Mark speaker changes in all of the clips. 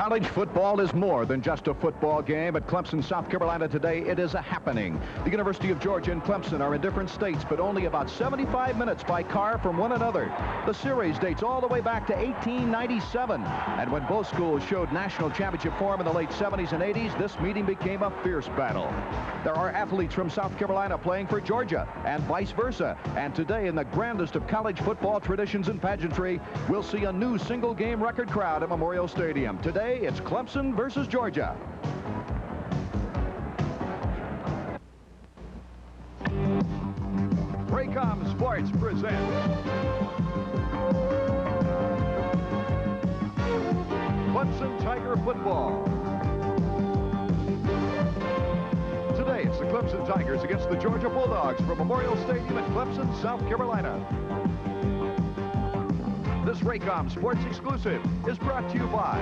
Speaker 1: College football is more than just a football game. At Clemson, South Carolina today, it is a happening. The University of Georgia and Clemson are in different states, but only about 75 minutes by car from one another. The series dates all the way back to 1897. And when both schools showed national championship form in the late 70s and 80s, this meeting became a fierce battle. There are athletes from South Carolina playing for Georgia and vice versa. And today, in the grandest of college football traditions and pageantry, we'll see a new single-game record crowd at Memorial Stadium. Today, it's Clemson versus Georgia. Raycom Sports presents Clemson Tiger football. Today, it's the Clemson Tigers against the Georgia Bulldogs from Memorial Stadium in Clemson, South Carolina. This Raycom Sports exclusive is brought to you by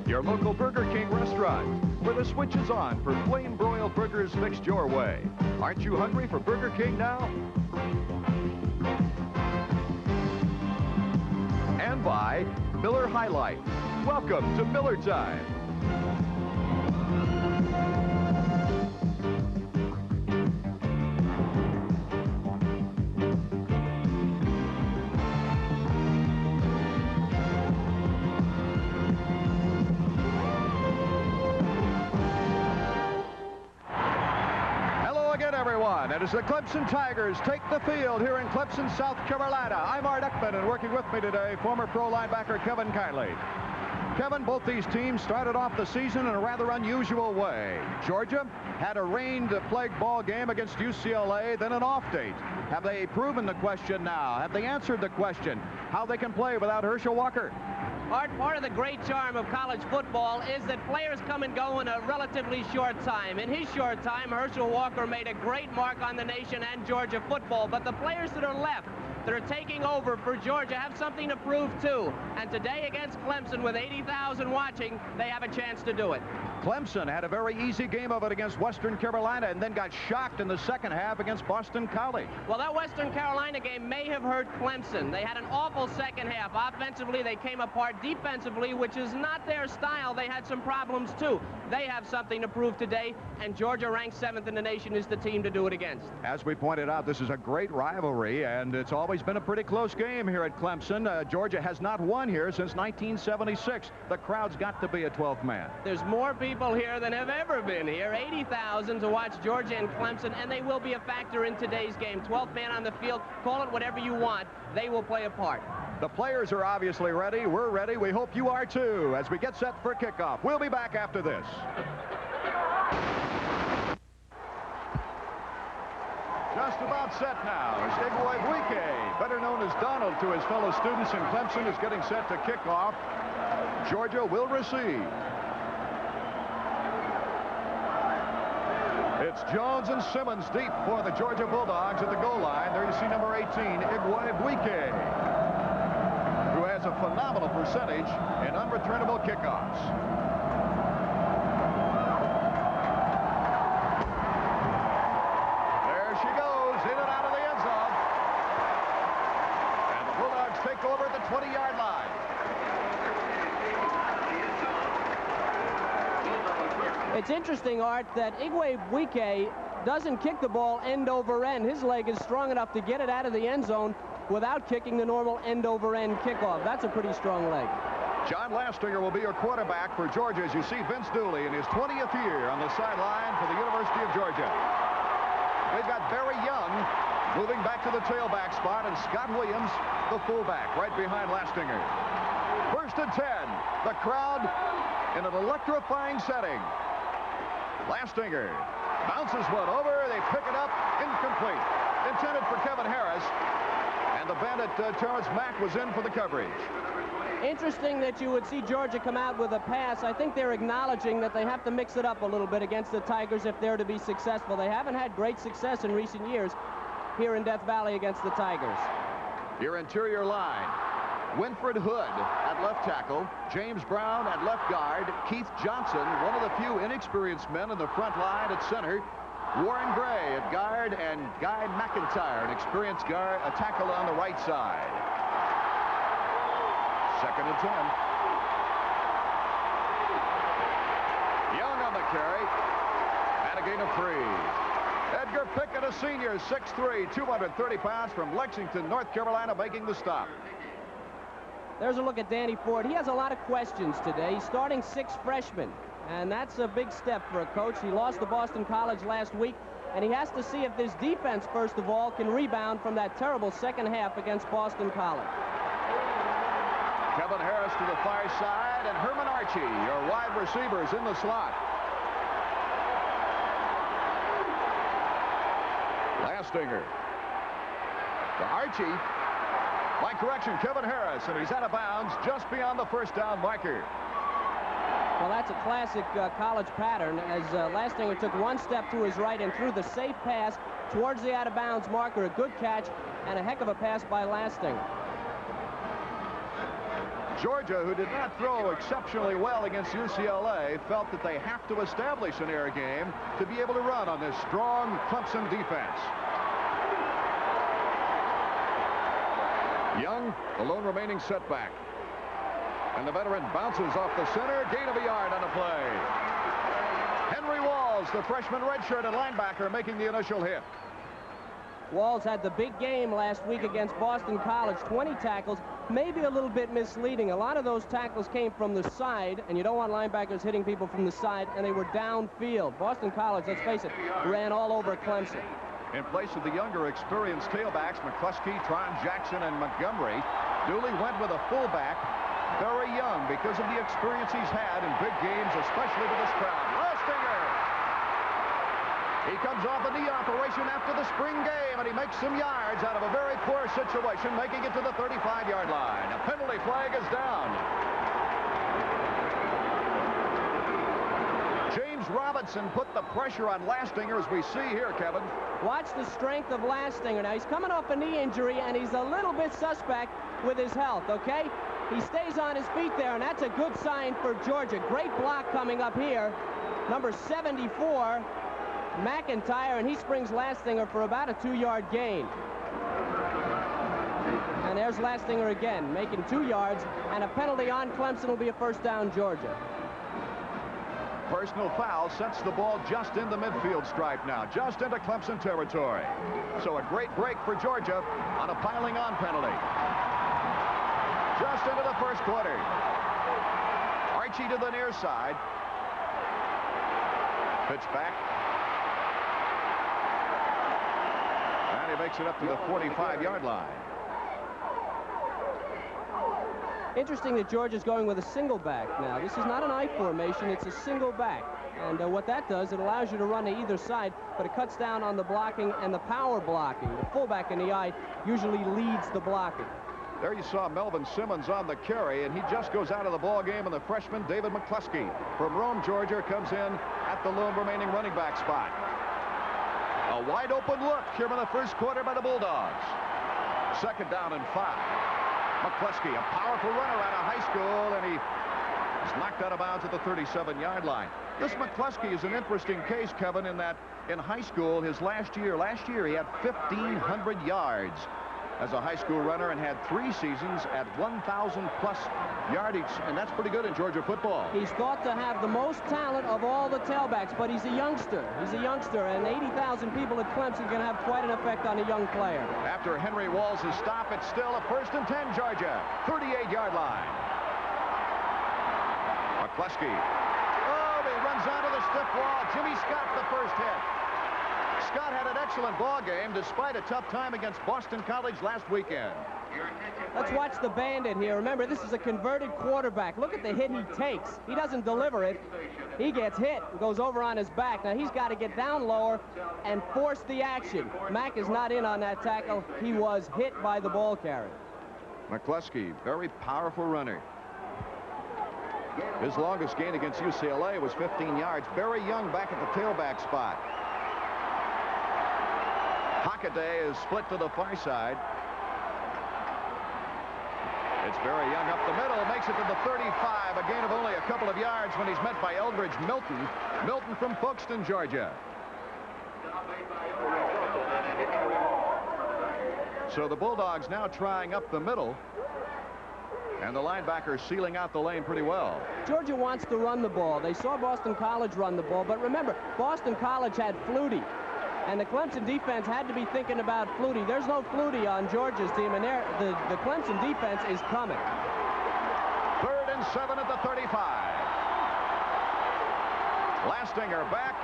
Speaker 1: your local Burger King restaurant, where the switch is on for flame broiled burgers fixed your way. Aren't you hungry for Burger King now? And by Miller High Life. Welcome to Miller Time. Everyone, and as the Clemson Tigers take the field here in Clemson, South Carolina, I'm Art Eckman, and working with me today, former pro linebacker Kevin Kiley. Kevin, both these teams started off the season in a rather unusual way. Georgia had a rain-plagued ball game against UCLA, then an off date. Have they proven the question now? Have they answered the question how they can play without Herschel Walker?
Speaker 2: Art, part of the great charm of college football is that players come and go in a relatively short time. In his short time, Herschel Walker made a great mark on the nation and Georgia football. But the players that are left, that are taking over for Georgia, have something to prove too. And today against Clemson, with 80,000 watching, they have a chance to do it.
Speaker 1: Clemson had a very easy game of it against Western Carolina and then got shocked in the second half against Boston College.
Speaker 2: Well, that Western Carolina game may have hurt Clemson. They had an awful second half. Offensively, they came apart. Defensively, which is not their style, they had some problems too. They have something to prove today, and Georgia, ranked 7th in the nation, is the team to do it against.
Speaker 1: As we pointed out, this is a great rivalry, and it's always been a pretty close game here at Clemson. Georgia has not won here since 1976. The crowd's got to be a 12th man.
Speaker 2: There's more people here than have ever been here. 80,000 to watch Georgia and Clemson, and they will be a factor in today's game. 12th man on the field, call it whatever you want. They will play a part.
Speaker 1: The players are obviously ready. We're ready. We hope you are too as we get set for kickoff. We'll be back after this. Just about set now as Igwe, better known as Donald to his fellow students in Clemson, is getting set to kick off. Georgia will receive. It's Jones and Simmons deep for the Georgia Bulldogs at the goal line. There you see number 18, Igwe, who has a phenomenal percentage in unreturnable kickoffs. There she goes, in and out of the end zone. And the Bulldogs take over at the 20-yard line.
Speaker 2: It's interesting, Art, that Igwe doesn't kick the ball end over end. His leg is strong enough to get it out of the end zone without kicking the normal end-over-end kickoff. That's a pretty strong leg.
Speaker 1: John Lastinger will be your quarterback for Georgia as you see Vince Dooley in his 20th year on the sideline for the University of Georgia. They've got Barry Young moving back to the tailback spot, and Scott Williams, the fullback, right behind Lastinger. First and 10. The crowd in an electrifying setting. Lastinger bounces one over. They pick it up. Incomplete. Intended for Kevin Harris. And the bandit, Terrence Mack, was in for the coverage.
Speaker 2: Interesting that you would see Georgia come out with a pass. I think they're acknowledging that they have to mix it up a little bit against the Tigers if they're to be successful. They haven't had great success in recent years here in Death Valley against the Tigers.
Speaker 1: Your interior line. Winfred Hood at left tackle. James Brown at left guard. Keith Johnson, one of the few inexperienced men in the front line at center. Warren Gray at guard, and Guy McIntyre, an experienced guard, a tackle on the right side. Second and 10. a free. Edgar Pickett, a senior, 6'3", 230 pounds from Lexington, North Carolina, making the stop.
Speaker 2: There's a look at Danny Ford. He has a lot of questions today. He's starting 6 freshmen, and that's a big step for a coach. He lost to Boston College last week, and he has to see if this defense, first of all, can rebound from that terrible second half against Boston College.
Speaker 1: Kevin Harris to the far side, and Herman Archie, your wide receivers, in the slot. Lastinger to Archie. By correction, Kevin Harris, and he's out of bounds just beyond the first down marker.
Speaker 2: Well, that's a classic college pattern, as Lastinger took one step to his right and threw the safe pass towards the out-of-bounds marker. A good catch and a heck of a pass by Lastinger.
Speaker 1: Georgia, who did not throw exceptionally well against UCLA, felt that they have to establish an air game to be able to run on this strong Clemson defense. Young, the lone remaining setback. And the veteran bounces off the center, gain of a yard on the play. Henry Walls, the freshman redshirted linebacker, making the initial hit.
Speaker 2: Walls had the big game last week against Boston College, 20 tackles, maybe a little bit misleading. A lot of those tackles came from the side, and you don't want linebackers hitting people from the side, and they were downfield. Boston College, let's face it, ran all over Clemson.
Speaker 1: In place of the younger, experienced tailbacks, McCluskey, Tron Jackson, and Montgomery, Dooley went with a fullback, very young, because of the experience he's had in big games, especially with this crowd. Lastinger! He comes off a knee operation after the spring game, and he makes some yards out of a very poor situation, making it to the 35-yard line. A penalty flag is down. James Robinson put the pressure on Lastinger, as we see here, Kevin.
Speaker 2: Watch the strength of Lastinger. Now, he's coming off a knee injury, and he's a little bit suspect with his health, okay? He stays on his feet there, and that's a good sign for Georgia. Great block coming up here. Number 74, McIntyre, and he springs Lastinger for about a 2-yard gain. And there's Lastinger again, making 2 yards, and a penalty on Clemson will be a first down, Georgia.
Speaker 1: Personal foul sets the ball just in the midfield stripe now, just into Clemson territory. So a great break for Georgia on a piling on penalty. Just into the first quarter. Archie to the near side. Pitch back. And he makes it up to the 45-yard line.
Speaker 2: Interesting that Georgia's going with a single back now. This is not an I formation, it's a single back. And what that does, it allows you to run to either side, but it cuts down on the blocking and the power blocking. The fullback in the I usually leads the blocking.
Speaker 1: There you saw Melvin Simmons on the carry, and he just goes out of the ball game, and the freshman David McCluskey from Rome, Georgia, comes in at the lone remaining running back spot. A wide open look here in the first quarter by the Bulldogs. Second down and 5. McCluskey, a powerful runner out of high school, and he is knocked out of bounds at the 37-yard line. This McCluskey is an interesting case, Kevin, in that in high school, his last year he had 1,500 yards as a high school runner and had 3 seasons at 1,000-plus yardage, and that's pretty good in Georgia football.
Speaker 2: He's thought to have the most talent of all the tailbacks, but he's a youngster. He's a youngster, and 80,000 people at Clemson are going to have quite an effect on a young player.
Speaker 1: After Henry Walls' stop, it's still a 1st and 10, Georgia. 38-yard line. McCluskey. Oh, he runs onto the stiff wall. Jimmy Scott, the first hit. Scott had an excellent ball game despite a tough time against Boston College last weekend.
Speaker 2: Let's watch the bandit here. Remember, this is a converted quarterback. Look at the hit he takes. He doesn't deliver it. He gets hit and goes over on his back. Now, he's got to get down lower and force the action. Mack is not in on that tackle. He was hit by the ball carrier.
Speaker 1: McCluskey, very powerful runner. His longest gain against UCLA was 15 yards. Barry Young back at the tailback spot. Hockaday is split to the far side. It's Barry Young up the middle, makes it to the 35, a gain of only a couple of yards when he's met by Eldridge Milton. Milton from Folkestone, Georgia. So the Bulldogs now trying up the middle. And the linebacker sealing out the lane pretty well.
Speaker 2: Georgia wants to run the ball. They saw Boston College run the ball, but remember, Boston College had Flutie. And the Clemson defense had to be thinking about Flutie. There's no Flutie on Georgia's team, and the Clemson defense is coming.
Speaker 1: 3rd and 7 at the 35. Lastinger back.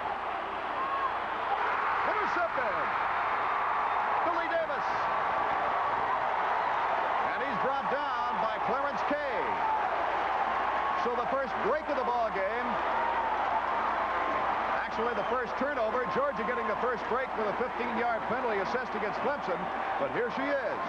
Speaker 1: Intercepted. Billy Davis. And he's brought down by Clarence Kay. So the first break of the ball game. Actually, the first turnover. Georgia getting the first break with a 15-yard penalty assessed against Clemson. But here she is.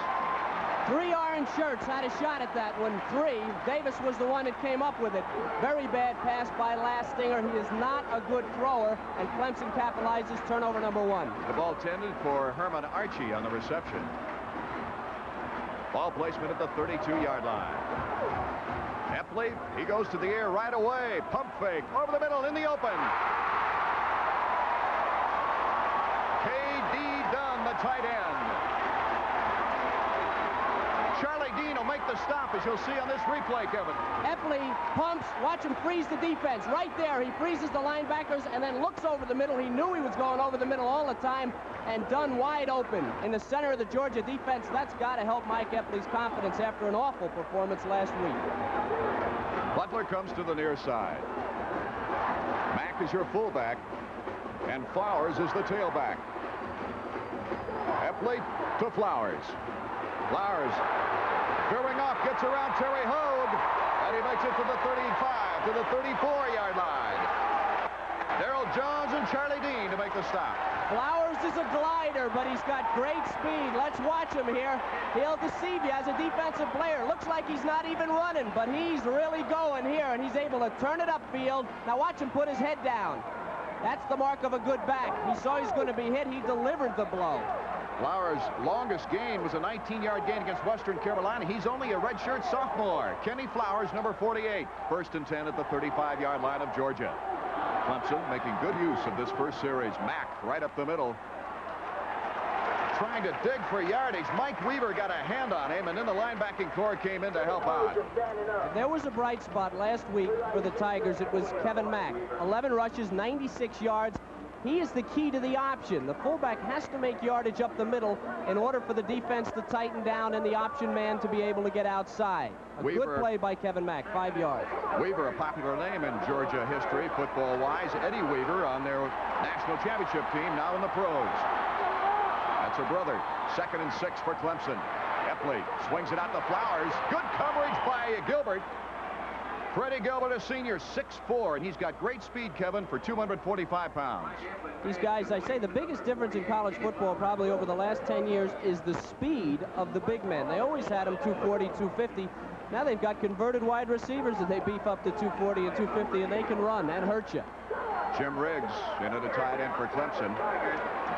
Speaker 2: 3 orange shirts had a shot at that one. 3. Davis was the one that came up with it. Very bad pass by Lastinger. He is not a good thrower, and Clemson capitalizes turnover number 1.
Speaker 1: The ball tended for Herman Archie on the reception. Ball placement at the 32-yard line. Epley, he goes to the air right away. Pump fake over the middle in the open. K.D. Dunn, the tight end. Charlie Dean will make the stop, as you'll see on this replay, Kevin.
Speaker 2: Epley pumps. Watch him freeze the defense. Right there, he freezes the linebackers and then looks over the middle. He knew he was going over the middle all the time, and Dunn wide open in the center of the Georgia defense. That's got to help Mike Epley's confidence after an awful performance last week.
Speaker 1: Butler comes to the near side. Mack is your fullback, and Flowers is the tailback. Epley to Flowers. Flowers veering off, gets around Terry Hogue, and he makes it to the 35, to the 34-yard line. Darrell Jones and Charlie Dean to make the stop.
Speaker 2: Flowers is a glider, but he's got great speed. Let's watch him here. He'll deceive you as a defensive player. Looks like he's not even running, but he's really going here, and he's able to turn it upfield. Now watch him put his head down. That's the mark of a good back. He saw he's going to be hit. He delivered the blow.
Speaker 1: Flowers' longest gain was a 19-yard gain against Western Carolina. He's only a redshirt sophomore. Kenny Flowers, number 48. 1st and 10 at the 35-yard line of Georgia. Clemson making good use of this first series. Mack right up the middle. Trying to dig for yardage. Mike Weaver got a hand on him, and then the linebacking core came in to help out.
Speaker 2: If there was a bright spot last week for the Tigers, it was Kevin Mack. 11 rushes, 96 yards. He is the key to the option. The fullback has to make yardage up the middle in order for the defense to tighten down and the option man to be able to get outside. A good play by Kevin Mack, 5 yards.
Speaker 1: Weaver, a popular name in Georgia history, football-wise. Eddie Weaver on their national championship team, now in the pros. That's her brother. 2nd and 6 for Clemson. Epley swings it out to Flowers. Good coverage by Gilbert. Freddie Gilbert, a senior, 6'4", and he's got great speed, Kevin, for 245 pounds.
Speaker 2: These guys, I say the biggest difference in college football probably over the last 10 years is the speed of the big men. They always had them 240, 250. Now they've got converted wide receivers that they beef up to 240 and 250, and they can run. That hurts you.
Speaker 1: Jim Riggs in at a tight end for Clemson.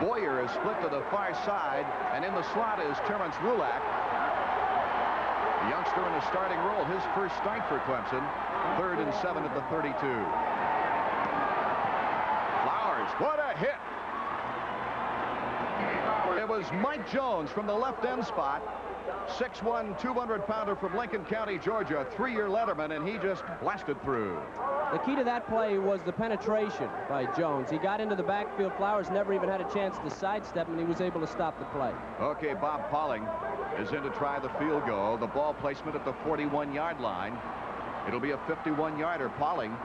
Speaker 1: Boyer is split to the far side, and in the slot is Terrence Rulak. The youngster in the starting role, his first start for Clemson. 3rd and 7 at the 32. Flowers, what a hit! It was Mike Jones from the left end spot. 6'1", 200-pounder from Lincoln County, Georgia, 3-year letterman, and he just blasted through.
Speaker 2: The key to that play was the penetration by Jones. He got into the backfield. Flowers never even had a chance to sidestep, and he was able to stop the play.
Speaker 1: Okay, Bob Pauling is in to try the field goal. The ball placement at the 41-yard line. It'll be a 51-yarder. Pauling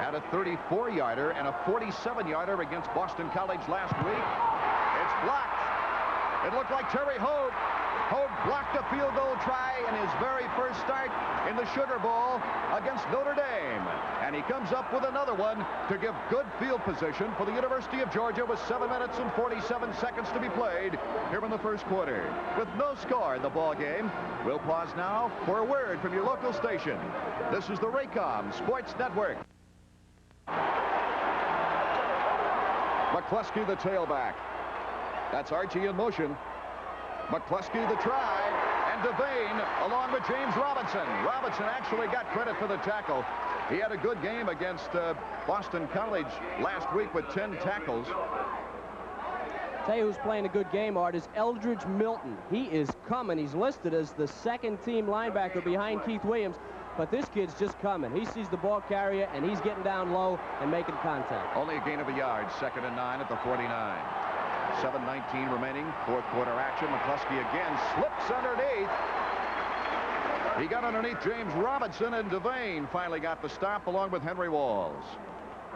Speaker 1: had a 34-yarder and a 47-yarder against Boston College last week. It's blocked. It looked like Terry Hogue. Hogue blocked a field goal try in his very first start in the Sugar Bowl against Notre Dame. And he comes up with another one to give good field position for the University of Georgia with 7 minutes and 47 seconds to be played here in the first quarter. With no score in the ball game, we'll pause now for a word from your local station. This is the Raycom Sports Network. McCluskey, the tailback. That's Archie in motion. McCluskey the try, and Devane along with James Robinson. Robinson actually got credit for the tackle. He had a good game against Boston College last week with 10 tackles.
Speaker 2: Tell you who's playing a good game, Art, is Eldridge Milton. He is coming. He's listed as the second-team linebacker behind Keith Williams, but this kid's just coming. He sees the ball carrier, and he's getting down low and making contact.
Speaker 1: Only a gain of a yard. 2nd and 9 at the 49. 7:19 remaining. Fourth quarter action. McCluskey again slips underneath. He got underneath James Robinson, and Devane finally got the stop along with Henry Walls.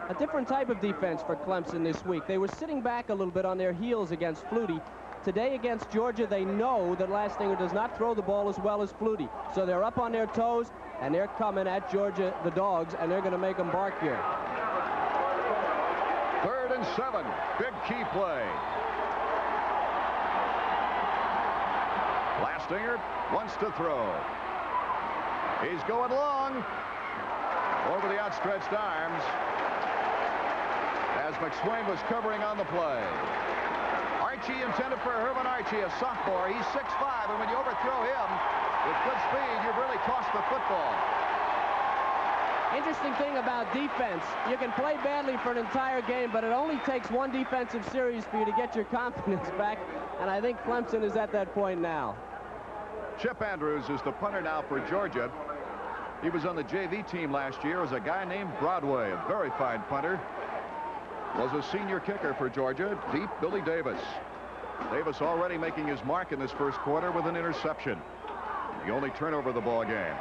Speaker 2: A different type of defense for Clemson this week. They were sitting back a little bit on their heels against Flutie. Today against Georgia, they know that Lastinger does not throw the ball as well as Flutie. So they're up on their toes, and they're coming at Georgia, the Dogs, and they're going to make them bark here.
Speaker 1: 3rd and 7. Big key play. Lastinger wants to throw. He's going long over the outstretched arms as McSwain was covering on the play. Archie intended for Herman Archie, a sophomore. He's 6'5", and when you overthrow him with good speed, you've really tossed the football.
Speaker 2: Interesting thing about defense, you can play badly for an entire game, but it only takes one defensive series for you to get your confidence back, and I think Clemson is at that point now.
Speaker 1: Chip Andrews is the punter now for Georgia. He was on the JV team last year as a guy named Broadway, a very fine punter. Was a senior kicker for Georgia, deep Billy Davis. Davis already making his mark in this first quarter with an interception. The only turnover of the ball game.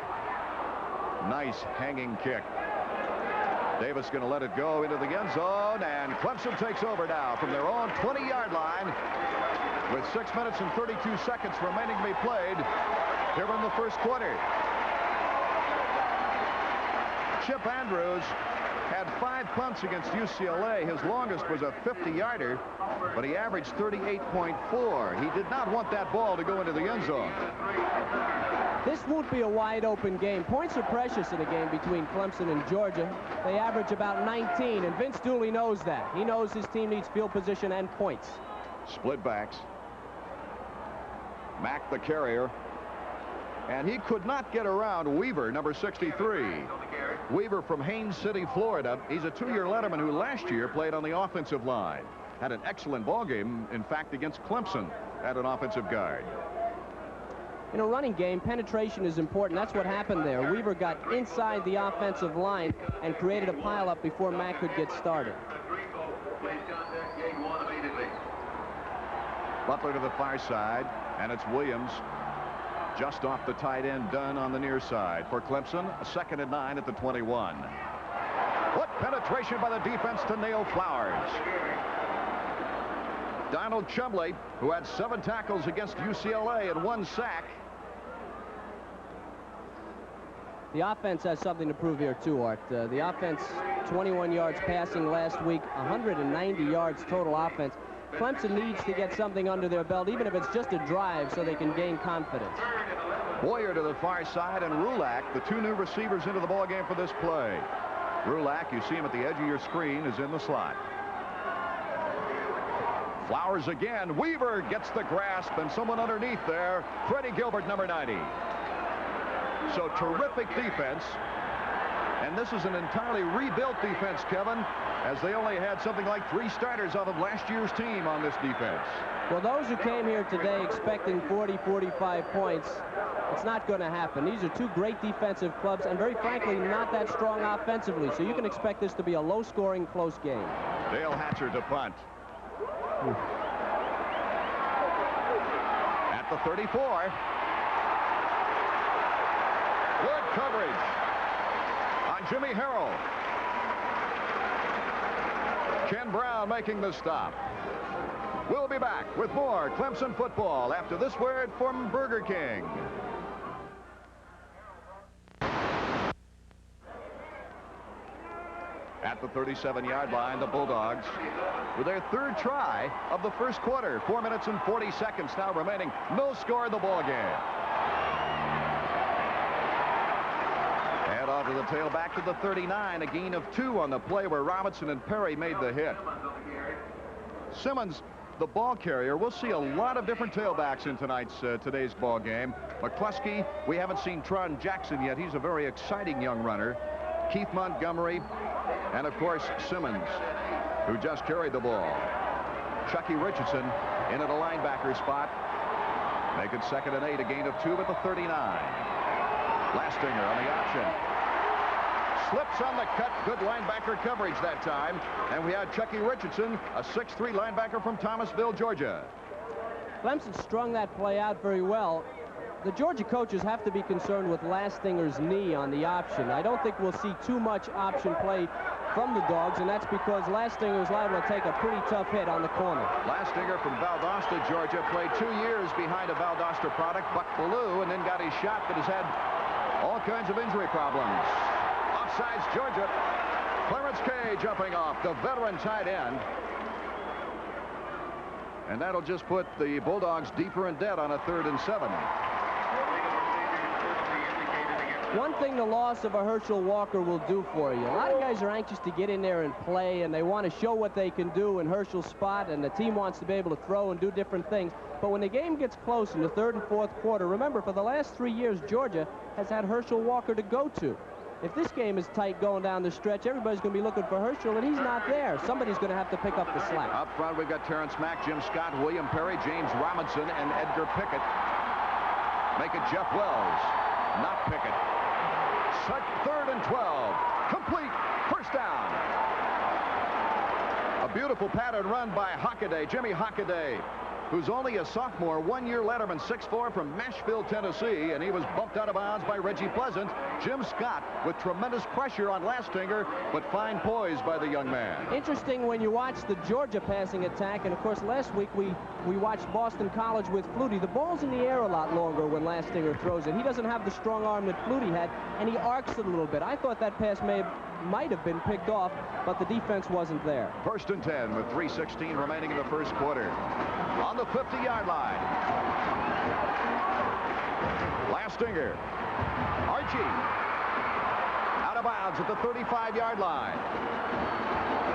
Speaker 1: Nice hanging kick. Davis going to let it go into the end zone, and Clemson takes over now from their own 20-yard line with 6 minutes and 32 seconds remaining to be played here in the first quarter. Chip Andrews had 5 punts against UCLA. His longest was a 50-yarder, but he averaged 38.4. He did not want that ball to go into the end zone.
Speaker 2: This won't be a wide-open game. Points are precious in a game between Clemson and Georgia. They average about 19, and Vince Dooley knows that. He knows his team needs field position and points.
Speaker 1: Split backs. Mack the carrier. And he could not get around Weaver, number 63. Weaver from Haines City, Florida. He's a 2-year letterman who last year played on the offensive line. Had an excellent ball game, in fact, against Clemson at an offensive guard.
Speaker 2: In a running game, penetration is important. That's what happened there. Weaver got inside the offensive line and created a pileup before Mack could get started.
Speaker 1: Butler to the far side, and it's Williams just off the tight end, done on the near side for Clemson. 2nd and 9 at the 21. What penetration by the defense to nail Flowers. Donald Chumley, who had 7 tackles against UCLA and 1 sack.
Speaker 2: The offense has something to prove here too, Art. The offense, 21 yards passing last week, 190 yards total offense. Clemson needs to get something under their belt, even if it's just a drive, so they can gain confidence.
Speaker 1: Boyer to the far side, and Rulak, the 2 new receivers into the ball game for this play. Rulak, you see him at the edge of your screen, is in the slot. Flowers again. Weaver gets the grasp, and someone underneath there. Freddie Gilbert, number 90. So terrific defense. And this is an entirely rebuilt defense, Kevin, as they only had something like 3 starters out of last year's team on this defense.
Speaker 2: Well, those who came here today expecting 40, 45 points, it's not going to happen. These are 2 great defensive clubs, and very frankly, not that strong offensively. So you can expect this to be a low-scoring, close game.
Speaker 1: Dale Hatcher to punt. At the 34. Good coverage on Jimmy Harrell. Ken Brown making the stop. We'll be back with more Clemson football after this word from Burger King. At the 37-yard line, the Bulldogs with their 3rd try of the first quarter. 4 minutes and 40 seconds now remaining. No score in the ball game. And on to the tailback to the 39. A gain of 2 on the play where Robinson and Perry made the hit. Simmons, the ball carrier. We'll see a lot of different tailbacks in today's ball game. McCluskey, we haven't seen Tron Jackson yet. He's a very exciting young runner. Keith Montgomery, and of course Simmons, who just carried the ball. Chucky Richardson in at a linebacker spot. Make it 2nd and 8, a gain of 2 at the 39. Lastinger on the option. Slips on the cut. Good linebacker coverage that time. And we had Chucky Richardson, a 6'3 linebacker from Thomasville, Georgia.
Speaker 3: Clemson strung that play out very well. The Georgia coaches have to be concerned with Lastinger's knee on the option. I don't think we'll see too much option play from the Dogs, and that's because Lastinger is liable to take a pretty tough hit on the corner.
Speaker 1: Lastinger from Valdosta, Georgia, played 2 years behind a Valdosta product, Buck Ballou, and then got his shot, but has had all kinds of injury problems. Offsides, Georgia. Clarence Kay jumping off, the veteran tight end. And that'll just put the Bulldogs deeper in debt on a 3rd and 7.
Speaker 3: One thing the loss of a Herschel Walker will do for you. A lot of guys are anxious to get in there and play, and they want to show what they can do in Herschel's spot, and the team wants to be able to throw and do different things. But when the game gets close in the 3rd and 4th quarter, remember, for the last 3 years, Georgia has had Herschel Walker to go to. If this game is tight going down the stretch, everybody's going to be looking for Herschel, and he's not there. Somebody's going to have to pick up the slack.
Speaker 1: Up front, we've got Terrence Mack, Jim Scott, William Perry, James Robinson, and Edgar Pickett. Make it Jeff Wells, not Pickett. 3rd and 12. Complete. First down. A beautiful pattern run by Hockaday, Jimmy Hockaday, who's only a sophomore, 1-year letterman, 6'4", from Nashville, Tennessee, and he was bumped out of bounds by Reggie Pleasant. Jim Scott with tremendous pressure on Lastinger, but fine poise by the young man.
Speaker 3: Interesting when you watch the Georgia passing attack, and of course last week we watched Boston College with Flutie. The ball's in the air a lot longer when Lastinger throws it. He doesn't have the strong arm that Flutie had, and he arcs it a little bit. I thought that pass might have been picked off, but the defense wasn't there.
Speaker 1: 1st and 10 with 3:16 remaining in the 1st quarter. On the 50-yard line. Lastinger. Archie. Out of bounds at the 35-yard line.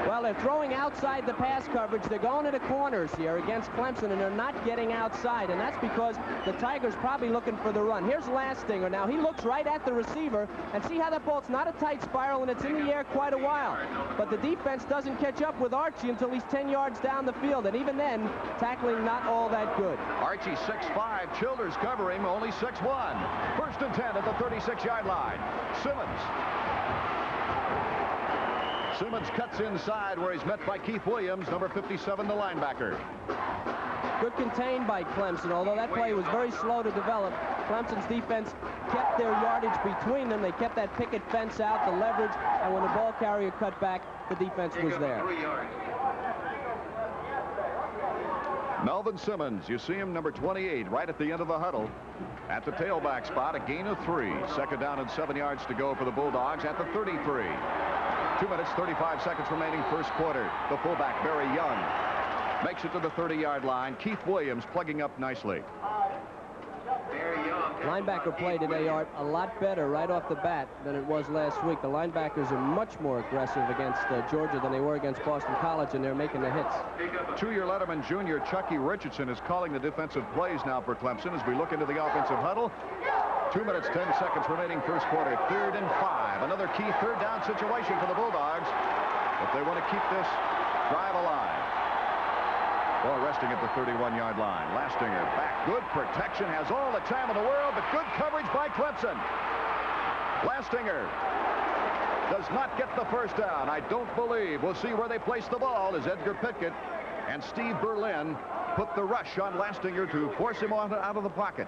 Speaker 3: Well, they're throwing outside the pass coverage. They're going to the corners here against Clemson, and they're not getting outside, and that's because the Tigers probably looking for the run. Here's Lastinger. Now, he looks right at the receiver, and see how that ball's not a tight spiral, and it's in the air quite a while. But the defense doesn't catch up with Archie until he's 10 yards down the field, and even then, tackling not all that good.
Speaker 1: Archie 6'5", Childers cover him, only 6'1". 1st and 10 at the 36-yard line. Simmons cuts inside where he's met by Keith Williams, number 57, the linebacker.
Speaker 3: Good contained by Clemson, although that play was very slow to develop. Clemson's defense kept their yardage between them. They kept that picket fence out, the leverage, and when the ball carrier cut back, the defense was there.
Speaker 1: Melvin Simmons, you see him, number 28, right at the end of the huddle. At the tailback spot, a gain of 3. 2nd down and 7 yards to go for the Bulldogs at the 33. 2 minutes, 35 seconds remaining, 1st quarter. The fullback, Barry Young, makes it to the 30-yard line. Keith Williams plugging up nicely.
Speaker 3: Linebacker play today, Art, a lot better right off the bat than it was last week. The linebackers are much more aggressive against Georgia than they were against Boston College, and they're making the hits.
Speaker 1: 2-year letterman junior Chucky Richardson is calling the defensive plays now for Clemson as we look into the offensive huddle. 2 minutes, 10 seconds remaining, 1st quarter. 3rd and 5. Another key 3rd down situation for the Bulldogs if they want to keep this drive alive. Ball resting at the 31-yard line. Lastinger back. Good protection. Has all the time in the world, but good coverage by Clemson. Lastinger does not get the 1st down. I don't believe. We'll see where they place the ball as Edgar Pickett and Steve Berlin put the rush on Lastinger to force him out of the pocket.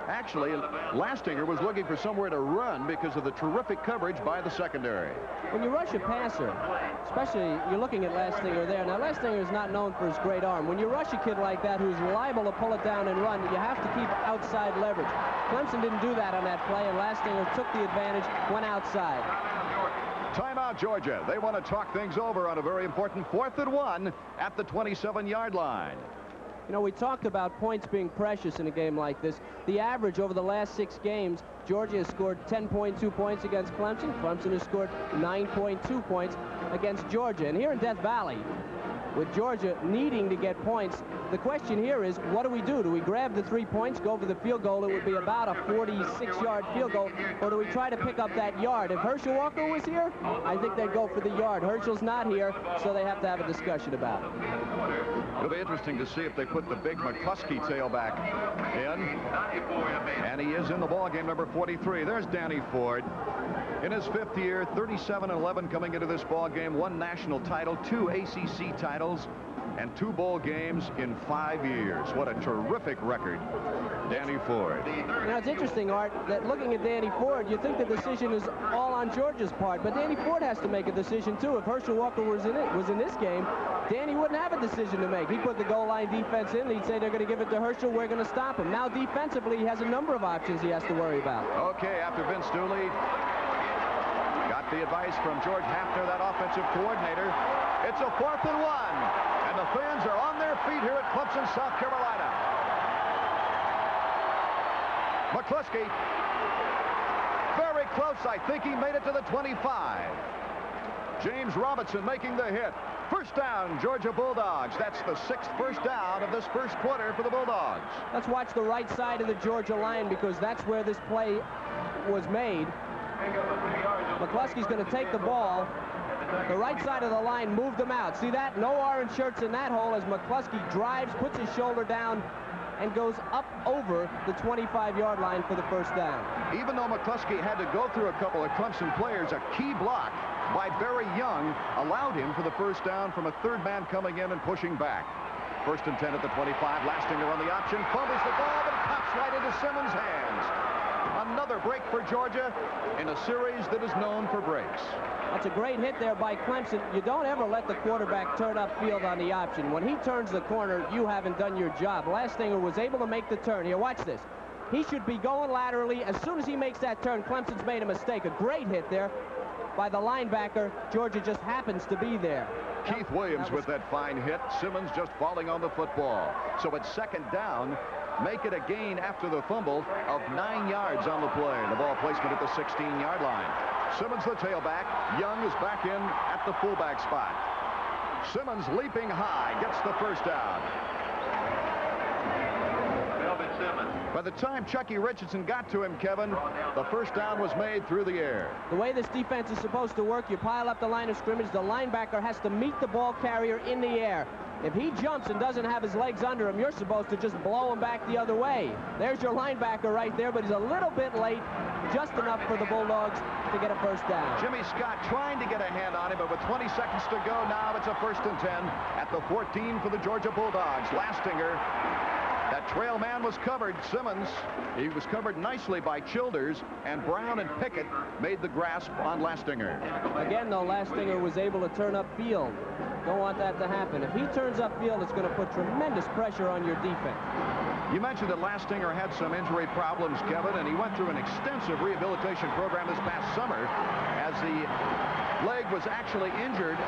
Speaker 1: Actually, Lastinger was looking for somewhere to run because of the terrific coverage by the secondary.
Speaker 3: When you rush a passer, especially you're looking at Lastinger there. Now, Lastinger is not known for his great arm. When you rush a kid like that who's liable to pull it down and run, you have to keep outside leverage. Clemson didn't do that on that play, and Lastinger took the advantage, went outside.
Speaker 1: Timeout, Georgia. They want to talk things over on a very important 4th and 1 at the 27-yard line.
Speaker 3: You know, we talked about points being precious in a game like this. The average over the last 6 games, Georgia has scored 10.2 points against Clemson. Clemson has scored 9.2 points against Georgia. And here in Death Valley, with Georgia needing to get points. The question here is, what do we do? Do we grab the 3 points, go for the field goal? It would be about a 46-yard field goal. Or do we try to pick up that yard? If Herschel Walker was here, I think they'd go for the yard. Herschel's not here, so they have to have a discussion about it.
Speaker 1: It'll be interesting to see if they put the big McCluskey tailback in. And he is in the ball game, number 43. There's Danny Ford. In his 5th year, 37-11 coming into this ball game, 1 national title, 2 ACC titles, and 2 bowl games in 5 years. What a terrific record, Danny Ford.
Speaker 3: Now, it's interesting, Art, that looking at Danny Ford, you think the decision is all on Georgia's part, but Danny Ford has to make a decision, too. If Herschel Walker was in this game, Danny wouldn't have a decision to make. He'd put the goal line defense in. He'd say they're going to give it to Herschel. We're going to stop him. Now, defensively, he has a number of options he has to worry about.
Speaker 1: Okay, after Vince Dooley got the advice from George Hafner, that offensive coordinator, it's a 4th and 1. And the fans are on their feet here at Clemson, South Carolina. McCluskey, very close. I think he made it to the 25. James Robinson making the hit. First down, Georgia Bulldogs. That's the 6th first down of this first quarter for the Bulldogs.
Speaker 3: Let's watch the right side of the Georgia line, because that's where this play was made. McCluskey's going to take the ball. The right side of the line moved them out. See that? No orange shirts in that hole as McCluskey drives, puts his shoulder down, and goes up over the 25-yard line for the first down.
Speaker 1: Even though McCluskey had to go through a couple of Clemson players, a key block by Barry Young allowed him for the first down from a 3rd man coming in and pushing back. 1st and 10 at the 25. Lastinger on the option, fumbles the ball, but it pops right into Simmons' hands. Another break for Georgia in a series that is known for breaks.
Speaker 3: That's a great hit there by Clemson. You don't ever let the quarterback turn upfield on the option. When he turns the corner, you haven't done your job. Lastinger was able to make the turn. Here, watch this. He should be going laterally. As soon as he makes that turn, Clemson's made a mistake. A great hit there by the linebacker. Georgia just happens to be there.
Speaker 1: Keith Williams with that fine hit. Simmons just falling on the football. So it's 2nd down. Make it a gain after the fumble of 9 yards on the play. The ball placement at the 16-yard line. Simmons the tailback. Young is back in at the fullback spot. Simmons leaping high, gets the first down. By the time Chucky Richardson got to him, Kevin, the first down was made through the air.
Speaker 3: The way this defense is supposed to work, you pile up the line of scrimmage, the linebacker has to meet the ball carrier in the air. If he jumps and doesn't have his legs under him, you're supposed to just blow him back the other way. There's your linebacker right there, but he's a little bit late, just enough for the Bulldogs to get a first down.
Speaker 1: Jimmy Scott trying to get a hand on him, but with 20 seconds to go now, it's a 1st and 10 at the 14 for the Georgia Bulldogs. Lastinger, that trail man was covered. Simmons, he was covered nicely by Childers, and Brown and Pickett made the grasp on Lastinger.
Speaker 3: Again, though, Lastinger was able to turn upfield. Don't want that to happen. If he turns upfield, it's going to put tremendous pressure on your defense.
Speaker 1: You mentioned that Lastinger had some injury problems, Kevin, and he went through an extensive rehabilitation program this past summer as the leg was actually injured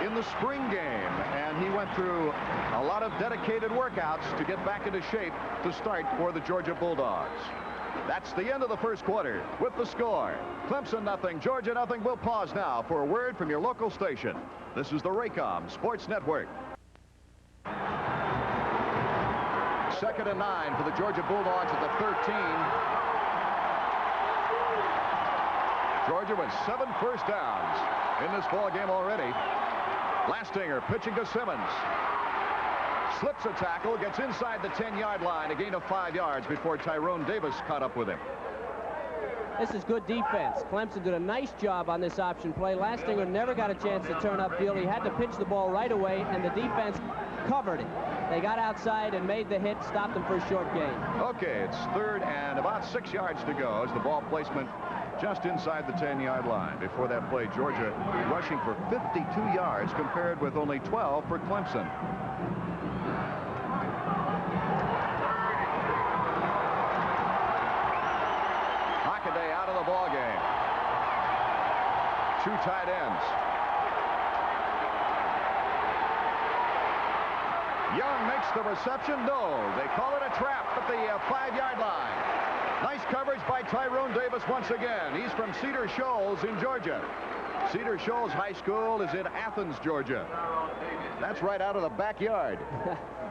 Speaker 1: in the spring game, and he went through a lot of dedicated workouts to get back into shape to start for the Georgia Bulldogs. That's the end of the first quarter with the score. Clemson nothing, Georgia nothing. We'll pause now for a word from your local station. This is the Raycom Sports Network. 2nd and 9 for the Georgia Bulldogs at the 13. Georgia with 7 first downs in this ball game already. Lastinger pitching to Simmons. Slips a tackle, gets inside the 10-yard line, a gain of 5 yards before Tyrone Davis caught up with him.
Speaker 3: This is good defense. Clemson did a nice job on this option play. Lastinger never got a chance to turn upfield. He had to pitch the ball right away, and the defense covered it. They got outside and made the hit, stopped them for a short gain.
Speaker 1: Okay, it's 3rd and about 6 yards to go as the ball placement just inside the 10-yard line. Before that play, Georgia rushing for 52 yards compared with only 12 for Clemson. Hockaday out of the ball game. 2 tight ends. Young makes the reception. No, they call it a trap at the 5-yard line. Nice coverage by Tyrone Davis once again. He's from Cedar Shoals in Georgia. Cedar Shoals High School is in Athens, Georgia. That's right out of the backyard.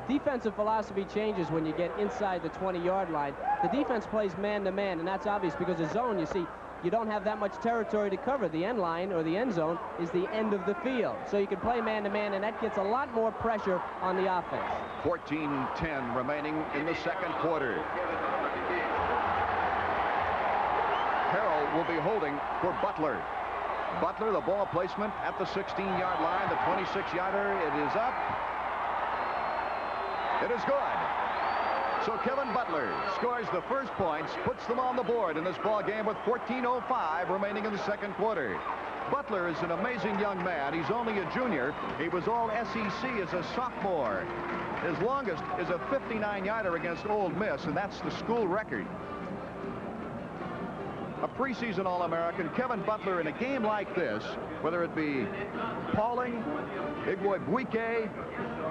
Speaker 3: Defensive philosophy changes when you get inside the 20-yard line. The defense plays man-to-man, and that's obvious because the zone, you see, you don't have that much territory to cover. The end line or the end zone is the end of the field. So you can play man-to-man, and that gets a lot more pressure on the offense.
Speaker 1: 14-10 remaining in the second quarter. Carroll will be holding for Butler. Butler, the ball placement at the 16-yard line. The 26-yarder, it is up. It is good. So Kevin Butler scores the first points, puts them on the board in this ball game with 14:05 remaining in the second quarter. Butler is an amazing young man. He's only a junior. He was all SEC as a sophomore. His longest is a 59-yarder against Ole Miss, and that's the school record. A preseason All-American, Kevin Butler, in a game like this, whether it be Pauling, Igwe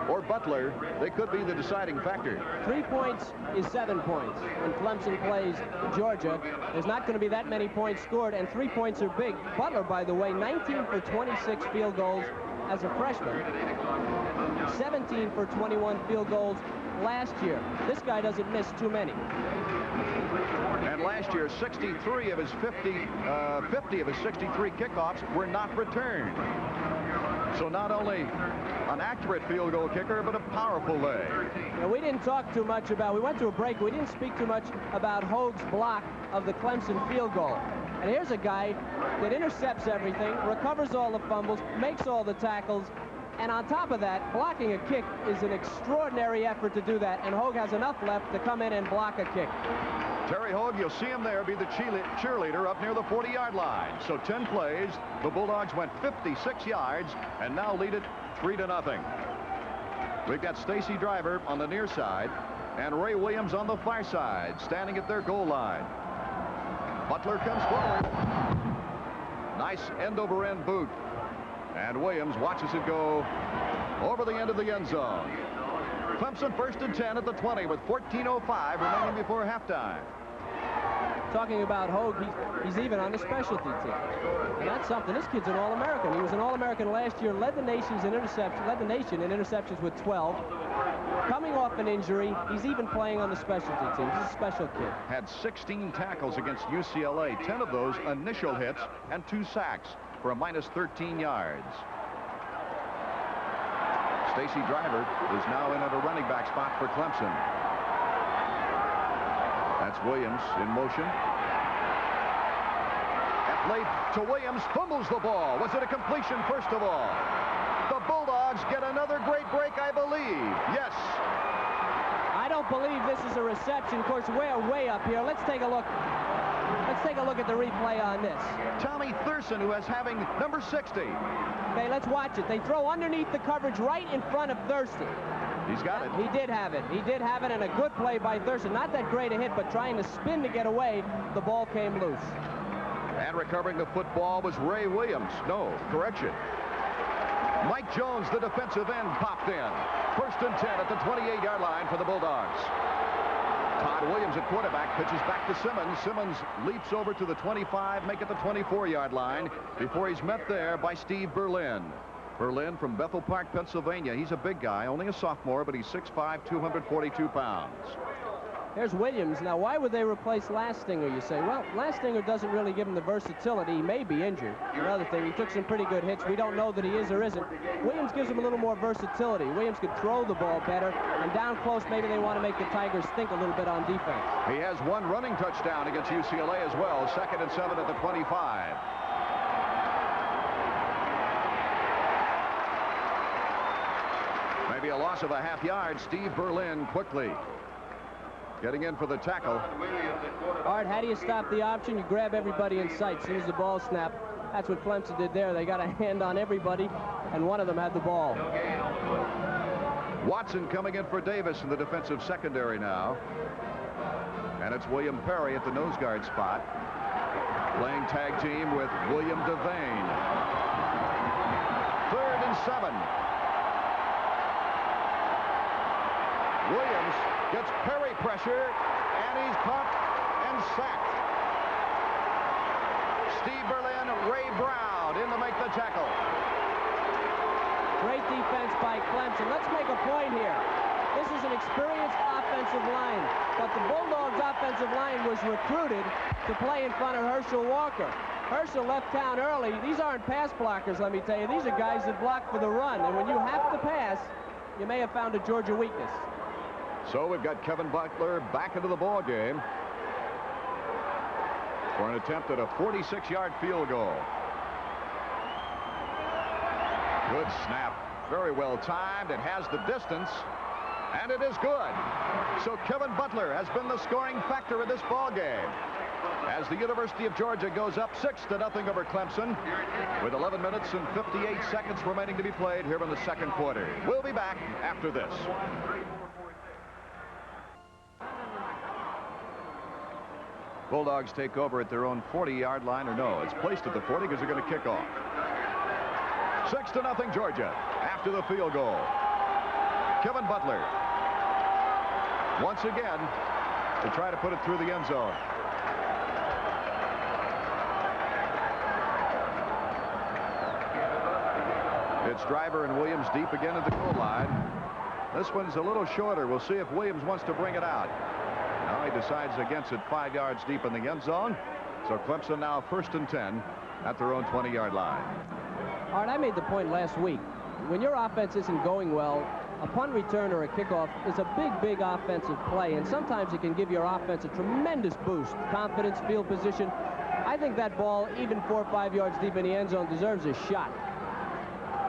Speaker 1: or Butler, they could be the deciding factor.
Speaker 3: 3 points is 7 points. When Clemson plays Georgia, there's not going to be that many points scored, and 3 points are big. Butler, by the way, 19 for 26 field goals as a freshman. 17 for 21 field goals last year. This guy doesn't miss too many.
Speaker 1: And last year, 50 of his 63 kickoffs were not returned. So not only an accurate field goal kicker, but a powerful leg.
Speaker 3: Now, we didn't talk too much about, we went to a break, we didn't speak too much about Hogue's block of the Clemson field goal. And here's a guy that intercepts everything, recovers all the fumbles, makes all the tackles, and on top of that, blocking a kick is an extraordinary effort to do that, and Hogue has enough left to come in and block a kick.
Speaker 1: Terry Hogue, you'll see him there, be the cheerleader up near the 40-yard line. So 10 plays, the Bulldogs went 56 yards and now lead it 3-0. We've got Stacy Driver on the near side and Ray Williams on the far side, standing at their goal line. Butler comes forward. Nice end-over-end boot. And Williams watches it go over the end of the end zone. Clemson 1st and 10 at the 20 with 14:05 remaining before halftime.
Speaker 3: Talking about Hogue, he's even on the specialty team. And that's something. This kid's an All-American. He was an All-American last year, led the nation in interceptions with 12. Coming off an injury, he's even playing on the specialty team. He's a special kid.
Speaker 1: Had 16 tackles against UCLA, 10 of those initial hits and 2 sacks for a minus 13 yards. Stacy Driver is now in at a running back spot for Clemson. That's Williams in motion. At late to Williams, fumbles the ball. Was it a completion first of all? The Bulldogs get another great break, I believe. Yes.
Speaker 3: I don't believe this is a reception. Of course, we're way up here. Let's take a look. Let's take a look at the replay on this.
Speaker 1: Tommy Thurston, who is having number 60.
Speaker 3: Okay, let's watch it. They throw underneath the coverage right in front of Thurston.
Speaker 1: He's got it.
Speaker 3: He did have it. He did have it, and a good play by Thurston. Not that great a hit, but trying to spin to get away, the ball came loose.
Speaker 1: And recovering the football was Ray Williams. No, correction. Mike Jones, the defensive end, popped in. 1st and 10 at the 28-yard line for the Bulldogs. Todd Williams at quarterback pitches back to Simmons. Simmons leaps over to the 25, make it the 24-yard line before he's met there by Steve Berlin. Berlin from Bethel Park, Pennsylvania. He's a big guy, only a sophomore, but he's 6'5", 242 pounds.
Speaker 3: There's Williams. Now, why would they replace Lastinger, you say? Well, Lastinger doesn't really give him the versatility. He may be injured. Another thing, he took some pretty good hits. We don't know that he is or isn't. Williams gives him a little more versatility. Williams could throw the ball better, and down close, maybe they want to make the Tigers think a little bit on defense.
Speaker 1: He has 1 running touchdown against UCLA as well. 2nd and 7 at the 25. Maybe a loss of a half yard. Steve Berlin quickly getting in for the tackle.
Speaker 3: Art, how do you stop the option? You grab everybody in sight as soon as the ball snapped. That's what Clemson did there. They got a hand on everybody, and one of them had the ball.
Speaker 1: Watson coming in for Davis in the defensive secondary now. And it's William Perry at the nose guard spot. Playing tag team with William Devane. 3rd and 7. Williams gets Perry pressure, and he's caught and sacked. Steve Berlin, Ray Brown in to make the tackle.
Speaker 3: Great defense by Clemson. Let's make a point here. This is an experienced offensive line, but the Bulldogs' offensive line was recruited to play in front of Herschel Walker. Herschel left town early. These aren't pass blockers, let me tell you. These are guys that block for the run, and when you have to pass, you may have found a Georgia weakness.
Speaker 1: So we've got Kevin Butler back into the ball game for an attempt at a 46-yard field goal. Good snap. Very well timed. It has the distance, and it is good. So Kevin Butler has been the scoring factor in this ball game as the University of Georgia goes up 6-0 over Clemson with 11 minutes and 58 seconds remaining to be played here in the second quarter. We'll be back after this. Bulldogs take over at their own 40-yard line, or no, it's placed at the 40 because they're going to kick off. 6-0 Georgia after the field goal. Kevin Butler once again to try to put it through the end zone. It's Driver and Williams deep again at the goal line. This one's a little shorter. We'll see if Williams wants to bring it out. Now he decides against it 5 yards deep in the end zone. So Clemson now 1st and 10 at their own 20-yard line.
Speaker 3: All right, I made the point last week. When your offense isn't going well, a punt return or a kickoff is a big offensive play, and sometimes it can give your offense a tremendous boost. Confidence, field position. I think that ball, even 4 or 5 yards deep in the end zone, deserves a shot.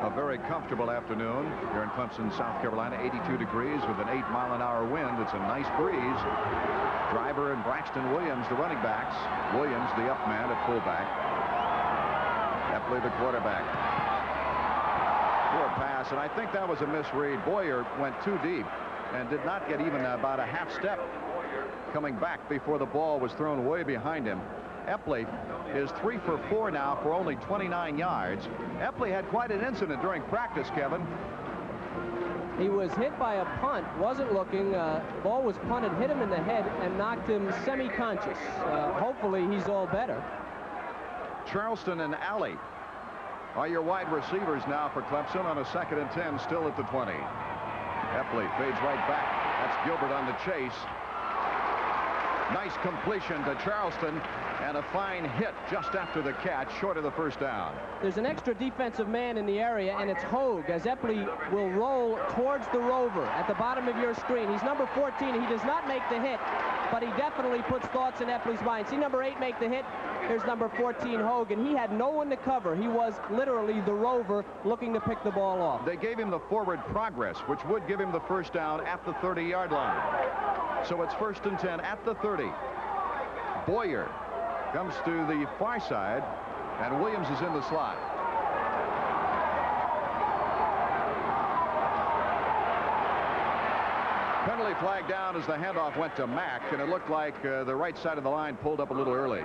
Speaker 1: A very comfortable afternoon here in Clemson, South Carolina. 82 degrees with an 8-mile-an-hour wind. It's a nice breeze. Driver and Braxton Williams, the running backs. Williams, the up man at fullback. Epley, the quarterback. Poor pass, and I think that was a misread. Boyer went too deep and did not get even about a half step coming back before the ball was thrown way behind him. Epley is 3 for 4 now for only 29 yards. Epley had quite an incident during practice, Kevin.
Speaker 3: He was hit by a punt, wasn't looking. Ball was punted, hit him in the head, and knocked him semi-conscious. Hopefully, he's all better.
Speaker 1: Charleston and Alley are your wide receivers now for Clemson on a 2nd and 10, still at the 20. Epley fades right back. That's Gilbert on the chase. Nice completion to Charleston, and a fine hit just after the catch, short of the first down.
Speaker 3: There's an extra defensive man in the area, and it's Hogue, as Epley will roll towards the rover at the bottom of your screen. He's number 14. He does not make the hit, but he definitely puts thoughts in Epley's mind. See number 8 make the hit. Here's number 14, Hogue, and he had no one to cover. He was literally the rover looking to pick the ball off.
Speaker 1: They gave him the forward progress, which would give him the first down at the 30-yard line. So it's 1st and 10 at the 30. Boyer comes to the far side, and Williams is in the slot. Penalty flag down as the handoff went to Mack, and it looked like the right side of the line pulled up a little early.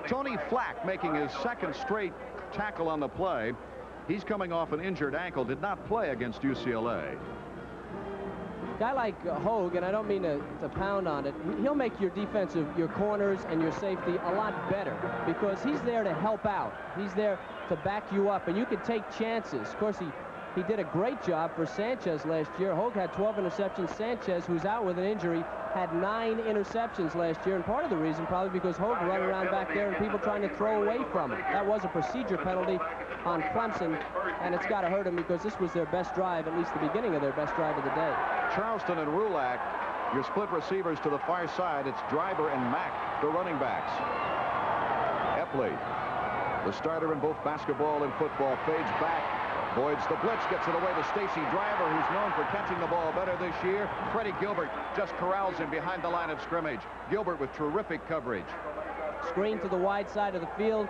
Speaker 1: Tony Flack making his 2nd straight tackle on the play. He's coming off an injured ankle, did not play against UCLA.
Speaker 3: A guy like Hogue, and I don't mean to pound on it, he'll make your defensive, your corners and your safety a lot better because he's there to help out. He's there to back you up, and you can take chances. Of course, he did a great job for Sanchez last year. Hogue had 12 interceptions. Sanchez, who's out with an injury, had 9 interceptions last year, and part of the reason probably because Hogue ran around back there and people trying to throw away from him. That was a procedure penalty on Clemson, and it's got to hurt him because this was their best drive, at least the beginning of their best drive of the day.
Speaker 1: Charleston and Rulak, your split receivers to the far side. It's Driver and Mack, the running backs. Epley, the starter in both basketball and football, fades back. Avoids the blitz, gets it away to Stacy Driver, who's known for catching the ball better this year. Freddie Gilbert just corrals him behind the line of scrimmage. Gilbert with terrific coverage.
Speaker 3: Screen to the wide side of the field.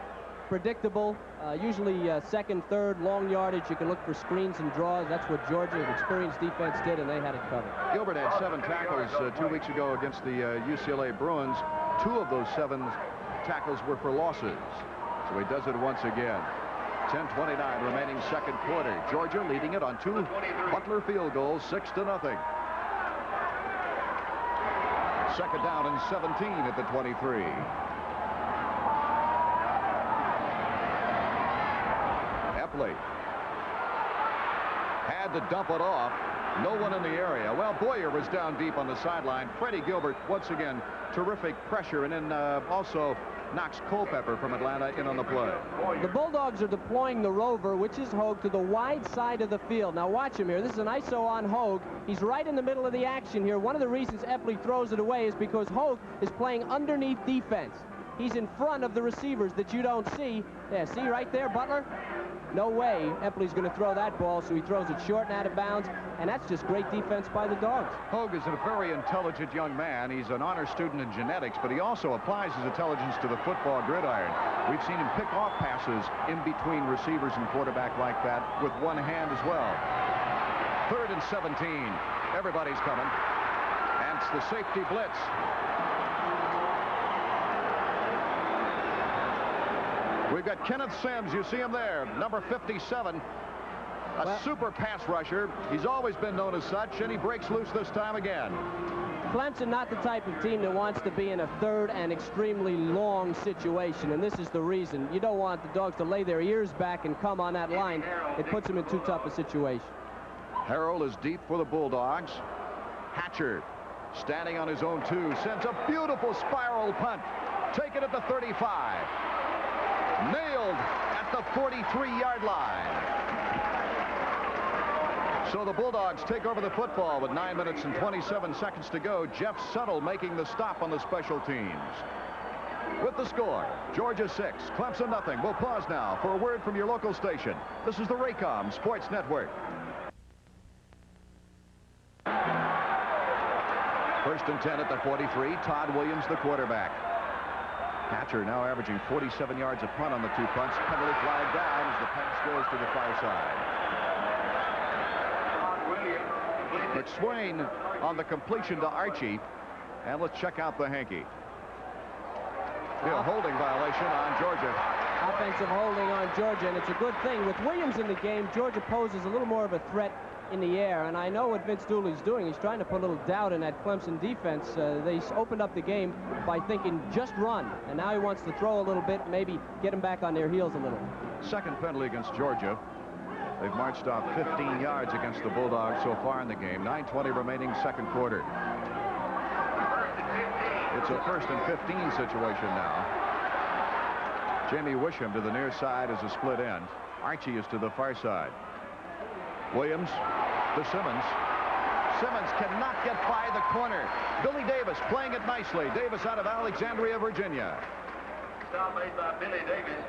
Speaker 3: Predictable. Usually 2nd, 3rd, long yardage. You can look for screens and draws. That's what Georgia's experienced defense did, and they had it covered.
Speaker 1: Gilbert had 7 tackles 2 weeks ago against the UCLA Bruins. 2 of those 7 tackles were for losses. So he does it once again. 10:29 remaining second quarter. Georgia leading it on 2 Butler field goals, 6-0. Second down and 17 at the 23. Epley had to dump it off. No one in the area. Well, Boyer was down deep on the sideline. Freddie Gilbert, once again, terrific pressure, and then also knocks Culpepper from Atlanta in on the play.
Speaker 3: The Bulldogs are deploying the rover, which is Hogue, to the wide side of the field. Now watch him here. This is an ISO on Hogue. He's right in the middle of the action here. One of the reasons Epley throws it away is because Hogue is playing underneath defense. He's in front of the receivers that you don't see. Yeah, see right there, Butler? No way Epley's going to throw that ball, so he throws it short and out of bounds, and that's just great defense by the Dogs.
Speaker 1: Hogue is a very intelligent young man. He's an honor student in genetics, but he also applies his intelligence to the football gridiron. We've seen him pick off passes in between receivers and quarterback like that with one hand as well. 3rd and 17. Everybody's coming. And it's the safety blitz. We've got Kenneth Sims. You see him there, number 57. A super pass rusher. He's always been known as such, and he breaks loose this time again.
Speaker 3: Clemson, not the type of team that wants to be in a third and extremely long situation, and this is the reason. You don't want the Dogs to lay their ears back and come on that line. It puts them in too tough a situation.
Speaker 1: Harrell is deep for the Bulldogs. Hatcher, standing on his own 2, sends a beautiful spiral punt. Taken at the 35. Nailed at the 43-yard line. So the Bulldogs take over the football with 9 minutes and 27 seconds to go. Jeff Settle making the stop on the special teams. With the score, Georgia 6, Clemson nothing. We'll pause now for a word from your local station. This is the Raycom Sports Network. 1st and 10 at the 43. Todd Williams, the quarterback. Hatcher now averaging 47 yards a punt on the 2 punts. Penalty flag down as the pass goes to the far side. McSwain on the completion to Archie. And let's check out the hanky. A holding violation on Georgia.
Speaker 3: Offensive holding on Georgia, and it's a good thing. With Williams in the game, Georgia poses a little more of a threat in the air, and I know what Vince Dooley's doing. He's trying to put a little doubt in that Clemson defense. They opened up the game by thinking just run, and now he wants to throw a little bit, maybe get them back on their heels a little.
Speaker 1: Second penalty against Georgia. They've marched off 15 yards against the Bulldogs so far in the game. 9:20 remaining, second quarter. It's a 1st and 15 situation now. Jamie Wisham to the near side as a split end. Archie is to the far side. Williams to Simmons. Simmons cannot get by the corner. Billy Davis playing it nicely. Davis out of Alexandria, Virginia.
Speaker 4: Stop made by Billy Davis.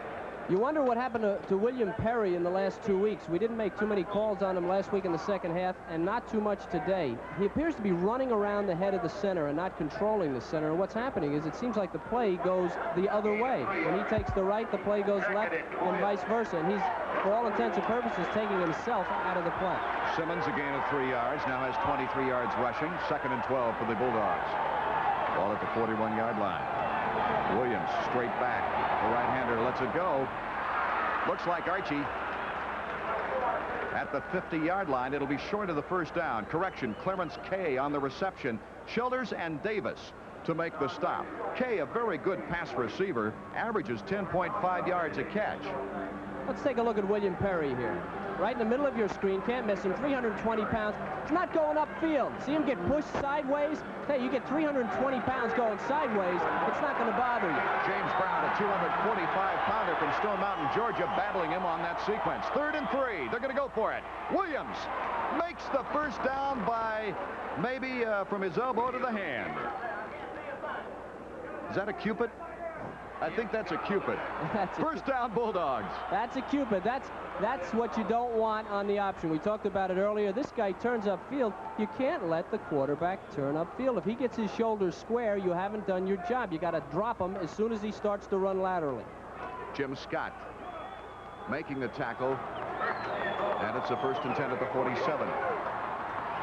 Speaker 3: You wonder what happened to William Perry in the last 2 weeks. We didn't make too many calls on him last week in the second half, and not too much today. He appears to be running around the head of the center and not controlling the center. And what's happening is it seems like the play goes the other way. When he takes the right, the play goes left, and vice versa. And he's, for all intents and purposes, taking himself out of the play.
Speaker 1: Simmons, a gain of 3 yards, now has 23 yards rushing. 2nd and 12 for the Bulldogs. Ball at the 41-yard line. Williams straight back. The right-hander lets it go. Looks like Archie at the 50-yard line. It'll be short of the first down. Correction, Clarence Kay on the reception. Childers and Davis to make the stop. Kay, a very good pass receiver, averages 10.5 yards a catch.
Speaker 3: Let's take a look at William Perry here. Right in the middle of your screen, can't miss him, 320 pounds. He's not going upfield. See him get pushed sideways? Hey, you get 320 pounds going sideways, it's not going to bother you.
Speaker 1: James Brown, a 245-pounder from Stone Mountain, Georgia, battling him on that sequence. 3rd and 3. They're going to go for it. Williams makes the first down by maybe from his elbow to the hand. Is that a Cupid? I think that's a Cupid. First down, Bulldogs.
Speaker 3: That's a Cupid. That's what you don't want on the option. We talked about it earlier. This guy turns upfield. You can't let the quarterback turn upfield. If he gets his shoulders square, you haven't done your job. You got to drop him as soon as he starts to run laterally.
Speaker 1: Jim Scott making the tackle. And it's a 1st and 10 at the 47.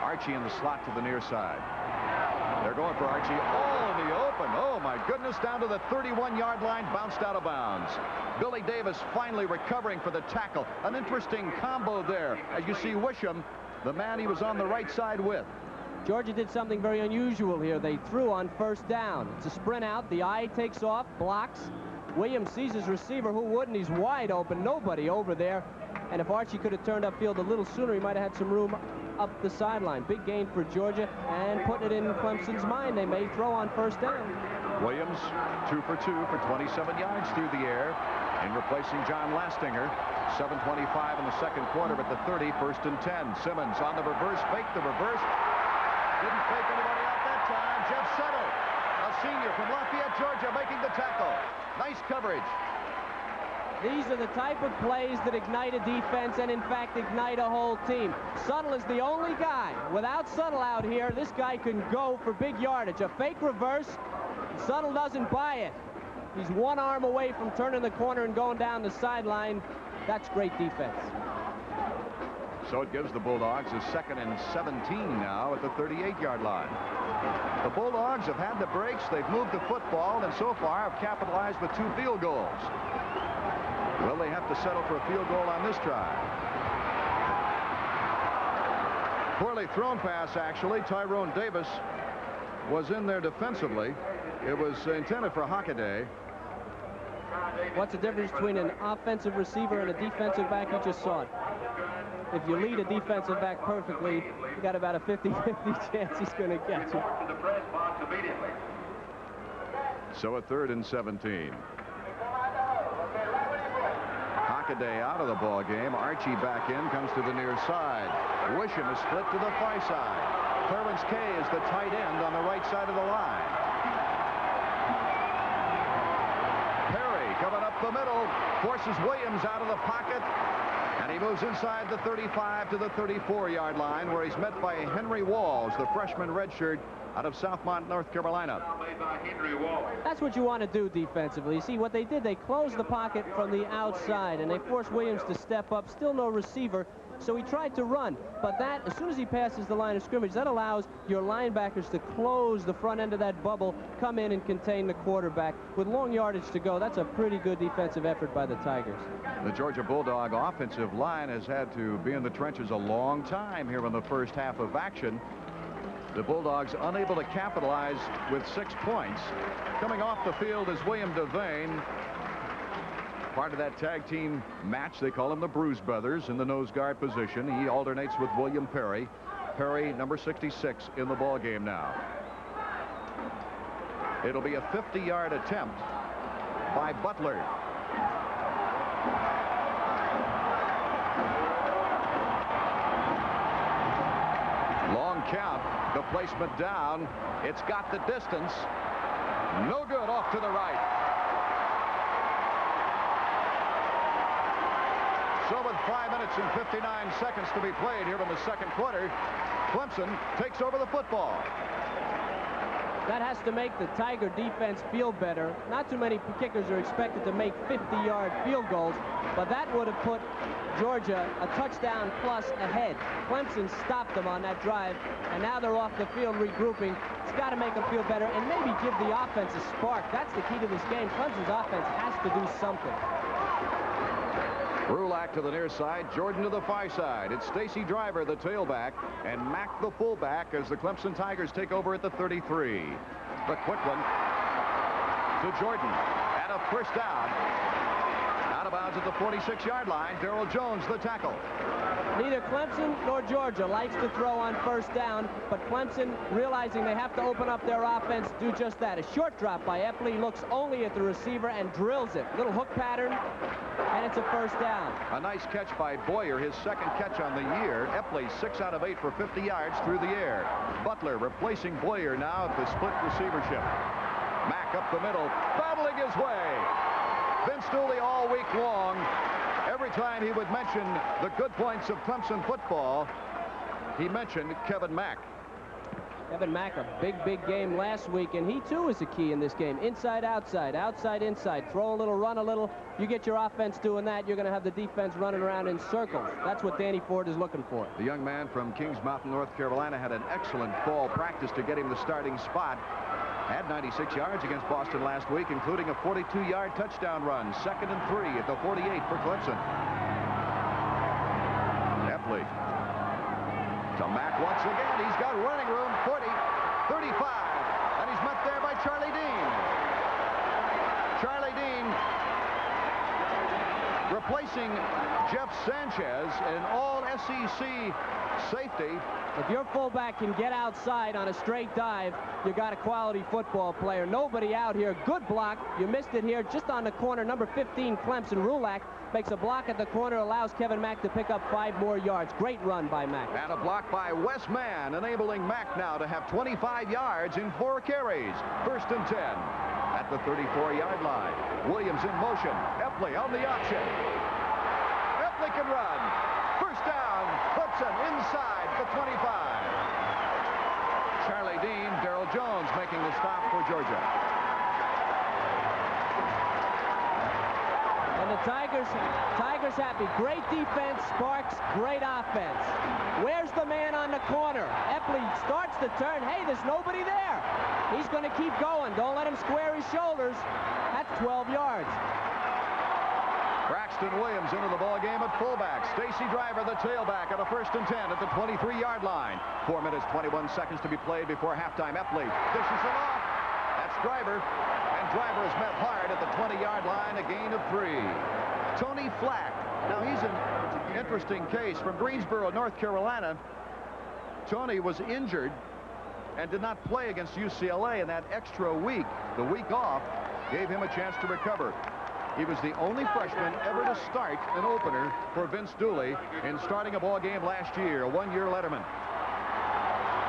Speaker 1: Archie in the slot to the near side. They're going for Archie. Oh, in the open. Oh, my goodness. Down to the 31-yard line. Bounced out of bounds. Billy Davis finally recovering for the tackle. An interesting combo there. As you see Wisham, the man he was on the right side with.
Speaker 3: Georgia did something very unusual here. They threw on first down. It's a sprint out. The eye takes off, blocks. Williams sees his receiver. Who wouldn't? He's wide open. Nobody over there. And if Archie could have turned upfield a little sooner, he might have had some room up the sideline. Big gain for Georgia, and putting it in Clemson's mind, they may throw on first down.
Speaker 1: Williams 2 for 2 for 27 yards through the air in replacing John Lastinger. 7:25 in the second quarter at the 30, 1st and 10. Simmons on the reverse, faked the reverse. Didn't fake anybody out that time. Jeff Settle, a senior from Lafayette, Georgia, making the tackle. Nice coverage.
Speaker 3: These are the type of plays that ignite a defense and, in fact, ignite a whole team. Suttle is the only guy. Without Suttle out here, this guy can go for big yardage. A fake reverse. Suttle doesn't buy it. He's one arm away from turning the corner and going down the sideline. That's great defense.
Speaker 1: So it gives the Bulldogs a 2nd and 17 now at the 38-yard line. The Bulldogs have had the breaks. They've moved the football, and so far have capitalized with 2 field goals. Will they have to settle for a field goal on this try? Poorly thrown pass, actually. Tyrone Davis was in there defensively. It was intended for Hockaday.
Speaker 3: What's the difference between an offensive receiver and a defensive back? You just saw it. If you lead a defensive back perfectly, you got about a 50-50 chance he's going to catch it.
Speaker 1: So a 3rd and 17. Hockaday out of the ball game. Archie back in, comes to the near side. Wisham is split to the far side. Clarence Kay is the tight end on the right side of the line. Perry coming up the middle, forces Williams out of the pocket, and he moves inside the 35 to the 34-yard line, where he's met by Henry Walls, the freshman redshirt out of Southmont, North Carolina.
Speaker 3: That's what you want to do defensively. You see, what they did, they closed the pocket from the outside, and they forced Williams to step up. Still no receiver, so he tried to run. But that, as soon as he passes the line of scrimmage, that allows your linebackers to close the front end of that bubble, come in and contain the quarterback. With long yardage to go, that's a pretty good defensive effort by the Tigers.
Speaker 1: The Georgia Bulldog offensive line has had to be in the trenches a long time here in the first half of action. The Bulldogs unable to capitalize with 6 points. Coming off the field is William Devane. Part of that tag team match. They call him the Bruise Brothers in the nose guard position. He alternates with William Perry. Perry, number 66, in the ball game now. It'll be a 50-yard attempt by Butler. Long count. The placement down. It's got the distance. No good. Off to the right. So with 5 minutes and 59 seconds to be played here in the second quarter, Clemson takes over the football.
Speaker 3: That has to make the Tiger defense feel better. Not too many kickers are expected to make 50-yard field goals, but that would have put Georgia a touchdown plus ahead. Clemson stopped them on that drive, and now they're off the field regrouping. It's got to make them feel better and maybe give the offense a spark. That's the key to this game. Clemson's offense has to do something.
Speaker 1: Brulac to the near side, Jordan to the far side. It's Stacy Driver, the tailback, and Mack, the fullback, as the Clemson Tigers take over at the 33. The quick one to Jordan, and a first down. Out of bounds at the 46-yard line. Darrell Jones, the tackle.
Speaker 3: Neither Clemson nor Georgia likes to throw on first down, but Clemson, realizing they have to open up their offense, do just that. A short drop by Epley, looks only at the receiver and drills it. Little hook pattern, and it's a first down.
Speaker 1: A nice catch by Boyer, his second catch on the year. Epley 6 out of 8 for 50 yards through the air. Butler replacing Boyer now at the split receivership. Mack up the middle, battling his way. Vince Dooley all week long, every time he would mention the good points of Clemson football, he mentioned Kevin Mack.
Speaker 3: Kevin Mack, a big game last week, and he too is a key in this game. Inside, outside, outside, inside. Throw a little, run a little. You get your offense doing that, you're going to have the defense running around in circles. That's what Danny Ford is looking for.
Speaker 1: The young man from Kings Mountain, North Carolina, had an excellent fall practice to get him the starting spot. Had 96 yards against Boston last week, including a 42-yard touchdown run. 2nd and 3 at the 48 for Clemson. Epley To Mack once again. He's got running room. 40, 35. And he's met there by Charlie Dean. Charlie Dean replacing Jeff Sanchez, an all-SEC safety.
Speaker 3: If your fullback can get outside on a straight dive, you got a quality football player. Nobody out here. Good block. You missed it here just on the corner. Number 15, Clemson, Rulak, makes a block at the corner, allows Kevin Mack to pick up 5 more yards. Great run by Mack.
Speaker 1: And a block by Wes Mann, enabling Mack now to have 25 yards in 4 carries. 1st and 10 at the 34-yard line. Williams in motion. Epley on the option. Epley can run. 1st down. Clemson inside the 25. Charlie Dean, Darrell Jones making the stop for Georgia.
Speaker 3: And the Tigers happy. Great defense, Sparks, great offense. Where's the man on the corner? Epley starts to turn. Hey, there's nobody there. He's going to keep going. Don't let him square his shoulders. That's 12 yards.
Speaker 1: Braxton Williams into the ball game at fullback. Stacy Driver, the tailback, at a 1st and 10 at the 23-yard line. 4 minutes, 21 seconds to be played before halftime. Epley dishes it off. That's Driver. And Driver is met hard at the 20-yard line, a gain of 3. Tony Flack. Now, he's an interesting case from Greensboro, North Carolina. Tony was injured and did not play against UCLA, and that extra week, the week off, gave him a chance to recover. He was the only freshman ever to start an opener for Vince Dooley in starting a ball game last year, a 1-year Letterman.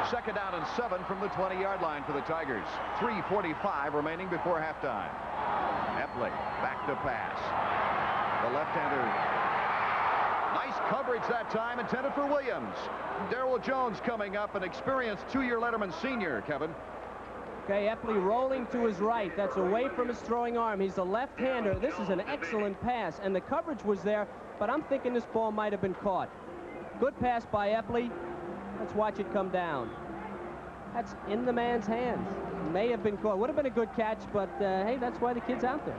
Speaker 1: 2nd down and 7 from the 20-yard line for the Tigers. 3:45 remaining before halftime. Epley back to pass. The left-hander. Nice coverage that time, intended for Williams. Darrell Jones coming up, an experienced 2-year Letterman senior, Kevin.
Speaker 3: Okay, Epley rolling to his right. That's away from his throwing arm. He's a left-hander. This is an excellent pass, and the coverage was there, but I'm thinking this ball might have been caught. Good pass by Epley. Let's watch it come down. That's in the man's hands. May have been caught. Would have been a good catch, but hey, that's why the kid's out there.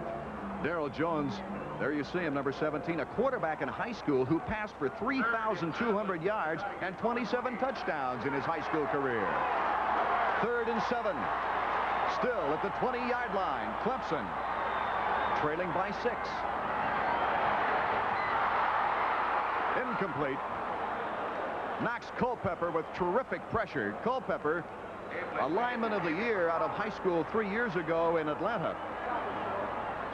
Speaker 1: Darrell Jones, there you see him, number 17, a quarterback in high school who passed for 3,200 yards and 27 touchdowns in his high school career. 3rd and 7. Still at the 20-yard line. Clemson trailing by 6. Incomplete. Knox Culpepper with terrific pressure. Culpepper, a lineman of the year out of high school 3 years ago in Atlanta.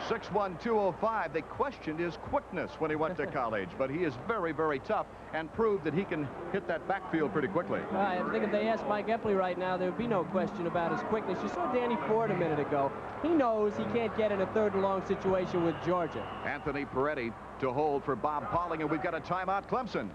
Speaker 1: 6'1", 205. They questioned his quickness when he went to college, but he is very, very tough and proved that he can hit that backfield pretty quickly.
Speaker 3: I think if they asked Mike Epley right now, there would be no question about his quickness. You saw Danny Ford a minute ago. He knows he can't get in a 3rd and long situation with Georgia.
Speaker 1: Anthony Peretti to hold for Bob Pauling, and we've got a timeout, Clemson.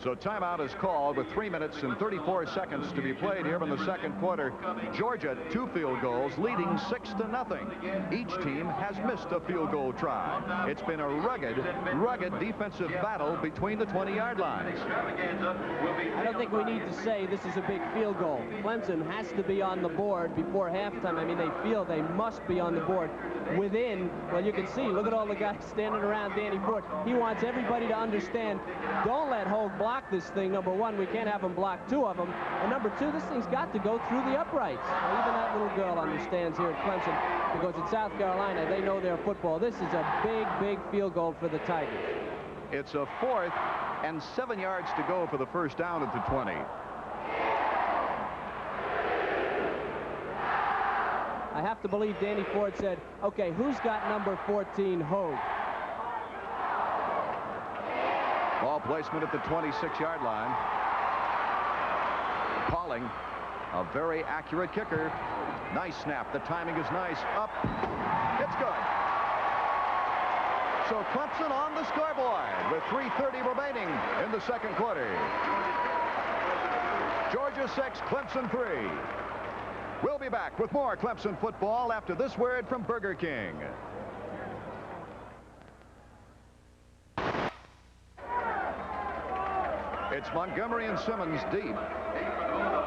Speaker 1: So timeout is called with 3 minutes and 34 seconds to be played here in the 2nd quarter. Georgia, 2 field goals, leading 6-0. Each team has missed a field goal try. It's been a rugged defensive battle between the 20-yard lines.
Speaker 3: I don't think we need to say this is a big field goal. Clemson has to be on the board before halftime. I mean, they feel they must be on the board within, well, you can see, look at all the guys standing around Danny Ford. He wants everybody to understand, don't let Hogue block this thing. Number 1, we can't have him block 2 of them. And number 2, this thing's got to go through the uprights. Now, even that little girl understands here at Clemson, because in South Carolina, they know their football. This is a big, big field goal for the Tigers.
Speaker 1: It's a 4th and 7 yards to go for the 1st down at the 20.
Speaker 3: I have to believe Danny Ford said, okay, who's got number 14, Hogue?
Speaker 1: Ball placement at the 26-yard line. Pauling, a very accurate kicker. Nice snap. The timing is nice. Up. It's good. So Clemson on the scoreboard with 3:30 remaining in the 2nd quarter. Georgia 6, Clemson 3. We'll be back with more Clemson football after this word from Burger King. It's Montgomery and Simmons deep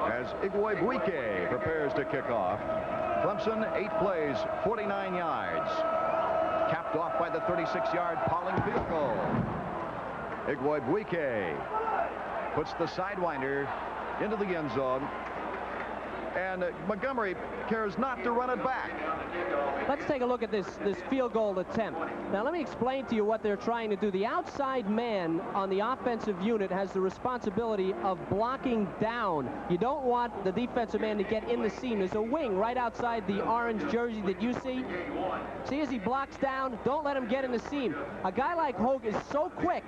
Speaker 1: as Igwebuike prepares to kick off. Clemson, 8 plays, 49 yards. Capped off by the 36-yard Pauling field goal. Igwebuike puts the sidewinder into the end zone. And Montgomery cares not to run it back.
Speaker 3: Let's take a look at this field goal attempt. Now, let me explain to you what they're trying to do. The outside man on the offensive unit has the responsibility of blocking down. You don't want the defensive man to get in the seam. There's a wing right outside the orange jersey that you see. See, as he blocks down, don't let him get in the seam. A guy like Hogue is so quick,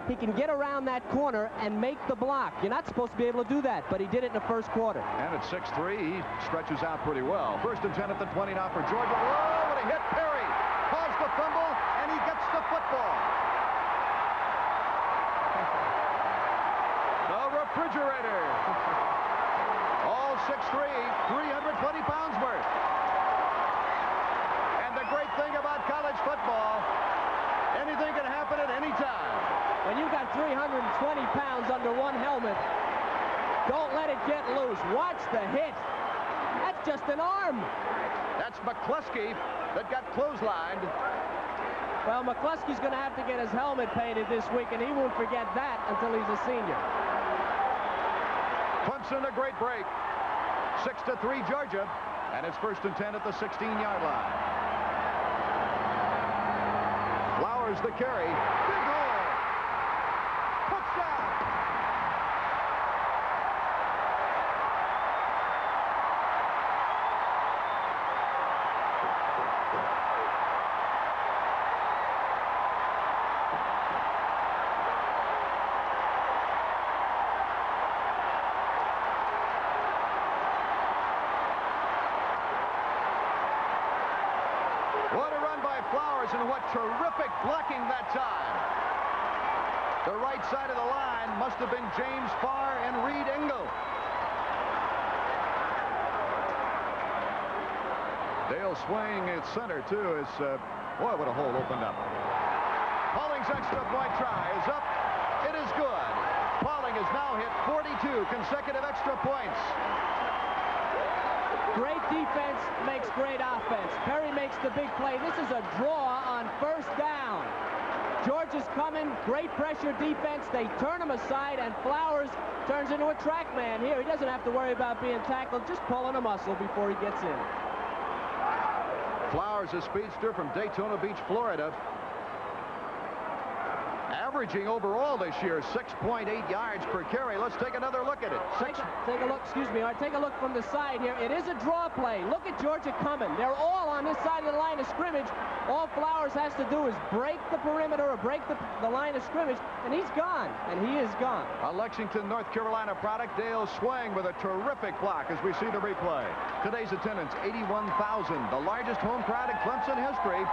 Speaker 3: he can get around that corner and make the block. You're not supposed to be able to do that, but he did it in the first quarter.
Speaker 1: And at 6'3", he stretches out pretty well. First and 10 at the 20 now for Georgia. Whoa, what a hit. Perry caused the fumble, and he gets the football. The refrigerator. All 6'3", 320 pounds worth. And the great thing about college football, anything can happen at any time.
Speaker 3: When you've got 320 pounds under one helmet, don't let it get loose. Watch the hit. That's just an arm.
Speaker 1: That's McCluskey that got clotheslined.
Speaker 3: Well, McCluskey's going to have to get his helmet painted this week, and he won't forget that until he's a senior.
Speaker 1: Clemson, a great break. 6-3 Georgia, and it's first and 10 at the 16-yard line. Flowers the carry. Big hole. Touchdown. What a run by Flowers, and what terrific blocking that time. The right side of the line must have been James Farr and Reed Engel. Dale swing at center, too, as, boy, what a hole opened up. Pauling's extra point try is up. It is good. Pauling has now hit 42 consecutive extra points.
Speaker 3: Great defense makes great offense. Perry makes the big play. This is a draw on first down. Georgia's coming. Great pressure defense. They turn him aside, and Flowers turns into a track man here. He doesn't have to worry about being tackled, just pulling a muscle before he gets in.
Speaker 1: Flowers, a speedster from Daytona Beach, Florida. Averaging overall this year 6.8 yards per carry. Let's take another look at it.
Speaker 3: Take a look, excuse me, Art. Take a look from the side here. It is a draw play. Look at Georgia coming. They're all on this side of the line of scrimmage. All Flowers has to do is break the perimeter or break the line of scrimmage, and he's gone. And he is gone.
Speaker 1: A Lexington, North Carolina product. Dale Swing with a terrific block as we see the replay. Today's attendance, 81,000, the largest home crowd in Clemson history.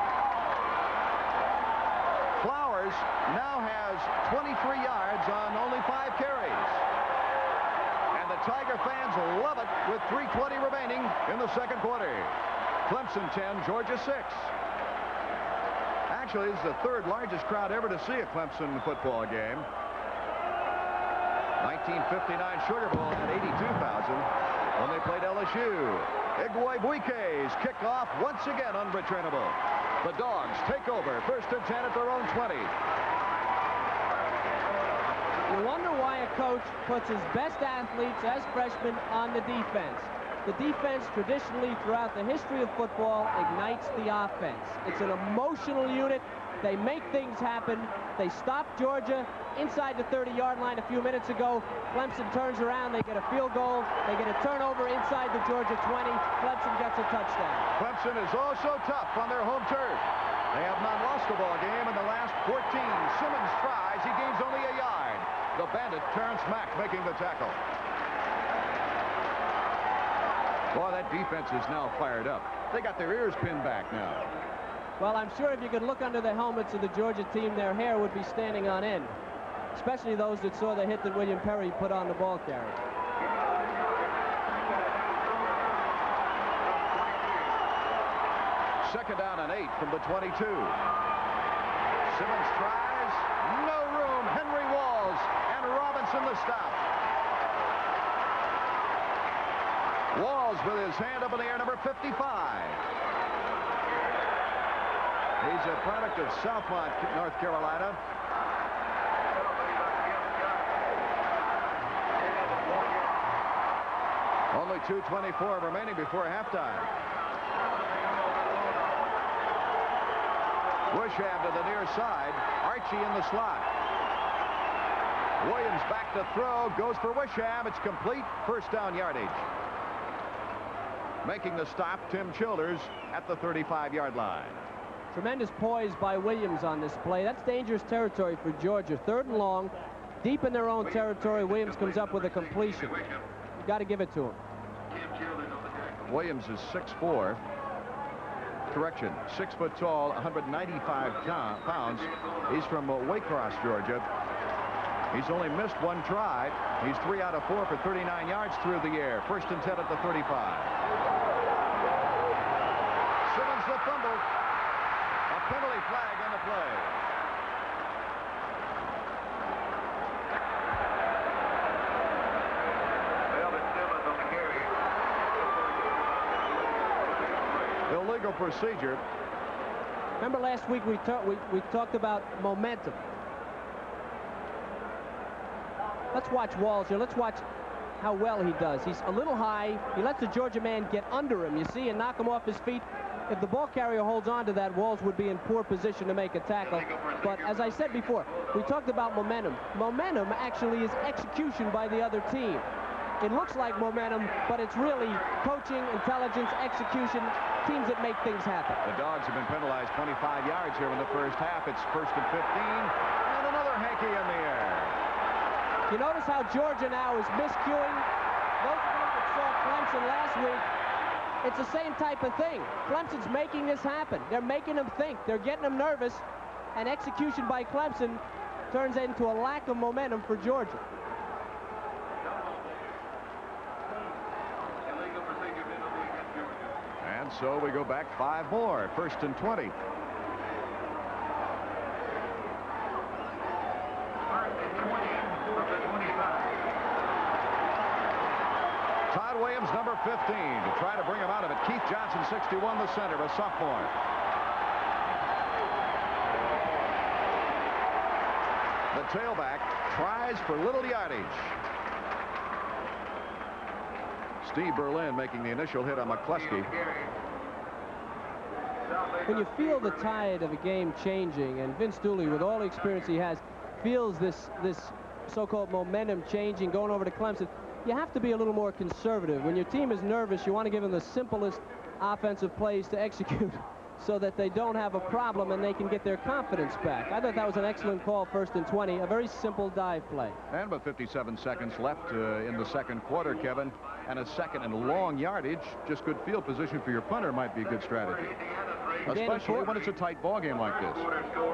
Speaker 1: Flowers now has 23 yards on only 5 carries. And the Tiger fans love it with 3:20 remaining in the second quarter. Clemson 10, Georgia 6. Actually, this is the third largest crowd ever to see a Clemson football game. 1959 Sugar Bowl had 82,000 when they played LSU. Igwebuike's kickoff once again unreturnable. The Dogs take over, first and 10 at their own 20.
Speaker 3: You wonder why a coach puts his best athletes as freshmen on the defense. The defense traditionally throughout the history of football ignites the offense. It's an emotional unit. They make things happen. They stopped Georgia inside the 30-yard line a few minutes ago. Clemson turns around. They get a field goal. They get a turnover inside the Georgia 20. Clemson gets a touchdown.
Speaker 1: Clemson is also tough on their home turf. They have not lost a ball game in the last 14. Simmons tries. He gains only a yard. The Bandit, Terrence Mack, making the tackle. Boy, that defense is now fired up. They got their ears pinned back now.
Speaker 3: Well, I'm sure if you could look under the helmets of the Georgia team, their hair would be standing on end, especially those that saw the hit that William Perry put on the ball carrier.
Speaker 1: Second down and 8 from the 22. Simmons tries. No room. Henry Walls and Robinson the stop. Walls with his hand up in the air, number 55. He's a product of Southmont, North Carolina. Only 2:24 remaining before halftime. Wisham to the near side. Archie in the slot. Williams back to throw. Goes for Wisham. It's complete. First down yardage. Making the stop, Tim Childers at the 35-yard line.
Speaker 3: Tremendous poise by Williams on this play. That's dangerous territory for Georgia. 3rd and long. Deep in their own territory. Williams comes up with a completion. You got to give it to him.
Speaker 1: Williams is 6'4". Correction, 6 foot tall, 195 pounds. He's from Waycross, Georgia. He's only missed 1 try. He's 3 out of 4 for 39 yards through the air. 1st and 10 at the 35. Simmons the fumble. A penalty flag on the play. Illegal procedure.
Speaker 3: Remember last week we talked about momentum. Let's watch Walls here. Let's watch how well he does. He's a little high. He lets the Georgia man get under him, you see, and knock him off his feet. If the ball carrier holds on to that, Walls would be in poor position to make a tackle. But as I said before, we talked about momentum. Momentum actually is execution by the other team. It looks like momentum, but it's really coaching, intelligence, execution, teams that make things happen.
Speaker 1: The Dogs have been penalized 25 yards here in the first half. It's 1st and 15, and another hanky in the air.
Speaker 3: You notice how Georgia now is miscuing? Those of you that saw Clemson last week, it's the same type of thing. Clemson's making this happen. They're making them think. They're getting them nervous, and execution by Clemson turns into a lack of momentum for Georgia.
Speaker 1: And so we go back 5 more. 1st and 20. Todd Williams, number 15, to try to bring him out of it. Keith Johnson, 61, the center, a sophomore. The tailback tries for little yardage. Steve Berlin making the initial hit on McCluskey.
Speaker 3: When you feel the tide of a game changing, and Vince Dooley, with all the experience he has, feels this so-called momentum changing, going over to Clemson, you have to be a little more conservative. When your team is nervous, you want to give them the simplest offensive plays to execute so that they don't have a problem and they can get their confidence back. I thought that was an excellent call, 1st and 20, a very simple dive play. And
Speaker 1: with 57 seconds left in the second quarter, Kevin, and a 2nd and long yardage, just good field position for your punter might be a good strategy. Especially when it's a tight ball game like this.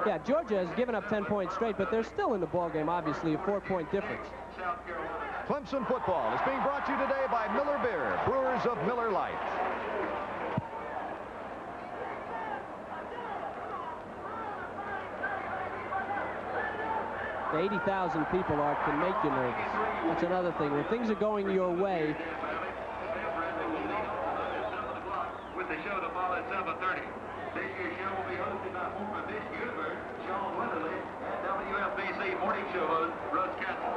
Speaker 3: Yeah, Georgia has given up 10 points straight, but they're still in the ball game, obviously, a 4-point difference.
Speaker 1: Clemson football is being brought to you today by Miller Beer, brewers of Miller Lite.
Speaker 3: The 80,000 people can make you nervous. That's another thing. When things are going your way.
Speaker 4: With the show to follow at 7:30. This year's show will be hosted by former Miss Universe, Sean Weatherly, and WFBC morning show host, Russ Castle.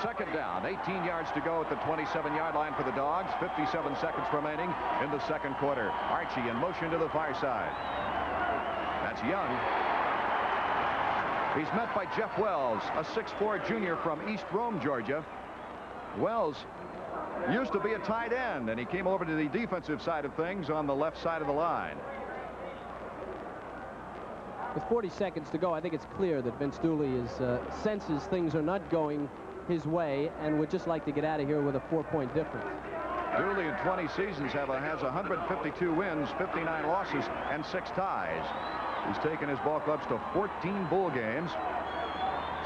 Speaker 1: Second down, 18 yards to go at the 27-yard line for the Dogs. 57 seconds remaining in the second quarter. Archie in motion to the far side. That's Young. He's met by Jeff Wells, a 6'4" junior from East Rome, Georgia. Wells used to be a tight end, and he came over to the defensive side of things on the left side of the line.
Speaker 3: With 40 seconds to go, I think it's clear that Vince Dooley senses things are not going his way and would just like to get out of here with a 4-point difference.
Speaker 1: Dooley in 20 seasons has 152 wins, 59 losses, and 6 ties. He's taken his ball clubs to 14 bowl games,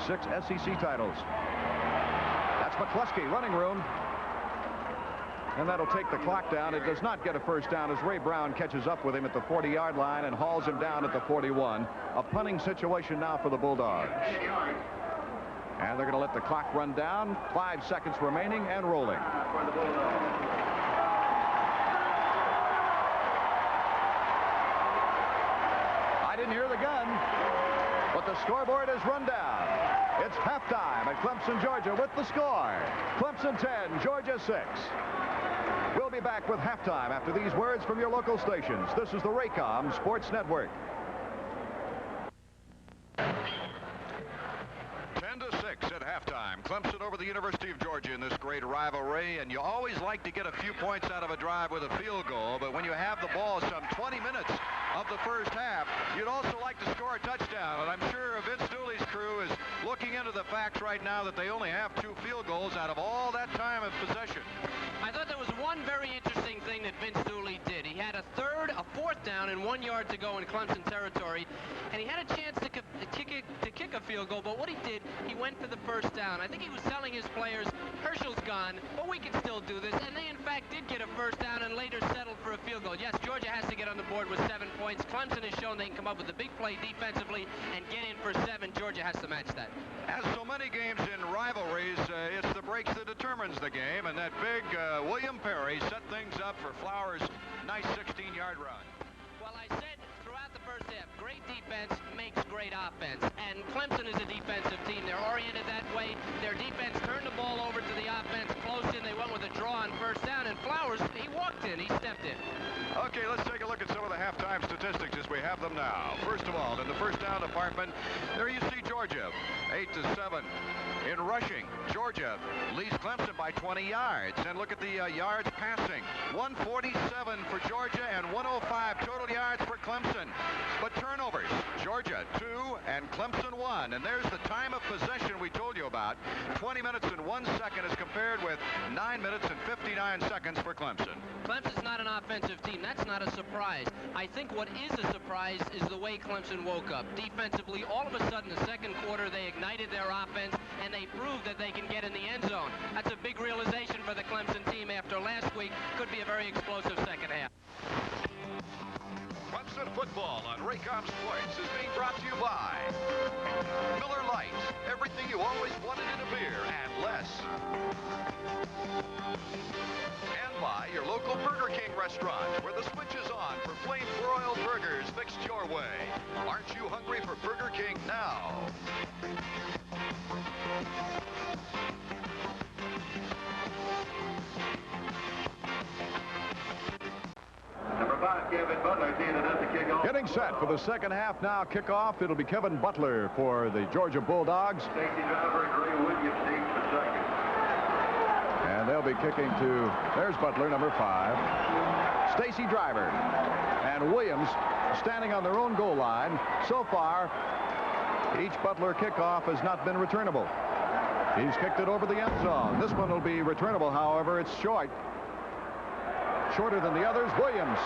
Speaker 1: 6 SEC titles. That's McCluskey, running room. And that'll take the clock down. It does not get a first down as Ray Brown catches up with him at the 40-yard line and hauls him down at the 41. A punting situation now for the Bulldogs. And they're going to let the clock run down. 5 seconds remaining and rolling. I didn't hear the gun, but the scoreboard has run down. It's halftime at Clemson, Georgia with the score. Clemson 10, Georgia 6. We'll be back with halftime after these words from your local stations. This is the Raycom Sports Network. 10-6 at halftime. Clemson over the University of Georgia in this great rivalry, and you always like to get a few points out of a drive with a field goal, but when you have the ball some 20 minutes of the first half, you'd also like to score a touchdown, and I'm sure Vince Dooley's crew is looking into the facts right now that they only have 2 field goals out of all that time of possession.
Speaker 2: I thought there was one very interesting thing that Vince Dooley did. He had a 4th down and 1 yard to go in Clemson territory, and he had a chance to kick a field goal, but what he did, he went for the 1st down. I think he was telling his players, Herschel's gone, but we can still do this, and they in fact did get a 1st down and later settled for a field goal. Yes, Georgia has to get on the board with 7 points. Clemson has shown they can come up with a big play defensively and get in for 7. Georgia has to match that.
Speaker 1: As so many games in rivalries, it's the breaks that determines the game, and that big William Perry set things up for Flowers' nice 16-yard run.
Speaker 2: Well, I said throughout the first half, great defense makes great offense, and Clemson is a defensive team. They're oriented that way. Their defense turned the ball over to the offense, close in. They went with a draw on 1st down, and Flowers, he walked in. He stepped in.
Speaker 1: Okay, let's take a look at some of the halftime statistics as we have them now. First of all, in the first down department, there you see Georgia, 8-7. In rushing, Georgia leads Clemson by 20 yards. And look at the yards passing. 147 for Georgia and 105 total yards for Clemson. But turnovers, Georgia 2 and Clemson 1. And there's the time of possession we told you about. 20 minutes and 1 second as compared with 9 minutes and 59 seconds for Clemson.
Speaker 2: Clemson's not an offensive team. That's not a surprise. I think what is a surprise is the way Clemson woke up. Defensively, all of a sudden, the second quarter, they ignited their offense, and they proved that they can get in the end zone. That's a big realization for the Clemson team after last week. Could be a very explosive second half.
Speaker 1: Clemson football on Raycom Sports is being brought to you by Miller Lite, everything you always wanted in a beer and less. And by your local Burger King restaurant, where the switch is on for flame-broiled burgers fixed your way. Aren't you hungry for Burger King now?
Speaker 4: Number 5, Kevin Butler, teeing it up to kick off.
Speaker 1: Getting set for the second half now. Kickoff. It'll be Kevin Butler for the Georgia Bulldogs.
Speaker 4: Safety driver, Gray Williams, takes the second.
Speaker 1: And they'll be kicking to, there's Butler, number 5. Stacy Driver and Williams standing on their own goal line. So far, each Butler kickoff has not been returnable. He's kicked it over the end zone. This one will be returnable, however. It's short. Shorter than the others. Williams,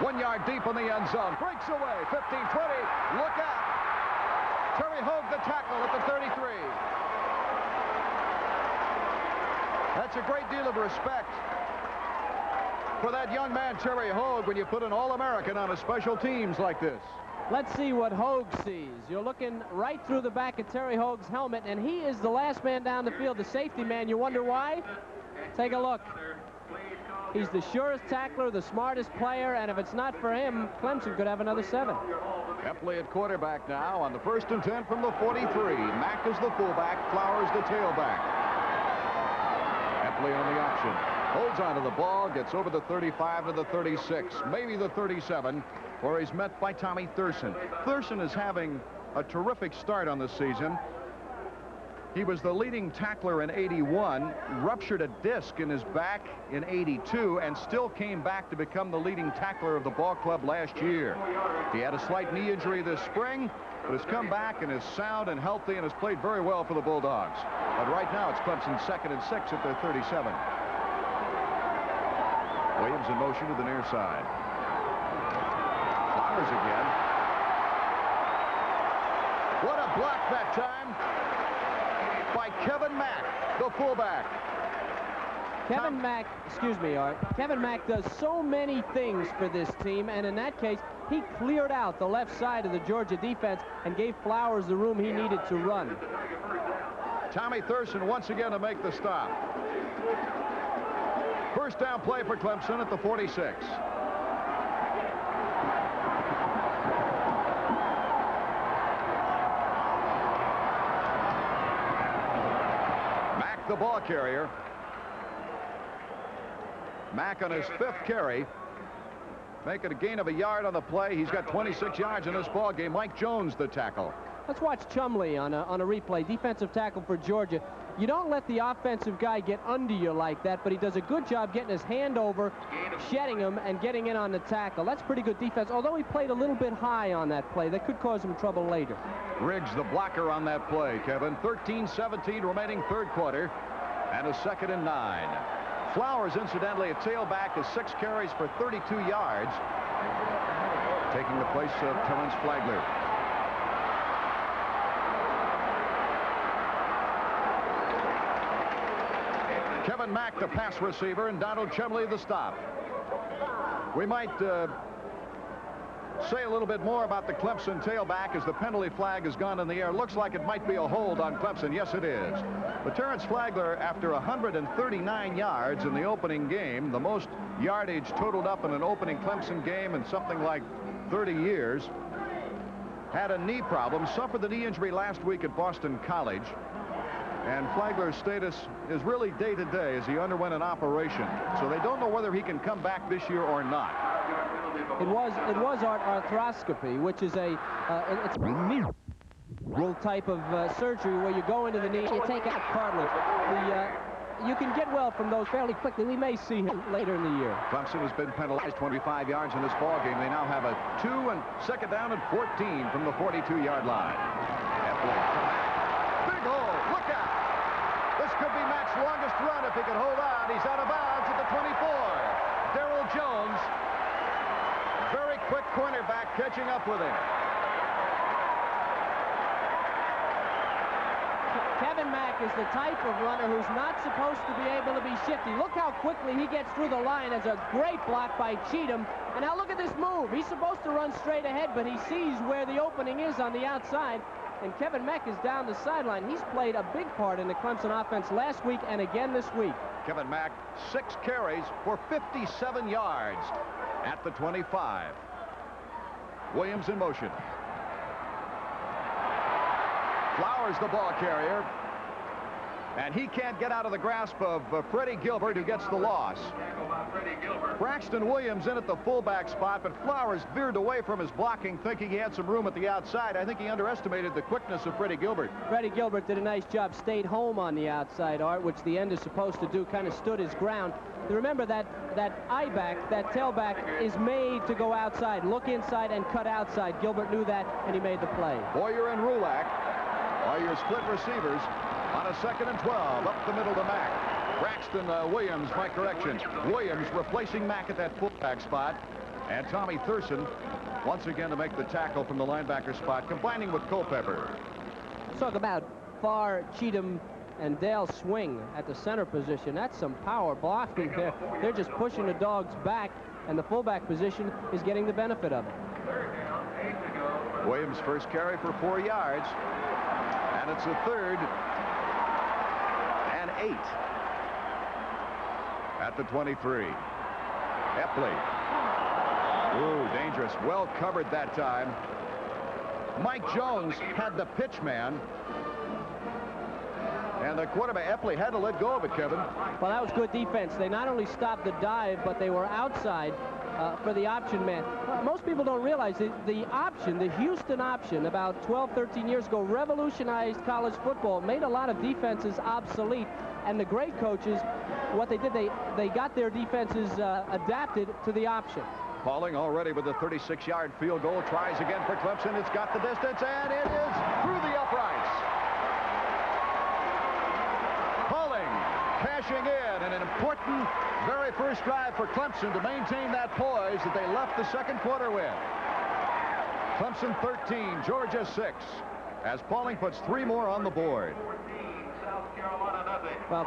Speaker 1: 1 yard deep in the end zone. Breaks away. 15-20. Look out. Terry Hogue, the tackle at the 33. That's a great deal of respect for that young man, Terry Hogue, when you put an All-American on a special teams like this.
Speaker 3: Let's see what Hogue sees. You're looking right through the back of Terry Hogue's helmet, and he is the last man down the field, the safety man. You wonder why? Take a look. He's the surest tackler, the smartest player, and if it's not for him, Clemson could have another 7.
Speaker 1: Epley at quarterback now on the 1st and 10 from the 43. Mack is the fullback, Flowers the tailback. Epley on the option. Holds onto the ball, gets over the 35 to the 36, maybe the 37, where he's met by Tommy Thurston. Thurston is having a terrific start on the season. He was the leading tackler in 81, ruptured a disc in his back in 82, and still came back to become the leading tackler of the ball club last year. He had a slight knee injury this spring, but has come back and is sound and healthy and has played very well for the Bulldogs. But right now it's Clemson's 2nd and 6 at their 37. Williams in motion to the near side. Flowers again. What a block that time by Kevin Mack, the fullback.
Speaker 3: Kevin Mack, excuse me, Art. Kevin Mack does so many things for this team, and in that case, he cleared out the left side of the Georgia defense and gave Flowers the room he needed to run.
Speaker 1: Tommy Thurston once again to make the stop. First down play for Clemson at the 46. the ball carrier. Mack on his 5th carry, making a gain of a yard on the play. He's got 26 yards in this ball game. Mike Jones, the tackle.
Speaker 3: Let's watch Chumley on a replay. Defensive tackle for Georgia. You don't let the offensive guy get under you like that, but he does a good job getting his hand over, shedding him, and getting in on the tackle. That's pretty good defense, although he played a little bit high on that play. That could cause him trouble later.
Speaker 1: Riggs, the blocker on that play, Kevin. 13-17 remaining 3rd quarter, and a 2nd and 9. Flowers, incidentally, a tailback, is 6 carries for 32 yards, taking the place of Terrence Flagler. Kevin Mack, the pass receiver, and Donald Chumley, the stop. We might say a little bit more about the Clemson tailback as the penalty flag has gone in the air. Looks like it might be a hold on Clemson. Yes, it is. But Terrence Flagler, after 139 yards in the opening game, the most yardage totaled up in an opening Clemson game in something like 30 years, had a knee problem, suffered the knee injury last week at Boston College. And Flagler's status is really day-to-day as he underwent an operation. So they don't know whether he can come back this year or not.
Speaker 3: It was arthroscopy, which is a type of surgery where you go into the knee, you take out cartilage. You can get well from those fairly quickly. We may see him later in the year.
Speaker 1: Clemson has been penalized 25 yards in this ball game. They now have a 2nd down and 14 from the 42-yard line. Big hole. Look out. This could be Mack's longest run if he can hold on. He's out of bounds at the 24. Darrell Jones, very quick cornerback, catching up with him.
Speaker 3: Kevin Mack is the type of runner who's not supposed to be able to be shifty. Look how quickly he gets through the line. As a great block by Cheatham. And now look at this move. He's supposed to run straight ahead, but he sees where the opening is on the outside. And Kevin Mack is down the sideline. He's played a big part in the Clemson offense last week and again this week.
Speaker 1: Kevin Mack, 6 carries for 57 yards at the 25. Williams in motion. Flowers, the ball carrier. And he can't get out of the grasp of Freddie Gilbert, who gets the loss. Braxton Williams in at the fullback spot, but Flowers veered away from his blocking, thinking he had some room at the outside. I think he underestimated the quickness of Freddie Gilbert.
Speaker 3: Freddie Gilbert did a nice job, stayed home on the outside, Art, which the end is supposed to do, kind of stood his ground. Remember that I-back, that tailback, is made to go outside, look inside, and cut outside. Gilbert knew that, and he made the play.
Speaker 1: Boyer and Rulak are your split receivers. On a 2nd and 12, up the middle to Mack. Braxton Williams, my correction. Williams replacing Mack at that fullback spot. And Tommy Thurston once again to make the tackle from the linebacker spot, combining with Culpepper.
Speaker 3: Talk about Farr, Cheatham, and Dale swing at the center position. That's some power blocking there. They're just pushing the dogs back, and the fullback position is getting the benefit of it.
Speaker 1: Williams' first carry for 4 yards. And it's a 3rd and 8 at the 23. Epley. Ooh, dangerous. Well covered that time. Mike Jones had the pitch man. And the quarterback, Epley, had to let go of it, Kevin.
Speaker 3: Well, that was good defense. They not only stopped the dive, but they were outside for the option man. Most people don't realize the option, the Houston option, about 12, 13 years ago, revolutionized college football, made a lot of defenses obsolete. And the great coaches, what they did, they got their defenses adapted to the option.
Speaker 1: Pauling already with a 36-yard field goal. Tries again for Clemson. It's got the distance, and it is through the uprights. Pauling cashing in an important very first drive for Clemson to maintain that poise that they left the second quarter with. Clemson 13, Georgia 6, as Pauling puts 3 more on the board.
Speaker 3: Well,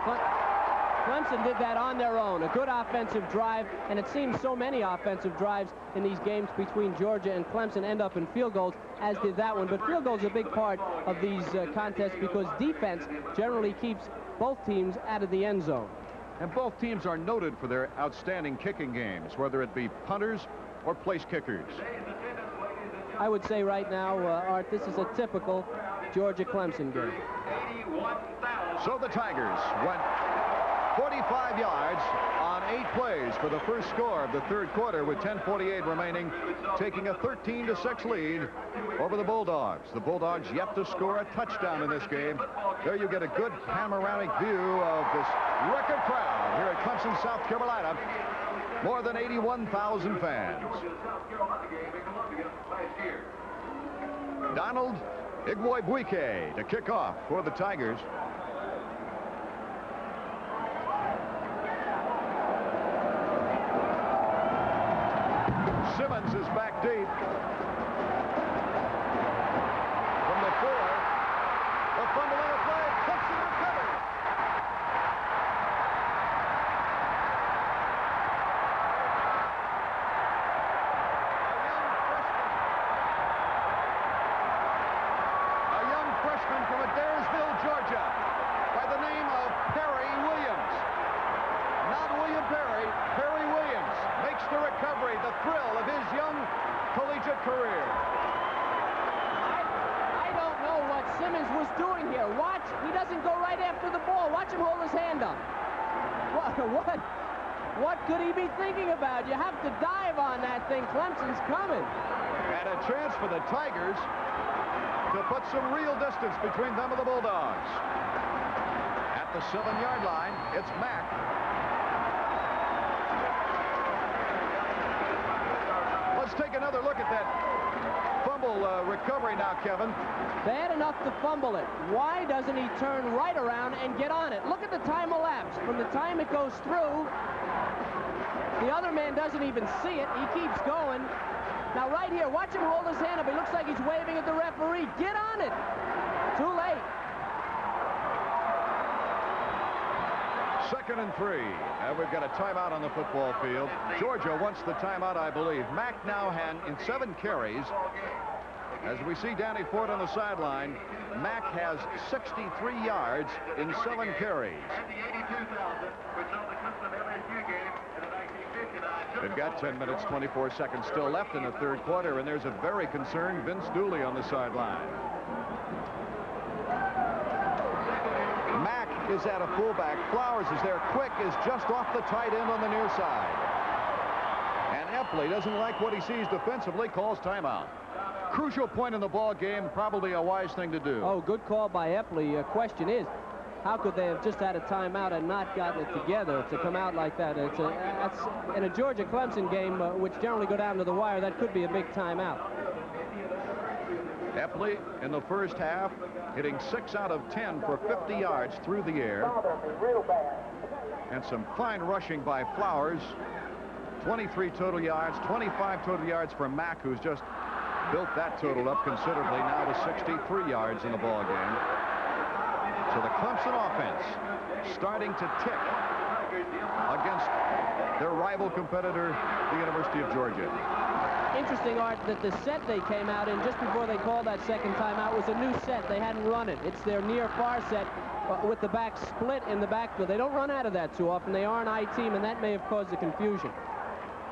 Speaker 3: Clemson did that on their own. A good offensive drive, and it seems so many offensive drives in these games between Georgia and Clemson end up in field goals, as did that one. But field goals are a big part of these contests because defense generally keeps both teams out of the end zone.
Speaker 1: And both teams are noted for their outstanding kicking games, whether it be punters or place kickers.
Speaker 3: I would say right now, Art, this is a typical Georgia-Clemson game.
Speaker 4: 41,000.
Speaker 1: So the Tigers went 45 yards on 8 plays for the first score of the third quarter with 10:48 remaining, taking a 13-6 lead over the Bulldogs. The Bulldogs yet to score a touchdown in this game. There you get a good panoramic view of this record crowd here at Clemson, South Carolina. More than 81,000 fans. Donald Igwe to kick off for the Tigers. Simmons is back deep. From the 4, the fumble on the play. Clemson recovered. A young freshman from Adairsville, Georgia, by the name of Perry Williams. Not William Perry, Perry Williams makes the recovery, the thrill of his young collegiate career.
Speaker 3: I don't know what Simmons was doing here. Watch, he doesn't go right after the ball. Watch him hold his hand up. What could he be thinking about? You have to dive on that thing. Clemson's coming.
Speaker 1: And a chance for the Tigers to put some real distance between them and the Bulldogs. At the 7-yard line, it's Mack. Let's take another look at that fumble recovery now, Kevin.
Speaker 3: They had enough to fumble it. Why doesn't he turn right around and get on it? Look at the time elapsed. From the time it goes through, the other man doesn't even see it. He keeps going. Now right here, watch him hold his hand up. He looks like he's waving at the referee. Get on it. Too late.
Speaker 1: 2nd and 3. And we've got a timeout on the football field. Georgia wants the timeout, I believe. Mack now in 7 carries. As we see Danny Ford on the sideline, Mack has 63 yards in 7 carries. They've got 10 minutes, 24 seconds still left in the third quarter, and there's a very concerned Vince Dooley on the sideline. Mack is at a fullback. Flowers is there. Quick is just off the tight end on the near side. And Epley doesn't like what he sees defensively, calls timeout. Crucial point in the ball game, probably a wise thing to do.
Speaker 3: Oh, good call by Epley. Question is, how could they have just had a timeout and not gotten it together to come out like that? That's in a Georgia-Clemson game, which generally go down to the wire, that could be a big timeout.
Speaker 1: Epley in the first half hitting 6 out of 10 for 50 yards through the air. And some fine rushing by Flowers. 23 total yards, 25 total yards for Mack, who's just built that total up considerably now to 63 yards in the ball game. So the Clemson offense starting to tick against their rival competitor, the University of Georgia.
Speaker 3: Interesting, Art, that the set they came out in just before they called that second timeout was a new set. They hadn't run it. It's their near far set with the back split in the backfield. They don't run out of that too often. They are an I team, and that may have caused the confusion.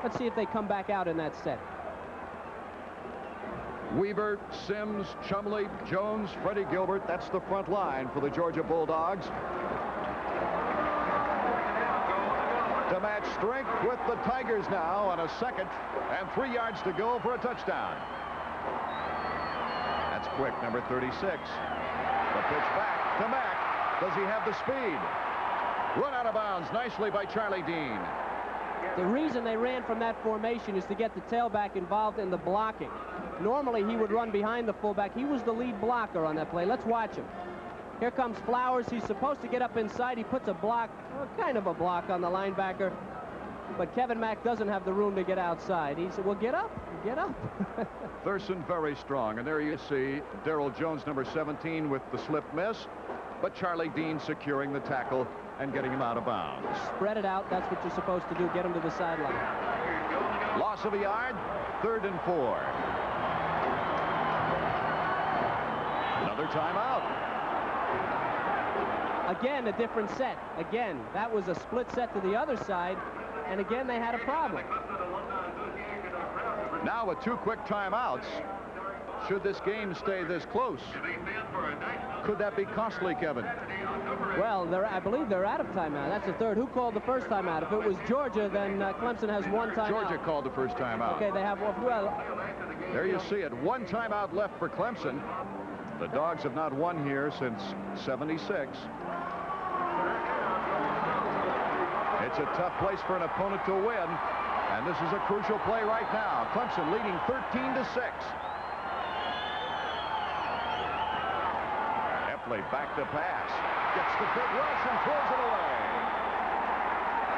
Speaker 3: Let's see if they come back out in that set.
Speaker 1: Weaver, Sims, Chumley, Jones, Freddie Gilbert. That's the front line for the Georgia Bulldogs. To match strength with the Tigers now on a 2nd and 3 yards to go for a touchdown. That's Quick, number 36. The pitch back to Mack. Does he have the speed? Run out of bounds nicely by Charlie Dean.
Speaker 3: The reason they ran from that formation is to get the tailback involved in the blocking. Normally, he would run behind the fullback. He was the lead blocker on that play. Let's watch him. Here comes Flowers. He's supposed to get up inside. He puts a block, kind of a block on the linebacker. But Kevin Mack doesn't have the room to get outside. He said, well, get up. Get up.
Speaker 1: Thurston very strong. And there you see Darrell Jones, number 17, with the slip miss. But Charlie Dean securing the tackle and getting him out of bounds.
Speaker 3: Spread it out. That's what you're supposed to do. Get him to the sideline.
Speaker 1: Loss of a yard. 3rd and 4. Another timeout.
Speaker 3: Again, a different set. Again, that was a split set to the other side. And again, they had a problem.
Speaker 1: Now with 2 quick timeouts, should this game stay this close? Could that be costly, Kevin?
Speaker 3: Well, I believe they're out of timeout. That's the third. Who called the first timeout? If it was Georgia, then Clemson has one timeout.
Speaker 1: Georgia called the first timeout.
Speaker 3: Okay, they have one. Well,
Speaker 1: there you see it. One timeout left for Clemson. The Dogs have not won here since '76. It's a tough place for an opponent to win, and this is a crucial play right now. Clemson leading 13-6. Back to pass. Gets the big rush and throws it away.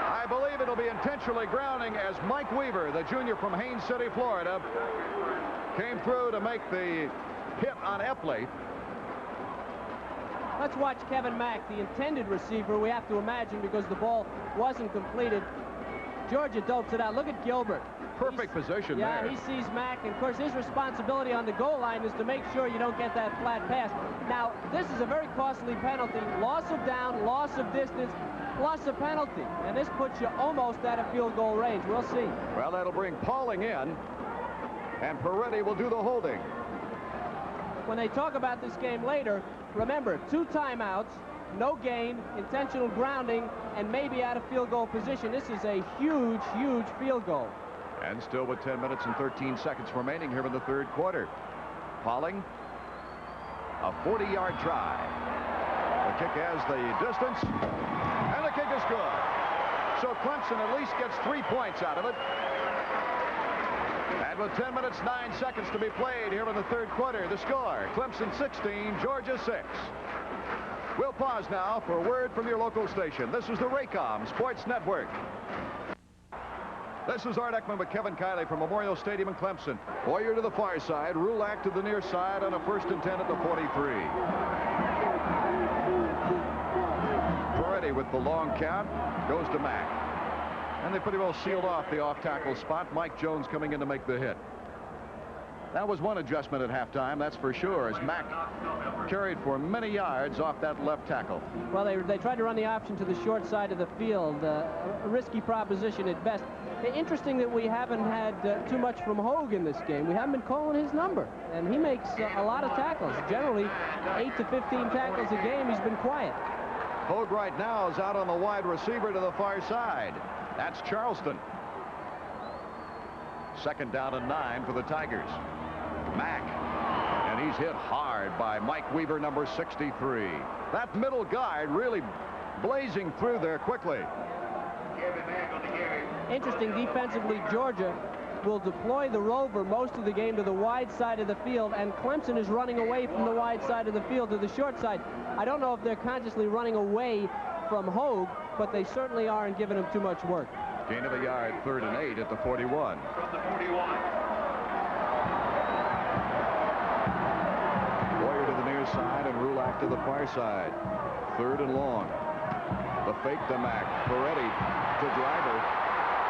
Speaker 1: I believe it'll be intentionally grounding as Mike Weaver, the junior from Haines City, Florida, came through to make the hit on Epley.
Speaker 3: Let's watch Kevin Mack, the intended receiver, we have to imagine, because the ball wasn't completed. Georgia dopes it out. Look at Gilbert.
Speaker 1: Perfect position there.
Speaker 3: Yeah, he sees Mack, and of course his responsibility on the goal line is to make sure you don't get that flat pass. Now, this is a very costly penalty. Loss of down, loss of distance, plus a penalty. And this puts you almost at a field goal range. We'll see.
Speaker 1: Well, that'll bring Pauling in, and Peretti will do the holding.
Speaker 3: When they talk about this game later, remember, 2 timeouts, no gain, intentional grounding, and maybe out of field goal position. This is a huge, huge field goal.
Speaker 1: And still with 10 minutes and 13 seconds remaining here in the third quarter. Pauling, a 40-yard try. The kick has the distance, and the kick is good. So Clemson at least gets 3 points out of it. And with 10 minutes, 9 seconds to be played here in the third quarter, the score, Clemson 16, Georgia 6. We'll pause now for a word from your local station. This is the Raycom Sports Network. This is Art Ekman with Kevin Kiley from Memorial Stadium in Clemson. Boyer to the far side, Rulak to the near side on a 1st and 10 at the 43. Peretti with the long count goes to Mack. And they pretty well sealed off the off-tackle spot. Mike Jones coming in to make the hit. That was one adjustment at halftime, that's for sure, as Mack carried for many yards off that left tackle.
Speaker 3: Well, they tried to run the option to the short side of the field. A risky proposition at best. Interesting that we haven't had too much from Hogue in this game. We haven't been calling his number, and he makes a lot of tackles. Generally, 8 to 15 tackles a game. He's been quiet.
Speaker 1: Hogue right now is out on the wide receiver to the far side. That's Charleston. 2nd down and 9 for the Tigers. Mack, and he's hit hard by Mike Weaver, number 63. That middle guard really blazing through there quickly.
Speaker 3: Interesting defensively, Georgia will deploy the rover most of the game to the wide side of the field, and Clemson is running away from the wide side of the field to the short side. I don't know if they're consciously running away from Hogue, but they certainly aren't giving him too much work.
Speaker 1: Gain of a yard, 3rd and 8 at the 41.
Speaker 4: From the 41.
Speaker 1: Boyer to the near side and Rulak to the far side. 3rd and long. The fake to Mack. Peretti to Driver.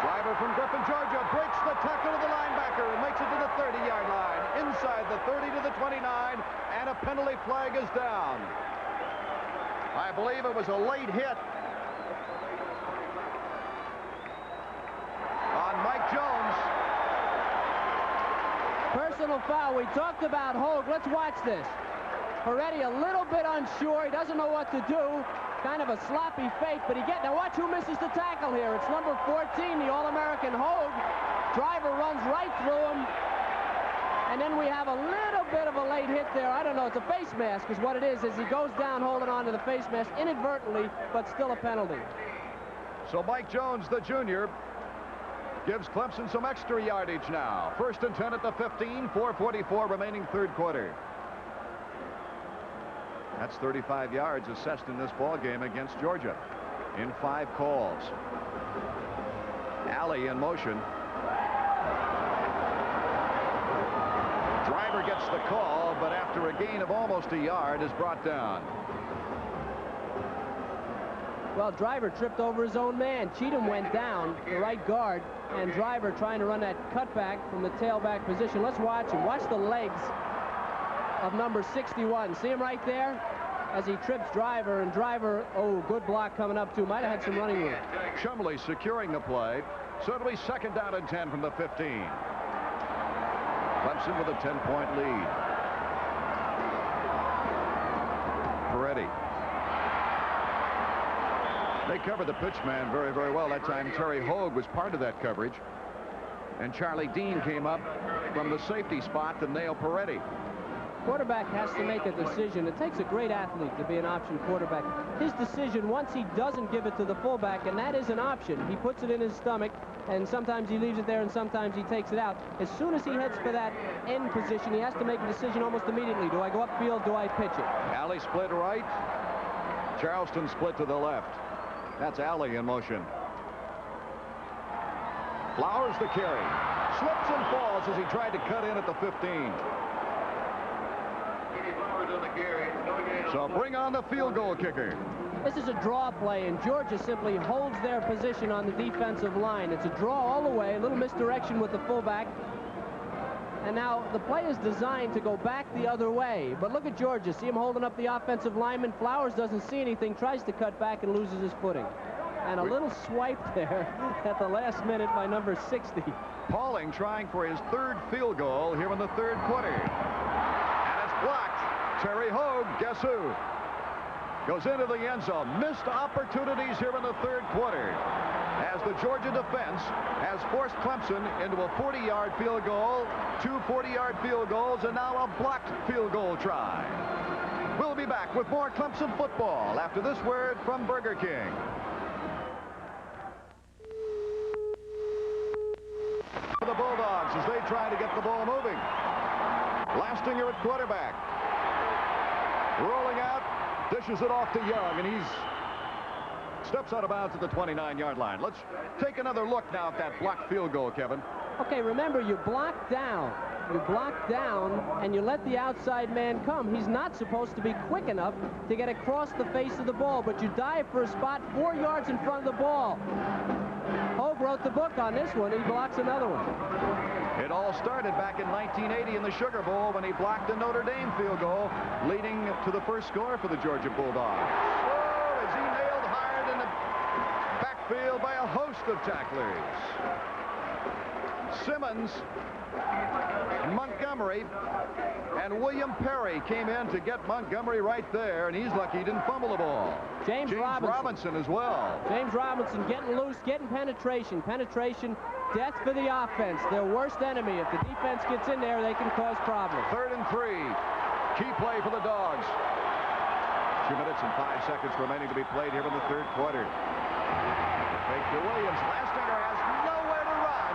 Speaker 1: Driver from Griffin, Georgia, breaks the tackle of the linebacker and makes it to the 30-yard line. Inside the 30 to the 29, and a penalty flag is down. I believe it was a late hit on Mike Jones.
Speaker 3: Personal foul. We talked about Hogue. Let's watch this. Peretti a little bit unsure. He doesn't know what to do. Kind of a sloppy fake, but now watch who misses the tackle here. It's number 14, the All-American Hogue. Driver runs right through him. And then we have a little bit of a late hit there. I don't know. It's a face mask is what it is as he goes down holding on to the face mask inadvertently, but still a penalty.
Speaker 1: So Mike Jones, the junior, gives Clemson some extra yardage now. 1st and 10 at the 15, 4:44 remaining third quarter. That's 35 yards assessed in this ball game against Georgia in 5 calls. Alley in motion. Driver gets the call, but after a gain of almost a yard is brought down.
Speaker 3: Well, Driver tripped over his own man. Cheatham went down, the right guard, and Driver trying to run that cutback from the tailback position. Let's watch him. Watch the legs of number 61. See him right there as he trips Driver, and Driver, oh, good block coming up too. Might have had some running room.
Speaker 1: Chumley securing the play. So it'll be 2nd down and 10 from the 15. Clemson with a 10-point lead. Peretti. They covered the pitch man very, very well that time. Terry Hogue was part of that coverage. And Charlie Dean came up from the safety spot to nail Peretti.
Speaker 3: Quarterback has to make a decision. It takes a great athlete to be an option quarterback. His decision, once he doesn't give it to the fullback, and that is an option, he puts it in his stomach, and sometimes he leaves it there, and sometimes he takes it out. As soon as he heads for that end position, he has to make a decision almost immediately. Do I go upfield? Do I pitch it?
Speaker 1: Alley split right. Charleston split to the left. That's Alley in motion. Flowers the carry. Slips and falls as he tried to cut in at the 15. So bring on the field goal kicker.
Speaker 3: This is a draw play, and Georgia simply holds their position on the defensive line. It's a draw all the way, a little misdirection with the fullback. And now the play is designed to go back the other way. But look at Georgia. See him holding up the offensive lineman. Flowers doesn't see anything, tries to cut back and loses his footing. And a little swipe there at the last minute by number 60.
Speaker 1: Pauling trying for his third field goal here in the third quarter. And it's blocked. Terry Hogue, guess who? Goes into the end zone. Missed opportunities here in the third quarter as the Georgia defense has forced Clemson into a 40-yard field goal, 2 40-yard field goals, and now a blocked field goal try. We'll be back with more Clemson football after this word from Burger King. For the Bulldogs as they try to get the ball moving. Lastinger at quarterback. Rolling out, dishes it off to Young, and he's steps out of bounds at the 29-yard line. Let's take another look now at that blocked field goal, Kevin.
Speaker 3: Okay, remember, you block down. You block down, and you let the outside man come. He's not supposed to be quick enough to get across the face of the ball, but you dive for a spot 4 yards in front of the ball. Hogue wrote the book on this one. He blocks another one.
Speaker 1: It all started back in 1980 in the Sugar Bowl when he blocked a Notre Dame field goal, leading to the first score for the Georgia Bulldogs. Oh, is he nailed hard in the backfield by a host of tacklers. Simmons, Montgomery, and William Perry came in to get Montgomery right there, and he's lucky he didn't fumble the ball.
Speaker 3: James
Speaker 1: Robinson as well.
Speaker 3: James Robinson getting loose, getting penetration. Penetration, death for the offense. Their worst enemy. If the defense gets in there, they can cause problems.
Speaker 1: 3rd and 3. Key play for the Dogs. 2 minutes and 5 seconds remaining to be played here in the third quarter. Fake to Williams. Lastinger has nowhere to run.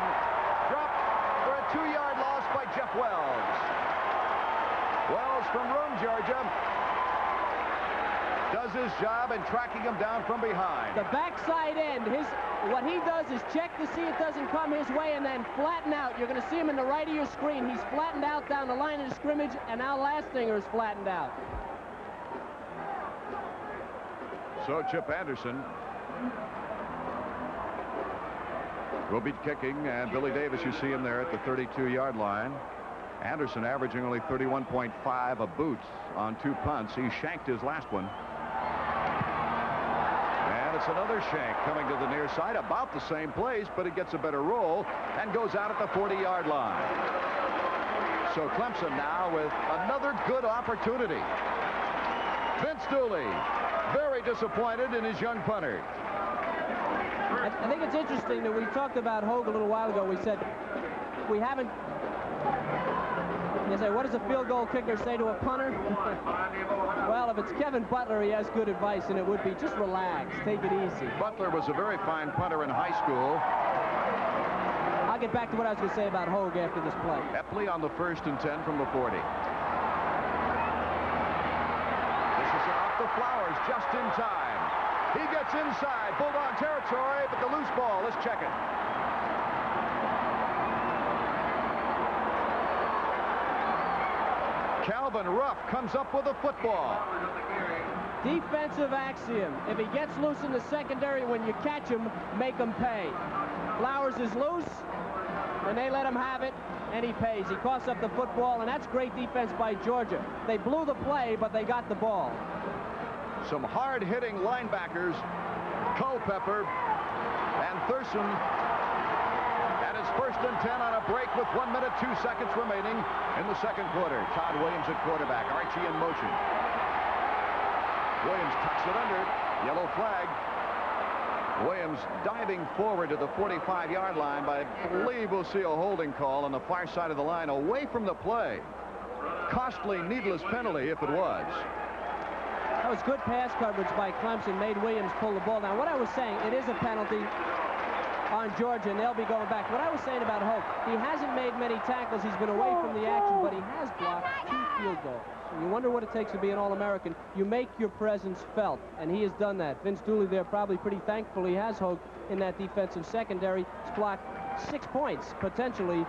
Speaker 1: Dropped for a 2-yard loss by Jeff Wells. Wells from Rome, Georgia, does his job in tracking him down from behind.
Speaker 3: The backside end, what he does is check to see it doesn't come his way and then flatten out. You're going to see him in the right of your screen. He's flattened out down the line of scrimmage, and now Lastinger is flattened out.
Speaker 1: So Chip Anderson will be kicking, and Billy Davis, you see him there at the 32-yard line. Anderson averaging only 31.5 a boot on 2 punts. He shanked his last one. And it's another shank coming to the near side, about the same place, but it gets a better roll and goes out at the 40-yard line. So Clemson now with another good opportunity. Vince Dooley, very disappointed in his young punter.
Speaker 3: I think it's interesting that we talked about Hogue a little while ago. We said we haven't. You say, what does a field goal kicker say to a punter? Well, if it's Kevin Butler, he has good advice, and it would be just relax, take it easy.
Speaker 1: Butler was a very fine punter in high school.
Speaker 3: I'll get back to what I was going to say about Hogue after this play.
Speaker 1: Epley on the 1st and 10 from the 40. This is off the Flowers just in time. He gets inside Bulldog territory, but the loose ball. Let's check it. Calvin Ruff comes up with a football.
Speaker 3: Defensive axiom. If he gets loose in the secondary, when you catch him, make him pay. Flowers is loose, and they let him have it, and he pays. He coughs up the football, and that's great defense by Georgia. They blew the play, but they got the ball.
Speaker 1: Some hard-hitting linebackers, Culpepper and Thurston. And it's 1st and 10 on a break with 1 minute, 2 seconds remaining in the second quarter. Todd Williams at quarterback. Archie in motion. Williams tucks it under. Yellow flag. Williams diving forward to the 45-yard line, but I believe we'll see a holding call on the far side of the line away from the play. Costly, needless penalty if it was.
Speaker 3: That was good pass coverage by Clemson, made Williams pull the ball down. What I was saying, it is a penalty on Georgia, and they'll be going back. What I was saying about Hoke, he hasn't made many tackles. He's been away from the action, but he has blocked 2 field goals. And you wonder what it takes to be an All-American. You make your presence felt, and he has done that. Vince Dooley there probably pretty thankful he has Hoke in that defensive secondary. He's blocked 6 points, potentially,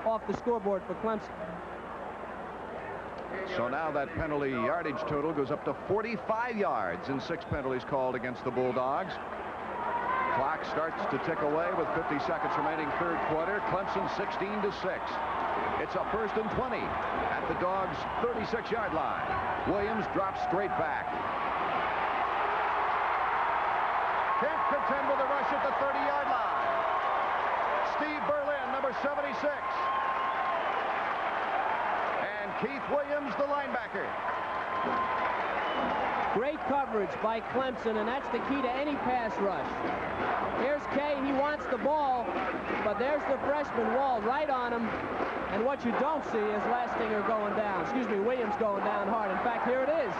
Speaker 3: off the scoreboard for Clemson.
Speaker 1: So now that penalty yardage total goes up to 45 yards in 6 penalties called against the Bulldogs. Clock starts to tick away with 50 seconds remaining, third quarter. Clemson 16-6. It's a 1st and 20 at the Dogs' 36-yard line. Williams drops straight back. Can't contend with a rush at the 30-yard line. Steve Berlin, number 76. And Keith Williams, the linebacker.
Speaker 3: Great coverage by Clemson, and that's the key to any pass rush. Here's Kay. He wants the ball, but there's the freshman Wall right on him. And what you don't see is Lastinger going down. Williams going down hard. In fact, here it is.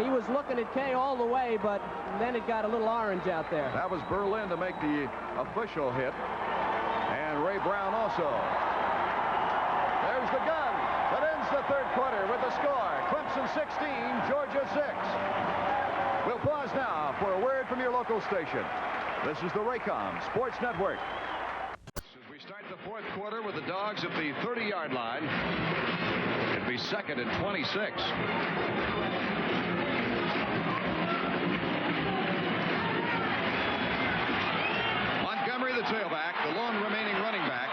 Speaker 3: He was looking at Kay all the way, but then it got a little orange out there.
Speaker 1: That was Berlin to make the official hit. And Ray Brown also. There's the gun that ends the third quarter with the score. Clemson 16, Georgia 6. We'll pause now for a word from your local station. This is the Raycom Sports Network. As we start the fourth quarter with the Dogs at the 30-yard line, it'd be 2nd and 26. Montgomery, the tailback, the lone remaining running back.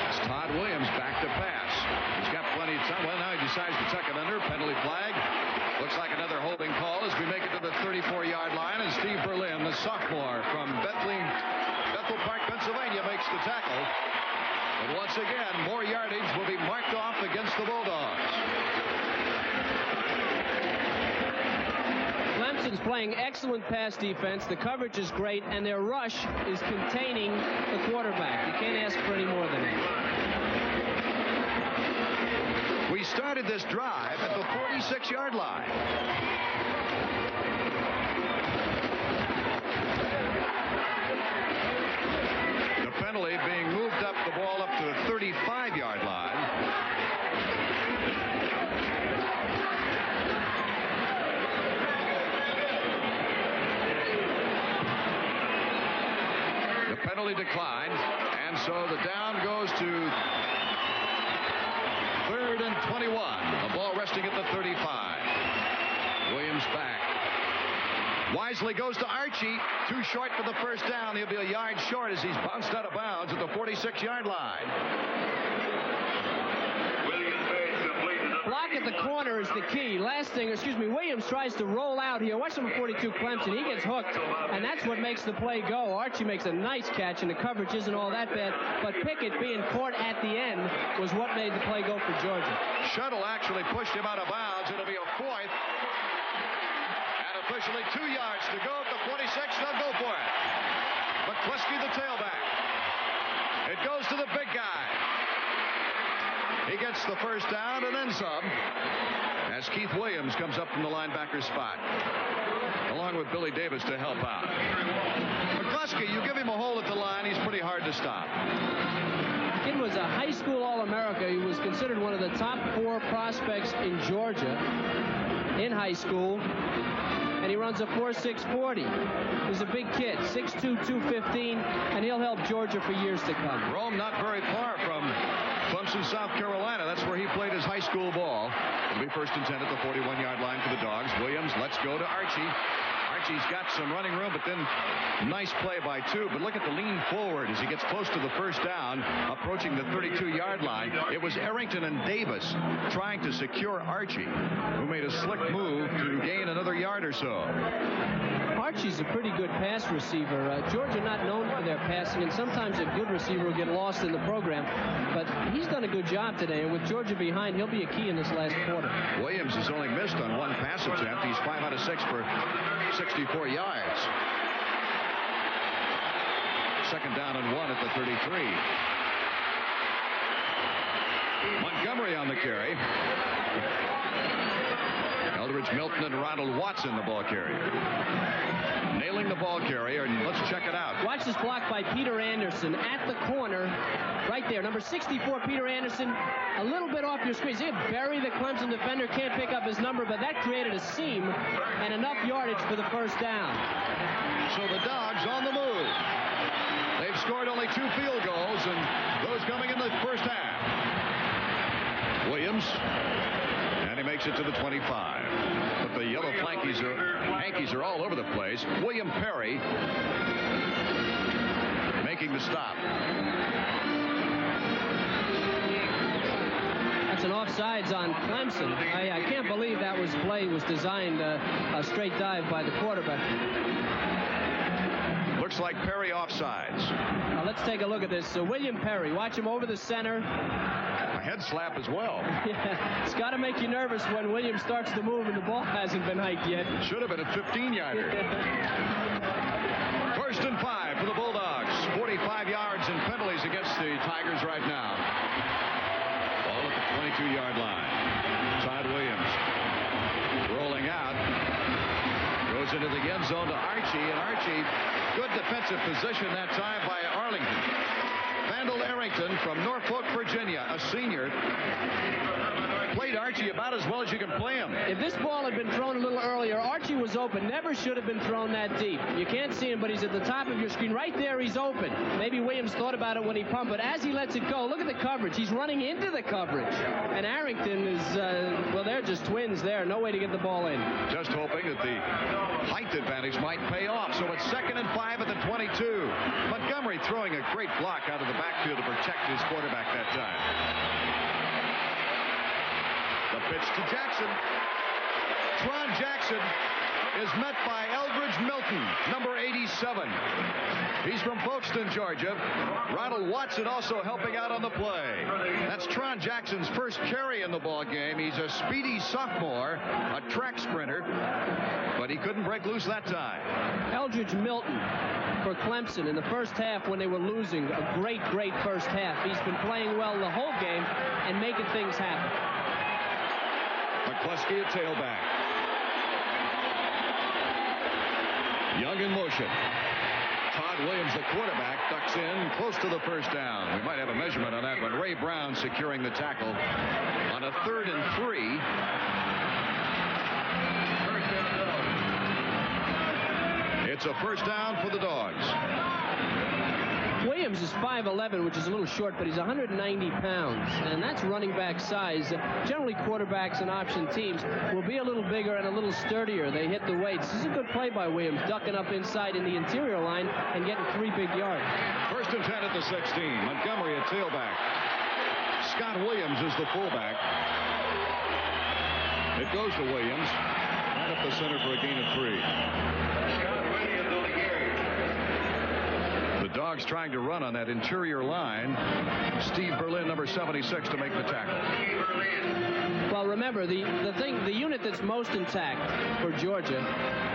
Speaker 1: It's Todd Williams back to pass. He's got plenty of time. Well, now he decides to tuck it under. Penalty flag. Looks like another holding call as we make it to the 34-yard line. And Steve Berlin, the sophomore from Bethel Park, Pennsylvania, makes the tackle. But once again, more yardage will be marked off against the Bulldogs.
Speaker 3: Clemson's playing excellent pass defense. The coverage is great, and their rush is containing the quarterback. You can't ask for any more than that.
Speaker 1: We started this drive at the 46-yard line. The penalty being moved up the ball up to the 35-yard line. The penalty declined, and so the down goes to 3rd and 21. The ball resting at the 35. Williams back. Wisely goes to Archie. Too short for the first down. He'll be a yard short as he's bounced out of bounds at the 46-yard line.
Speaker 3: Block at the corner is the key. Williams tries to roll out here. Watch number 42, Clemson. He gets hooked, and that's what makes the play go. Archie makes a nice catch, and the coverage isn't all that bad, but Pickett being caught at the end was what made the play go for Georgia.
Speaker 1: Shuttle actually pushed him out of bounds. It'll be a 4th. And officially 2 yards to go at the 46. They'll go for it. McCluskey, the tailback. It goes to the big guy. He gets the first down and then some as Keith Williams comes up from the linebacker spot, along with Billy Davis to help out. McCluskey, you give him a hole at the line, he's pretty hard to stop.
Speaker 3: Kid was a high school All-America. He was considered one of the top 4 prospects in Georgia in high school. And he runs a 4.640. He's a big kid, 6'2", 215, and he'll help Georgia for years to come.
Speaker 1: Rome not very far from Clemson, South Carolina. That's where he played his high school ball. It'll be 1st and 10 at the 41-yard line for the Dogs. Williams, let's go to Archie. Archie's got some running room, but then nice play by 2. But look at the lean forward as he gets close to the first down, approaching the 32-yard line. It was Arrington and Davis trying to secure Archie, who made a slick move to gain another yard or so.
Speaker 3: Archie's a pretty good pass receiver. Georgia not known for their passing, and sometimes a good receiver will get lost in the program. But he's done a good job today, and with Georgia behind, he'll be a key in this last quarter.
Speaker 1: Williams has only missed on one pass attempt. He's 5 out of 6 for 64 yards. Second down and 1 at the 33. Montgomery on the carry. Eldridge Milton and Ronald Watson the ball carrier. Nailing the ball carrier, and let's check it out.
Speaker 3: Watch this block by Peter Anderson at the corner. Right there, number 64, Peter Anderson, a little bit off your screen. He'd bury the Clemson defender, can't pick up his number, but that created a seam and enough yardage for the first down.
Speaker 1: So the Dogs on the move. They've scored only 2 field goals, and those coming in the first half. Williams, and he makes it to the 25. But the yellow Yankees are all over the place. William Perry making the stop.
Speaker 3: That's an offsides on Clemson. I can't believe that play was designed a straight dive by the quarterback.
Speaker 1: Looks like Perry offsides.
Speaker 3: Now let's take a look at this. William Perry, watch him over the center.
Speaker 1: A head slap as well.
Speaker 3: Yeah, it's got to make you nervous when Williams starts to move and the ball hasn't been hiked yet.
Speaker 1: Should have been a 15-yarder. First and 5 for the Bulldogs. 45 yards and penalties against the Tigers right now. Ball at the 22-yard line. Todd Williams rolling out. Goes into the end zone to Archie, and Archie, good defensive position that time by Arlington. Vandal Arrington from Norfolk, Virginia, a senior, played Archie about as well as you can play him.
Speaker 3: If this ball had been thrown a little earlier, Archie was open. Never should have been thrown that deep. You can't see him, but he's at the top of your screen. Right there, he's open. Maybe Williams thought about it when he pumped, but as he lets it go, look at the coverage. He's running into the coverage. And Arrington is, well, they're just twins there. No way to get the ball in.
Speaker 1: Just hoping that the height advantage might pay off. So it's 2nd and 5 at the 22. Montgomery throwing a great block out of the backfield to protect his quarterback that time. The pitch to Jackson. Tron Jackson is met by Eldridge Milton, number 87. He's from Folkestone, Georgia. Ronald Watson also helping out on the play. That's Tron Jackson's first carry in the ball game. He's a speedy sophomore, a track sprinter, but he couldn't break loose that time.
Speaker 3: Eldridge Milton for Clemson in the first half when they were losing. A great first half. He's been playing well the whole game and making things happen.
Speaker 1: McCluskey at tailback. Young in motion. Todd Williams, the quarterback, ducks in close to the first down. We might have a measurement on that one. Ray Brown securing the tackle on a 3rd and 3. It's a first down for the Dogs.
Speaker 3: Williams is 5'11", which is a little short, but he's 190 pounds, and that's running back size. Generally, quarterbacks and option teams will be a little bigger and a little sturdier. They hit the weights. This is a good play by Williams, ducking up inside in the interior line and getting 3 big yards.
Speaker 1: First and 10 at the 16. Montgomery at tailback. Scott Williams is the fullback. It goes to Williams. Right up the center for a gain of 3. The Dogs trying to run on that interior line. Steve Berlin, number 76, to make the tackle.
Speaker 3: Well, remember, the unit that's most intact for Georgia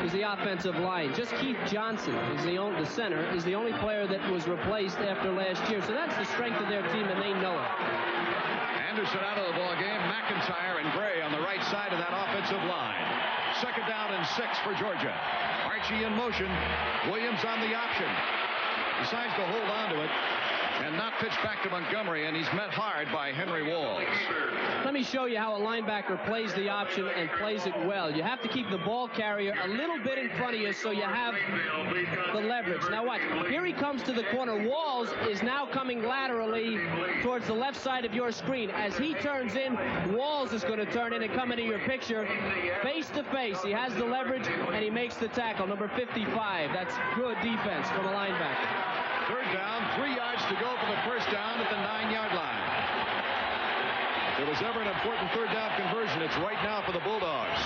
Speaker 3: is the offensive line. Just Keith Johnson is the center, is the only player that was replaced after last year. So that's the strength of their team, and they know it.
Speaker 1: Anderson out of the ball game. McIntyre and Gray on the right side of that offensive line. 2nd down and 6 for Georgia. Archie in motion. Williams on the option. Decides to hold on to it and not pitch back to Montgomery, and he's met hard by Henry Walls.
Speaker 3: Let me show you how a linebacker plays the option and plays it well. You have to keep the ball carrier a little bit in front of you so you have the leverage. Now watch. Here he comes to the corner. Walls is now coming laterally towards the left side of your screen. As he turns in, Walls is going to turn in and come into your picture face to face. He has the leverage, and he makes the tackle. Number 55. That's good defense from a linebacker.
Speaker 1: 3rd down, 3 yards to go for the first down at the 9-yard line. there was ever an important third down conversion, it's right now for the Bulldogs.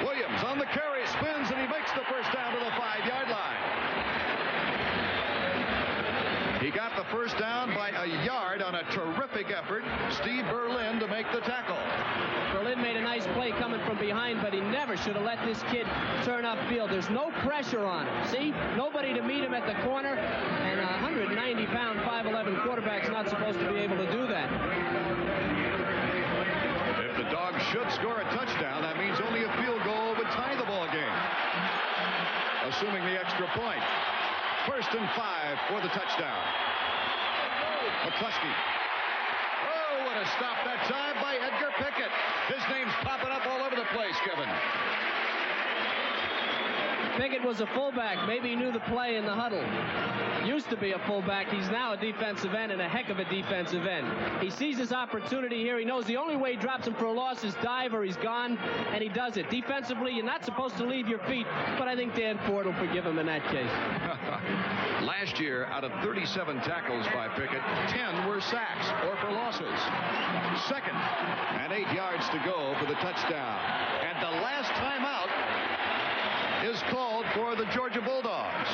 Speaker 1: Williams on the carry, spins, and he makes the first down to the 5-yard line. He got the first down by a yard on a terrific effort. Steve Berlin to make the tackle.
Speaker 3: Berlin made a nice play coming from behind, but he never should have let this kid turn upfield. There's no pressure on him. See? Nobody to meet him at the corner, and a 190-pound, 5'11" quarterback's not supposed to be able to do that.
Speaker 1: If the Dogs should score a touchdown, that means only a field goal would tie the ball game, assuming the extra point. 1st and 5 for the touchdown. McCluskey. Oh, what a stop that time by Edgar Pickett. His name's popping up all over the place, Kevin.
Speaker 3: Pickett was a fullback. Maybe he knew the play in the huddle. Used to be a fullback. He's now a defensive end, and a heck of a defensive end. He sees his opportunity here. He knows the only way he drops him for a loss is dive or he's gone, and he does it. Defensively, you're not supposed to leave your feet, but I think Dan Ford will forgive him in that case.
Speaker 1: Last year, out of 37 tackles by Pickett, 10 were sacks or for losses. 2nd and 8 yards to go for the touchdown. And the last timeout is called for the Georgia Bulldogs.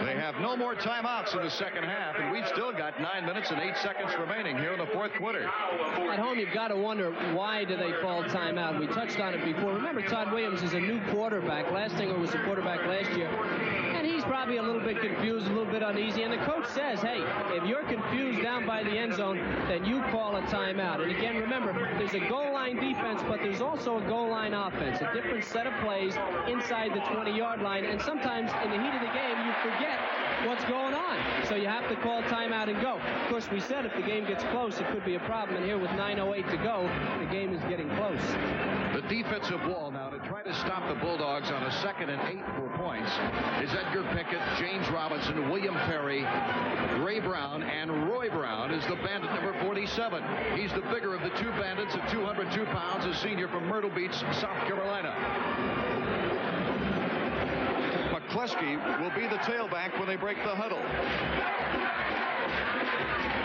Speaker 1: They have no more timeouts in the second half, and we've still got 9 minutes and 8 seconds remaining here in the 4th quarter.
Speaker 3: At home, you've got to wonder, why do they call timeout? We touched on it before. Remember, Todd Williams is a new quarterback. Lastinger was a quarterback last year, and he's probably a little bit confused, a little bit uneasy, and the coach says, hey, if you're confused down by the end zone, then you call a timeout. And again, remember, there's a goal line defense, but there's also a goal line offense, a different set of plays inside the 20-yard line, and sometimes in the heat of the game, you forget what's going on. So you have to call timeout and go. Of course, we said if the game gets close, it could be a problem. And here with 9:08 to go, the game is getting close.
Speaker 1: The defensive wall now to try to stop the Bulldogs on a 2nd and 8 for points is Edgar Pickett, James Robinson, William Perry, Ray Brown, and Roy Brown is the bandit number 47. He's the bigger of the two bandits at 202 pounds, a senior from Myrtle Beach, South Carolina. McCluskey will be the tailback when they break the huddle.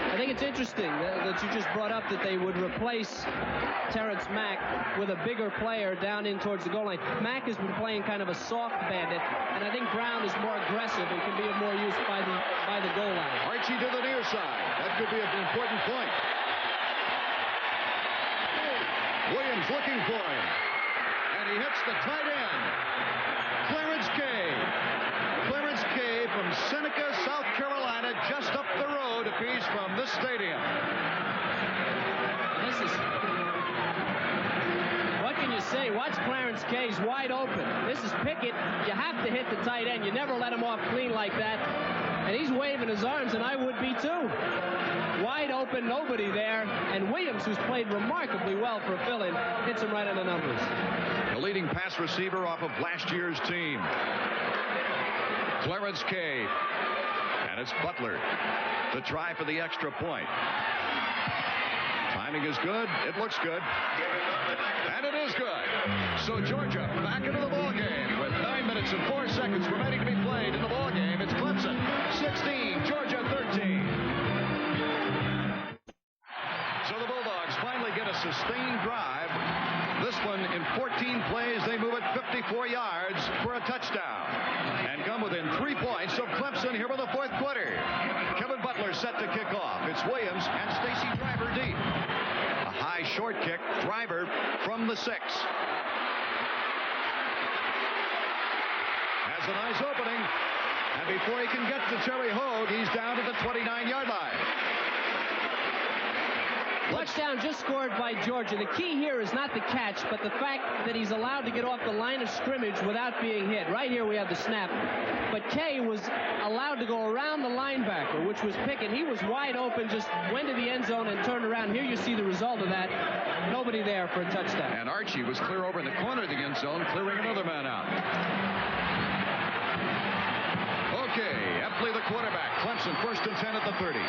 Speaker 3: I think it's interesting that you just brought up that they would replace Terrence Mack with a bigger player down in towards the goal line. Mack has been playing kind of a soft bandit, and I think Brown is more aggressive and can be of more use by the goal line.
Speaker 1: Archie to the near side. That could be an important point. Williams looking for him, and he hits the tight end. Clarence Kay from Seneca, South Carolina, just up the road a piece from this stadium.
Speaker 3: What can you say? Watch Clarence Kay's wide open. This is Pickett. You have to hit the tight end. You never let him off clean like that. And he's waving his arms, and I would be too. Wide open, nobody there. And Williams, who's played remarkably well for a fill-in, hits him right on the numbers.
Speaker 1: The leading pass receiver off of last year's team, Clarence Kay. And it's Butler to try for the extra point. Timing is good. It looks good. And it is good. So Georgia back into the ball game with 9 minutes and 4 seconds remaining to be played in the ball game. It's Clemson 16, Georgia 13. So the Bulldogs finally get a sustained drive. This one in 14 plays, they move it 54 yards for a touchdown and come within 3 points of Clemson here in the 4th quarter. Kevin Butler set to kick off. It's Williams and Stacy Driver deep. A high short kick. Driver from the 6. Has a nice opening. And before he can get to Terry Hogue, he's down to the 29-yard line.
Speaker 3: Touchdown just scored by Georgia. The key here is not the catch, but the fact that he's allowed to get off the line of scrimmage without being hit. Right here we have the snap. But Kay was allowed to go around the linebacker, which was Pickett. He was wide open, just went to the end zone and turned around. Here you see the result of that. Nobody there for a touchdown.
Speaker 1: And Archie was clear over in the corner of the end zone, clearing another man out. Okay, Epley the quarterback. Clemson 1st and 10 at the 30.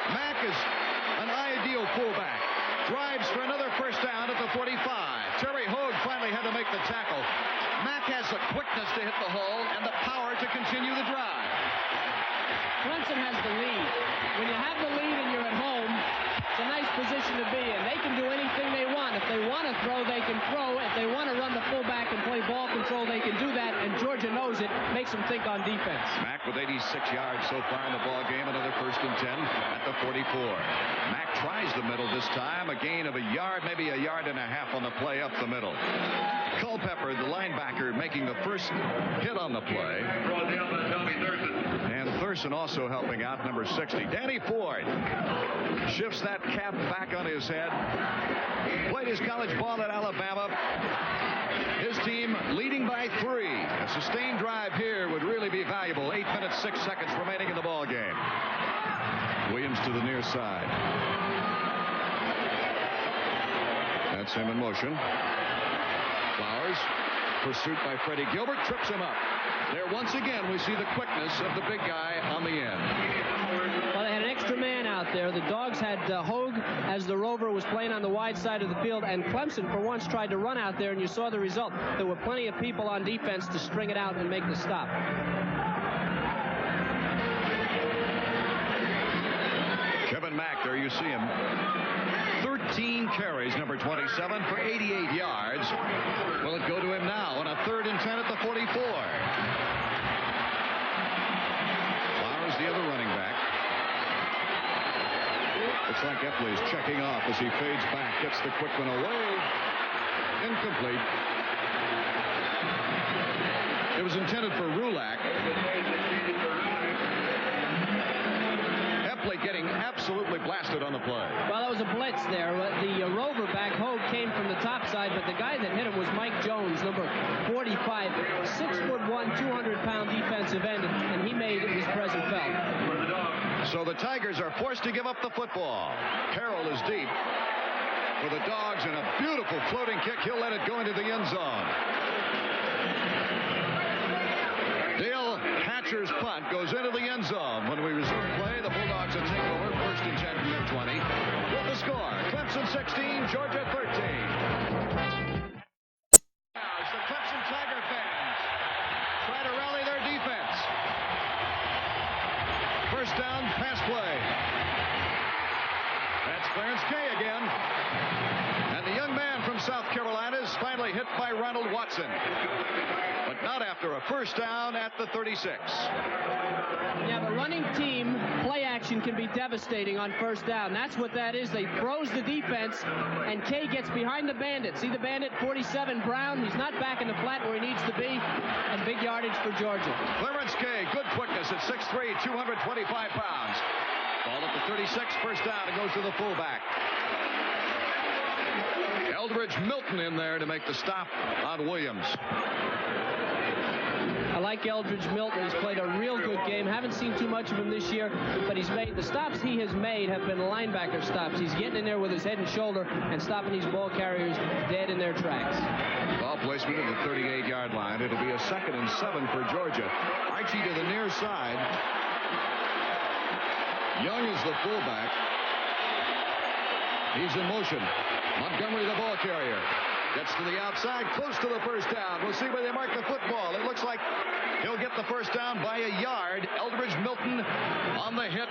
Speaker 1: Mack is an ideal fullback. drives for another first down at the 45. Terry Hogue finally had to make the tackle. Mack has the quickness to hit the hole and the power to continue the drive.
Speaker 3: Clemson has the lead. When you have the lead and you're at home, it's a nice position to be in. They can do anything they want. If they want to throw, they can throw. If they want to run the fullback and play ball control, they can do that, and Georgia knows it. Makes them think on defense.
Speaker 1: Mack with 86 yards so far in the ball game. Another 1st and 10 at the 44. Mack tries the middle this time. A gain of a yard, maybe a yard and a half on the play up the middle. Culpepper, the linebacker, making the first hit on the play. And Thurston also helping out, number 60. Danny Ford shifts that cap back on his head. Played his college ball at Alabama. His team leading by 3. A sustained drive here would really be valuable. 8 minutes, 6 seconds remaining in the ball game. Williams to the near side. That's him in motion. Flowers, pursuit by Freddie Gilbert, trips him up. There once again we see the quickness of the big guy on the end.
Speaker 3: Well, they had an extra man out there. The Dogs had Hogue as the rover was playing on the wide side of the field, and Clemson for once tried to run out there, and you saw the result. There were plenty of people on defense to string it out and make the stop.
Speaker 1: Kevin Mack, there you see him. 13 carries, number 27, for 88 yards. Will it go to him now on a 3rd and 10 at the 44? Flowers, the other running back. Looks like Epley's checking off as he fades back, gets the quick one away. Incomplete. It was intended for Rulak. Epley getting absolutely blasted on the play.
Speaker 3: Well, that was a blitz there. The rover back, Hogue, came from the top side, but the guy that hit him was Mike Jones, number 45, 6'1", 200-pound defensive end, and he made his presence felt.
Speaker 1: So the Tigers are forced to give up the football. Harrell is deep for the Dogs, and a beautiful floating kick. He'll let it go into the end zone. Dale Hatcher's punt goes into the end zone. When we resume play, the Bulldogs will take over 1st and 10 from their 20. With the score, Clemson 16, Georgia 13. As the Clemson Tiger fans try to rally their defense. First down, pass play. That's Clarence Kay again. And the young man from South Carolina is finally hit by Ronald Watson. But not after a first down at the 36.
Speaker 3: Yeah, the running team play action can be devastating on first down. That's what that is. They froze the defense, and Kay gets behind the bandit. See the bandit, 47, Brown. He's not back in the flat where he needs to be, and big yardage for Georgia.
Speaker 1: Clarence Kay, good quickness at 6'3", 225 pounds. Ball at the 36, first down. It goes to the fullback. Eldridge Milton in there to make the stop on Williams.
Speaker 3: I like Eldridge Milton. He's played a real good game. Haven't seen too much of him this year, but he's made the stops he has made have been linebacker stops. He's getting in there with his head and shoulder and stopping these ball carriers dead in their tracks.
Speaker 1: Ball placement at the 38-yard line. It'll be a 2nd and 7 for Georgia. Archie to the near side. Young is the fullback. He's in motion. Montgomery, the ball carrier. Gets to the outside, close to the first down. We'll see where they mark the football. It looks like he'll get the first down by a yard. Eldridge Milton on the hit.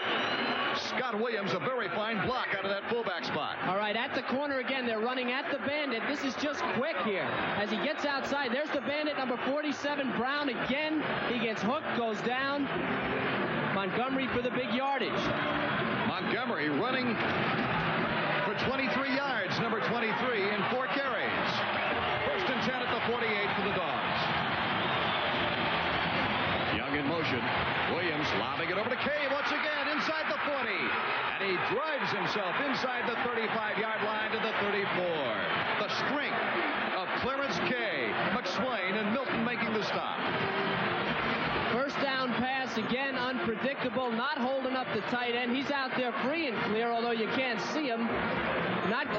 Speaker 1: Scott Williams, a very fine block out of that fullback spot.
Speaker 3: All right, at the corner again. They're running at the bandit. This is just quick here. As he gets outside, there's the bandit, number 47, Brown again. He gets hooked, goes down. Montgomery for the big yardage.
Speaker 1: Montgomery running for 23 yards, number 23 in 4 carries. 1st and 10 at the 48 for the Dogs. Young in motion. Williams lobbing it over to Kay once again inside the 40. And he drives himself inside the 35-yard line to the 34. The strength of Clarence Kay, McSwain, and Milton making the stop.
Speaker 3: First down pass, again, unpredictable, not holding up the tight end. He's out there free and clear, although you can't see him.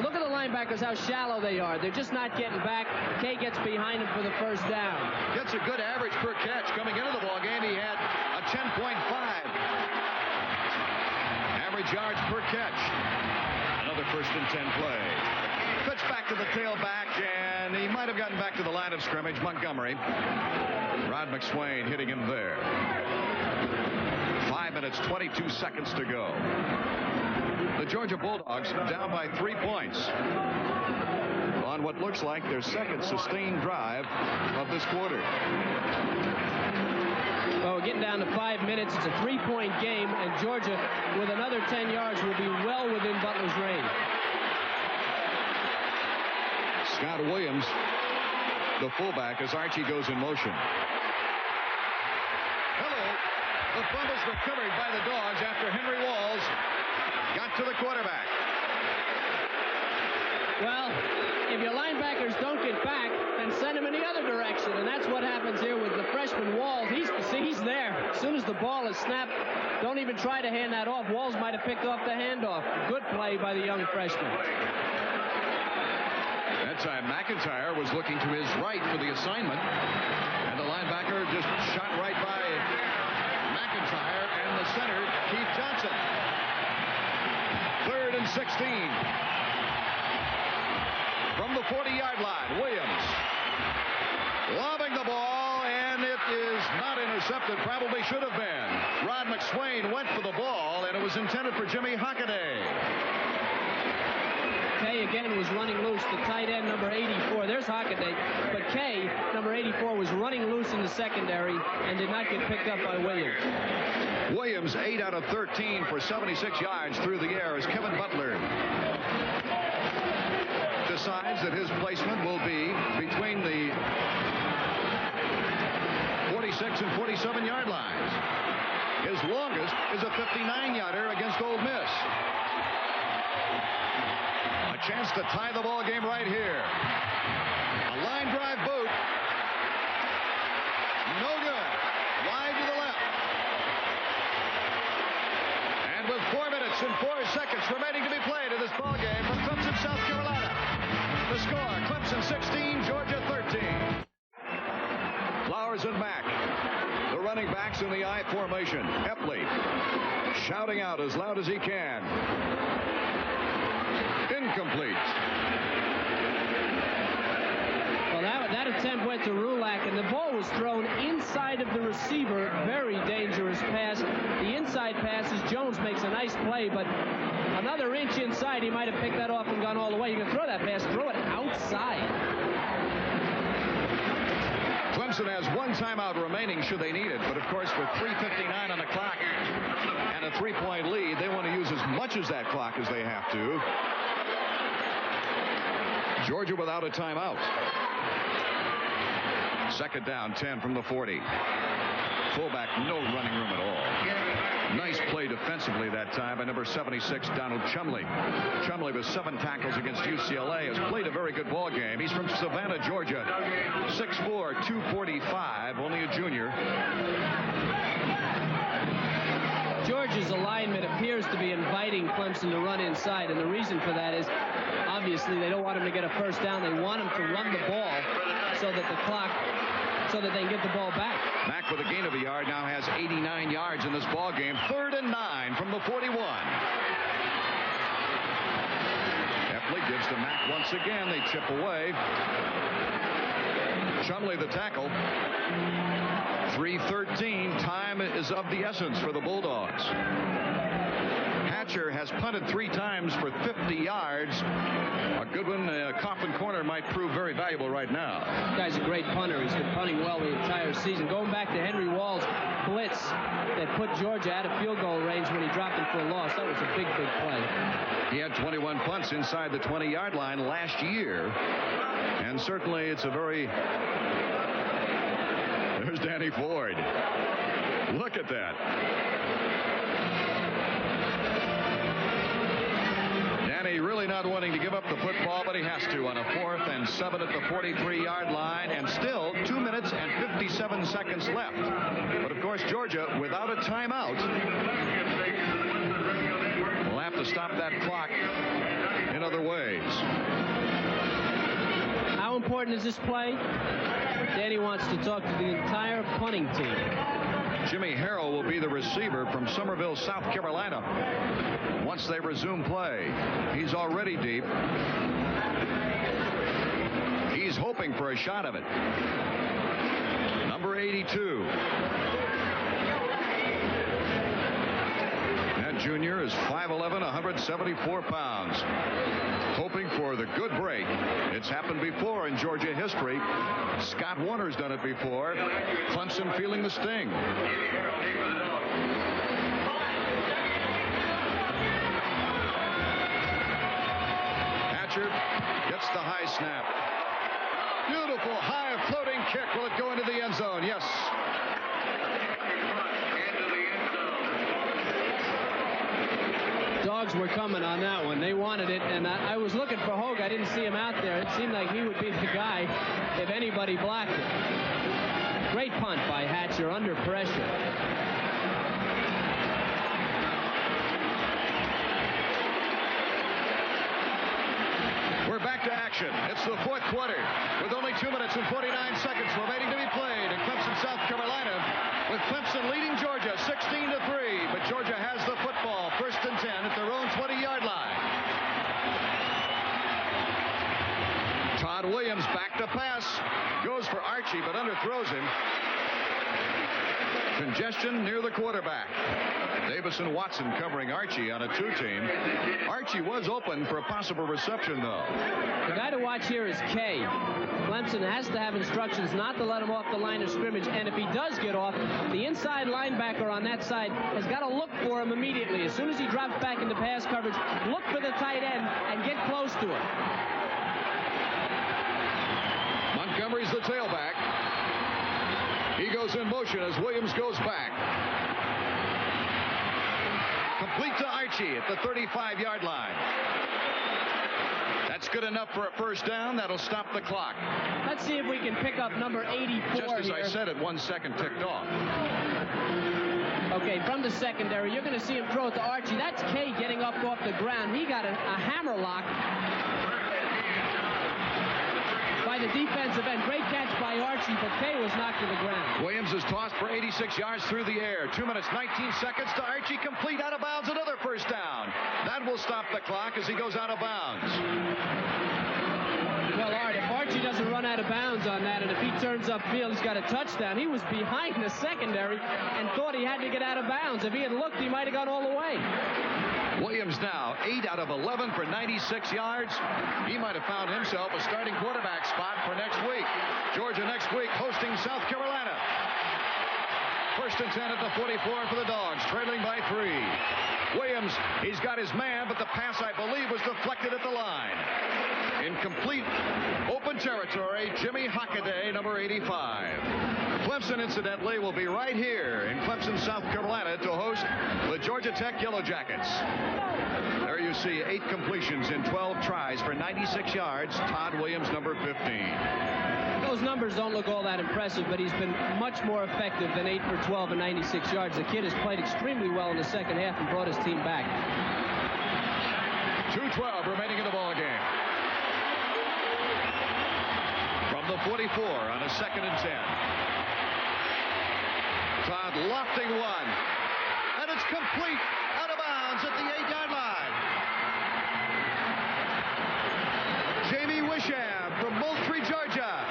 Speaker 3: Look at the linebackers, how shallow they are. They're just not getting back. Kay gets behind him for the first down.
Speaker 1: Gets a good average per catch. Coming into the ballgame, he had a 10.5 average yards per catch. And a another 1st and 10 play. Pitch back to the tailback, and he might have gotten back to the line of scrimmage. Montgomery. Rod McSwain hitting him there. 5 minutes, 22 seconds to go. The Georgia Bulldogs down by 3 points on what looks like their second sustained drive of this quarter.
Speaker 3: Well, we're getting down to 5 minutes. It's a 3-point game, and Georgia, with another 10 yards, will be well within Butler's range.
Speaker 1: Scott Williams, the fullback, as Archie goes in motion. Hello. The fumble's recovered by the Dogs after Henry Walls got to the quarterback.
Speaker 3: Well, if your linebackers don't get back, then send them in the other direction. And that's what happens here with the freshman Walls. He's there. As soon as the ball is snapped, don't even try to hand that off. Walls might have picked off the handoff. Good play by the young freshman.
Speaker 1: That time, McIntyre was looking to his right for the assignment. And the linebacker just shot right by McIntyre and the center, Keith Johnson. 3rd and 16. From the 40-yard line, Williams lobbing the ball, and it is not intercepted. Probably should have been. Rod McSwain went for the ball, and it was intended for Jimmy Hockaday.
Speaker 3: Kay again was running loose, the tight end, number 84. There's Hockaday. But Kay, number 84, was running loose in the secondary and did not get picked up by Williams.
Speaker 1: Williams, 8 out of 13 for 76 yards through the air as Kevin Butler decides that his placement will be between the 46 and 47-yard lines. His longest is a 59-yarder against Ole Miss. A chance to tie the ball game right here. A line drive boot. No good. Wide to the left. And with 4 minutes and 4 seconds remaining to be played in this ball game from Clemson, South Carolina. The score, Clemson 16, Georgia 13. Flowers and Mack. The running backs in the I formation. Epley shouting out as loud as he can. Incomplete.
Speaker 3: Well, that attempt went to Rulak, and the ball was thrown inside of the receiver. Very dangerous pass. The inside passes, Jones makes a nice play, but another inch inside, he might have picked that off and gone all the way. You can throw that pass, throw it outside.
Speaker 1: Clemson has 1 timeout remaining should they need it, but of course with 3:59 on the clock and a 3-point lead, they want to use as much as that clock as they have to. Georgia without a timeout. 2nd down, 10 from the 40. Fullback, no running room at all. Nice play defensively that time by number 76, Donald Chumley. Chumley with 7 tackles against UCLA has played a very good ball game. He's from Savannah, Georgia. 6'4", 245, only a junior.
Speaker 3: Georgia's alignment appears to be inviting Clemson to run inside, and the reason for that is obviously they don't want him to get a first down. They want him to run the ball so that they can get the ball back.
Speaker 1: Mack with a gain of a yard now has 89 yards in this ball game. 3rd and 9 from the 41. Epley gives to Mack once again. They chip away. Chumley the tackle. 3:13. Time is of the essence for the Bulldogs. Hatcher has punted 3 times for 50 yards. A good one, Coffin Corner, might prove very valuable right now.
Speaker 3: This guy's a great punter. He's been punting well the entire season. Going back to Henry Wall's blitz that put Georgia out of field goal range when he dropped him for a loss. That was a big, big play.
Speaker 1: He had 21 punts inside the 20-yard line last year. And certainly it's a very... There's Danny Ford. Look at that. Danny really not wanting to give up the football, but he has to on a 4th and 7 at the 43-yard line, and still 2 minutes and 57 seconds left. But of course, Georgia, without a timeout, will have to stop that clock in other ways.
Speaker 3: How important is this play? Danny wants to talk to the entire punting team.
Speaker 1: Jimmy Harrell will be the receiver from Summerville, South Carolina. Once they resume play, he's already deep. He's hoping for a shot of it. Number 82. That junior is 5'11", 174 pounds. Hoping for the good break. It's happened before in Georgia history. Scott Warner's done it before. Clemson feeling the sting. Hatcher gets the high snap. Beautiful high floating kick. Will it go into the end zone? Yes.
Speaker 3: Dogs were coming on that one. They wanted it, and I was looking for Hogue. I didn't see him out there. It seemed like he would be the guy if anybody blocked it. Great punt by Hatcher under pressure.
Speaker 1: We're back to action. It's the fourth quarter with only 2 minutes and 49 seconds remaining to be played in Clemson, South Carolina, with Clemson leading Georgia 16-3, but Georgia has the football, 1st and 10 at their own 20-yard line. Todd Williams back to pass, goes for Archie, but underthrows him. Congestion near the quarterback. Davis and Watson covering Archie on a 2-team. Archie was open for a possible reception, though.
Speaker 3: The guy to watch here is Kay. Clemson has to have instructions not to let him off the line of scrimmage, and if he does get off, the inside linebacker on that side has got to look for him immediately. As soon as he drops back into pass coverage, look for the tight end and get close to him.
Speaker 1: Montgomery's the tailback. He goes in motion as Williams goes back. Complete to Archie at the 35-yard line. That's good enough for a first down. That'll stop the clock.
Speaker 3: Let's see if we can pick up number 84
Speaker 1: Just as
Speaker 3: here.
Speaker 1: I said it, 1 second ticked off.
Speaker 3: Okay, from the secondary, you're going to see him throw it to Archie. That's Kay getting up off the ground. He got a hammer lock by the defensive end. Great catch by Archie, but Kay was knocked to the ground.
Speaker 1: Williams is tossed for 86 yards through the air. 2 minutes, 19 seconds to Archie. Complete, out of bounds, another first down. That will stop the clock as he goes out of bounds.
Speaker 3: Well, Art, if Archie doesn't run out of bounds on that, and if he turns upfield, he's got a touchdown. He was behind the secondary and thought he had to get out of bounds. If he had looked, he might have gone all the way.
Speaker 1: Williams now 8 out of 11 for 96 yards. He might have found himself a starting quarterback spot for next week. Georgia next week hosting South Carolina. 1st and 10 at the 44 for the Dogs, trailing by 3. Williams, he's got his man, but the pass, I believe, was deflected at the line. In complete open territory, Jimmy Hockaday, number 85. Clemson, incidentally, will be right here in Clemson, South Carolina, to host the Georgia Tech Yellow Jackets. There you see 8 completions in 12 tries for 96 yards. Todd Williams, number 15.
Speaker 3: Those numbers don't look all that impressive, but he's been much more effective than 8 for 12 and 96 yards. The kid has played extremely well in the second half and brought his team back.
Speaker 1: 2:12 remaining in the ball game. From the 44 on a 2nd and 10. Todd lofting one, and it's complete, out of bounds at the 8-yard line. Jamie Wisham from Moultrie, Georgia.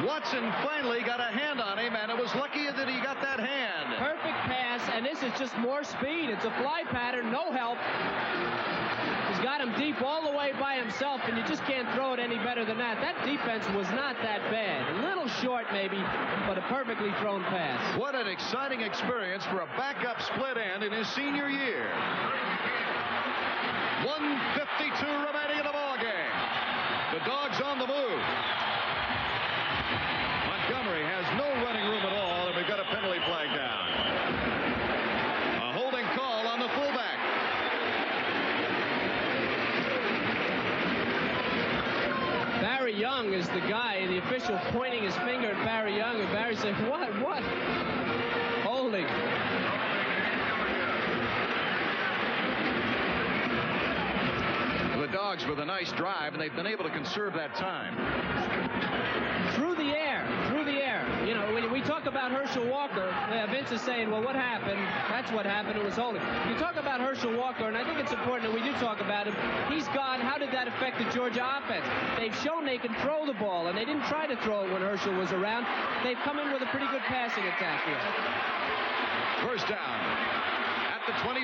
Speaker 1: Watson finally got a hand on him, and it was lucky that he got that hand.
Speaker 3: Perfect pass, and this is just more speed. It's a fly pattern, no help. He's got him deep all the way by himself, and you just can't throw it any better than that. That defense was not that bad. A little short, maybe, but a perfectly thrown pass.
Speaker 1: What an exciting experience for a backup split end in his senior year. 1:52 remaining in the ball game. The Dogs on the move. Montgomery has no running room at all, and we've got a penalty flag down. A holding call on the fullback.
Speaker 3: Barry Young is the guy, the official pointing his finger at Barry Young, and Barry said, what? Holding.
Speaker 1: The Dogs with a nice drive, and they've been able to conserve that time.
Speaker 3: Through the air. You know, when we talk about about Herschel Walker, Vince is saying, well, what happened? That's what happened. It was holding. You talk about Herschel Walker, and I think it's important that we do talk about him. He's gone. How did that affect the Georgia offense? They've shown they can throw the ball, and they didn't try to throw it when Herschel was around. They've come in with a pretty good passing attack here.
Speaker 1: First down at the 25,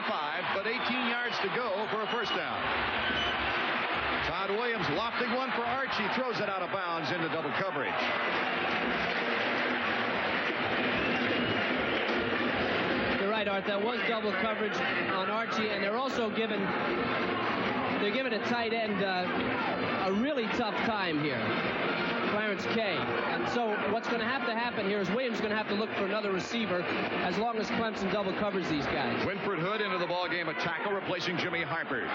Speaker 1: but 18 yards to go for a first down. Todd Williams lofting one for Archie, throws it out of bounds into double coverage.
Speaker 3: You're right, Art. That was double coverage on Archie, and they're also giving a tight end a really tough time here, Clarence Kay. And so what's going to happen here is Williams is going to have to look for another receiver as long as Clemson double covers these guys.
Speaker 1: Winford Hood into the ball game, a tackle replacing Jimmy Harper.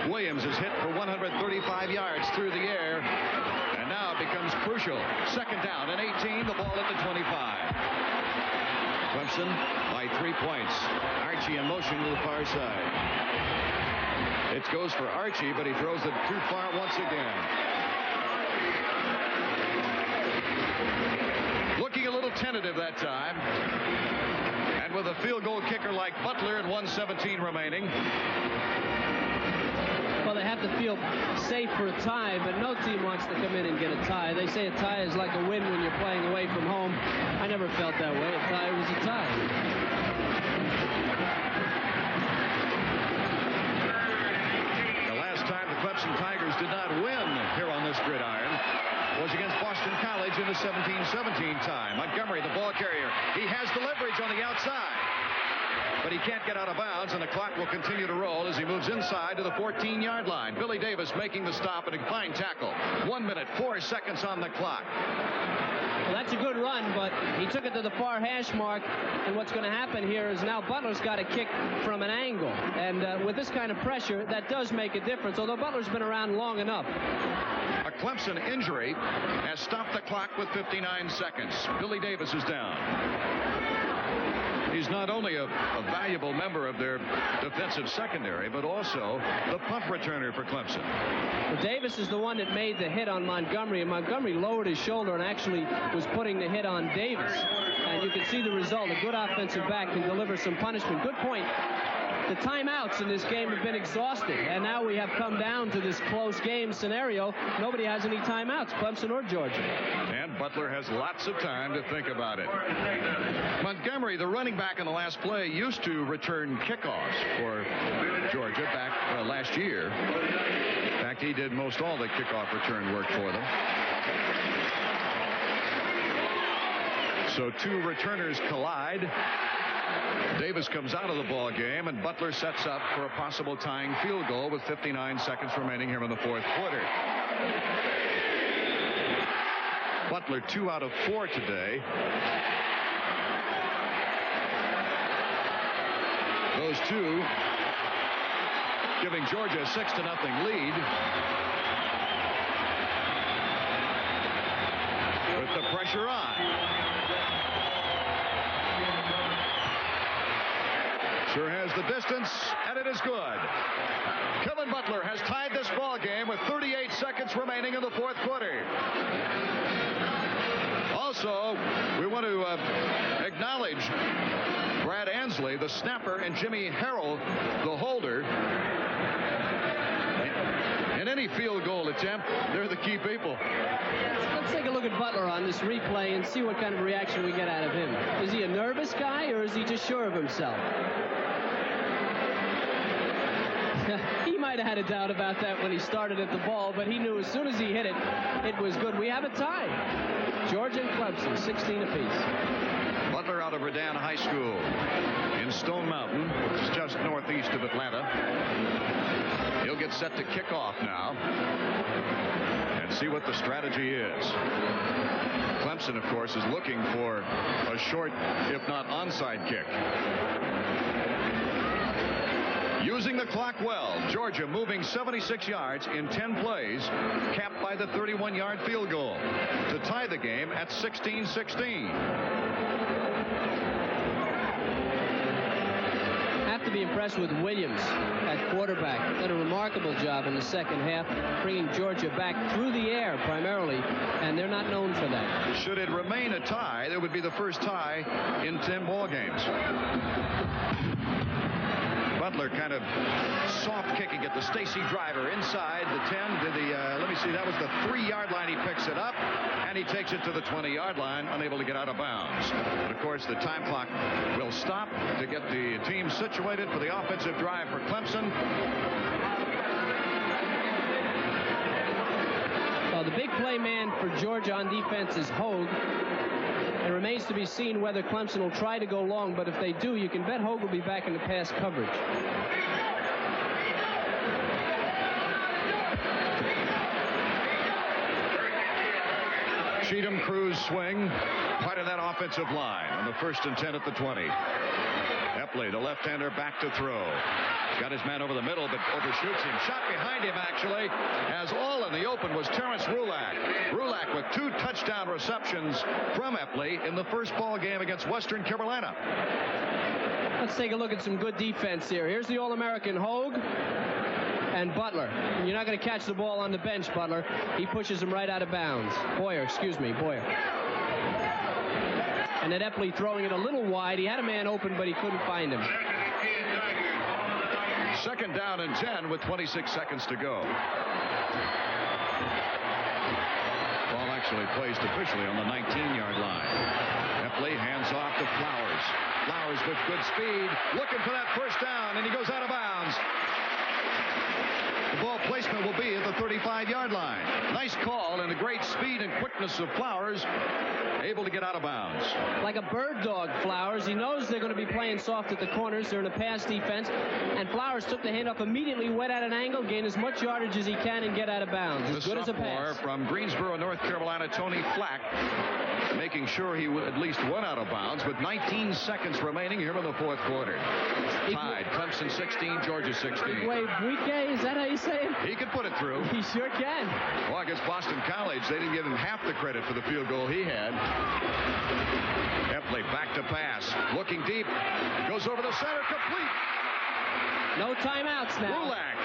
Speaker 1: Williams is hit for 135 yards through the air, and now it becomes crucial. Second down and 18, the ball at the 25. Clemson by 3 points. Archie in motion to the far side. It goes for Archie, but he throws it too far once again. Looking a little tentative that time. And with a field goal kicker like Butler and 1:17 remaining.
Speaker 3: Well, they have to feel safe for a tie, but no team wants to come in and get a tie. They say a tie is like a win when you're playing away from home. I never felt that way. A tie was a tie.
Speaker 1: The last time the Clemson Tigers did not win here on this gridiron was against Boston College in the 17-17 tie. Montgomery, the ball carrier. He has the leverage on the outside. But he can't get out of bounds, and the clock will continue to roll as he moves inside to the 14-yard line. Billy Davis making the stop and a fine tackle. 1 minute, 4 seconds on the clock.
Speaker 3: Well, that's a good run, but he took it to the far hash mark, and what's going to happen here is now Butler's got to kick from an angle. And with this kind of pressure, that does make a difference, although Butler's been around long enough.
Speaker 1: A Clemson injury has stopped the clock with 59 seconds. Billy Davis is down. He's not only a valuable member of their defensive secondary, but also the punt returner for Clemson.
Speaker 3: Well, Davis is the one that made the hit on Montgomery, and Montgomery lowered his shoulder and actually was putting the hit on Davis. And you can see the result. A good offensive back can deliver some punishment. Good point. The timeouts in this game have been exhausted, and now we have come down to this close game scenario. Nobody has any timeouts, Clemson or Georgia.
Speaker 1: And Butler has lots of time to think about it. Montgomery, the running back in the last play, used to return kickoffs for Georgia back last year. In fact, he did most all the kickoff return work for them. So two returners collide. Davis comes out of the ball game, and Butler sets up for a possible tying field goal with 59 seconds remaining here in the fourth quarter. Butler 2 out of 4 today. Those two giving Georgia a 6-0 lead. With the pressure on. Sure has the distance, and it is good. Kevin Butler has tied this ball game with 38 seconds remaining in the fourth quarter. Also, we want to acknowledge Brad Ansley, the snapper, and Jimmy Harrell, the holder. In any field goal attempt, they're the key people.
Speaker 3: Let's take a look at Butler on this replay and see what kind of reaction we get out of him. Is he a nervous guy, or is he just sure of himself? He might have had a doubt about that when he started at the ball, but he knew as soon as he hit it, it was good. We have a tie. Georgia and Clemson, 16 apiece.
Speaker 1: Butler out of Redan High School in Stone Mountain, which is just northeast of Atlanta. He'll get set to kick off now and see what the strategy is. Clemson, of course, is looking for a short, if not onside kick. Using the clock well, Georgia moving 76 yards in 10 plays, capped by the 31-yard field goal to tie the game at 16-16.
Speaker 3: Have to be impressed with Williams at quarterback. Did a remarkable job in the second half, bringing Georgia back through the air primarily, and they're not known for that.
Speaker 1: Should it remain a tie, that would be the first tie in 10 ball games. Butler kind of soft kicking at the Stacy driver inside the 10 to the, let me see, that was the 3-yard line. He picks it up, and he takes it to the 20-yard line, unable to get out of bounds. But, of course, the time clock will stop to get the team situated for the offensive drive for Clemson.
Speaker 3: Well, the big play man for Georgia on defense is Hogue. It remains to be seen whether Clemson will try to go long, but if they do, you can bet Hogue will be back in the pass coverage.
Speaker 1: Cheatham, Cruz, swing, part of that offensive line on the 1st and 10 at the 20. Epley, the left-hander, back to throw. Got his man over the middle, but overshoots him. Shot behind him, actually, as all in the open was Terrence Rulak. Rulak with 2 touchdown receptions from Epley in the first ball game against Western Carolina.
Speaker 3: Let's take a look at some good defense here. Here's the All-American Hogue and Butler. You're not going to catch the ball on the bench, Butler. He pushes him right out of bounds. Boyer. And then Epley throwing it a little wide. He had a man open, but he couldn't find him.
Speaker 1: 2nd down and 10 with 26 seconds to go. Ball actually placed officially on the 19-yard line. Epley hands off to Flowers. Flowers with good speed, looking for that first down, and he goes out of bounds. The ball placement will be at the 35-yard line. Nice call, and the great speed and quickness of Flowers, able to get out of bounds.
Speaker 3: Like a bird dog, Flowers. He knows they're going to be playing soft at the corners. They're in a pass defense. And Flowers took the handoff immediately, went at an angle, gained as much yardage as he can, and get out of bounds. As good as a pass.
Speaker 1: From Greensboro, North Carolina, Tony Flack, making sure he at least went out of bounds with 19 seconds remaining here in the 4th quarter. Tied. Clemson 16, Georgia 16.
Speaker 3: Wait, Buike, is that how you say it?
Speaker 1: He can put it through.
Speaker 3: He sure can.
Speaker 1: Well, against Boston College, they didn't give him half the credit for the field goal he had. Epley back to pass. Looking deep. Goes over the center. Complete.
Speaker 3: No timeouts now.
Speaker 1: Rulak.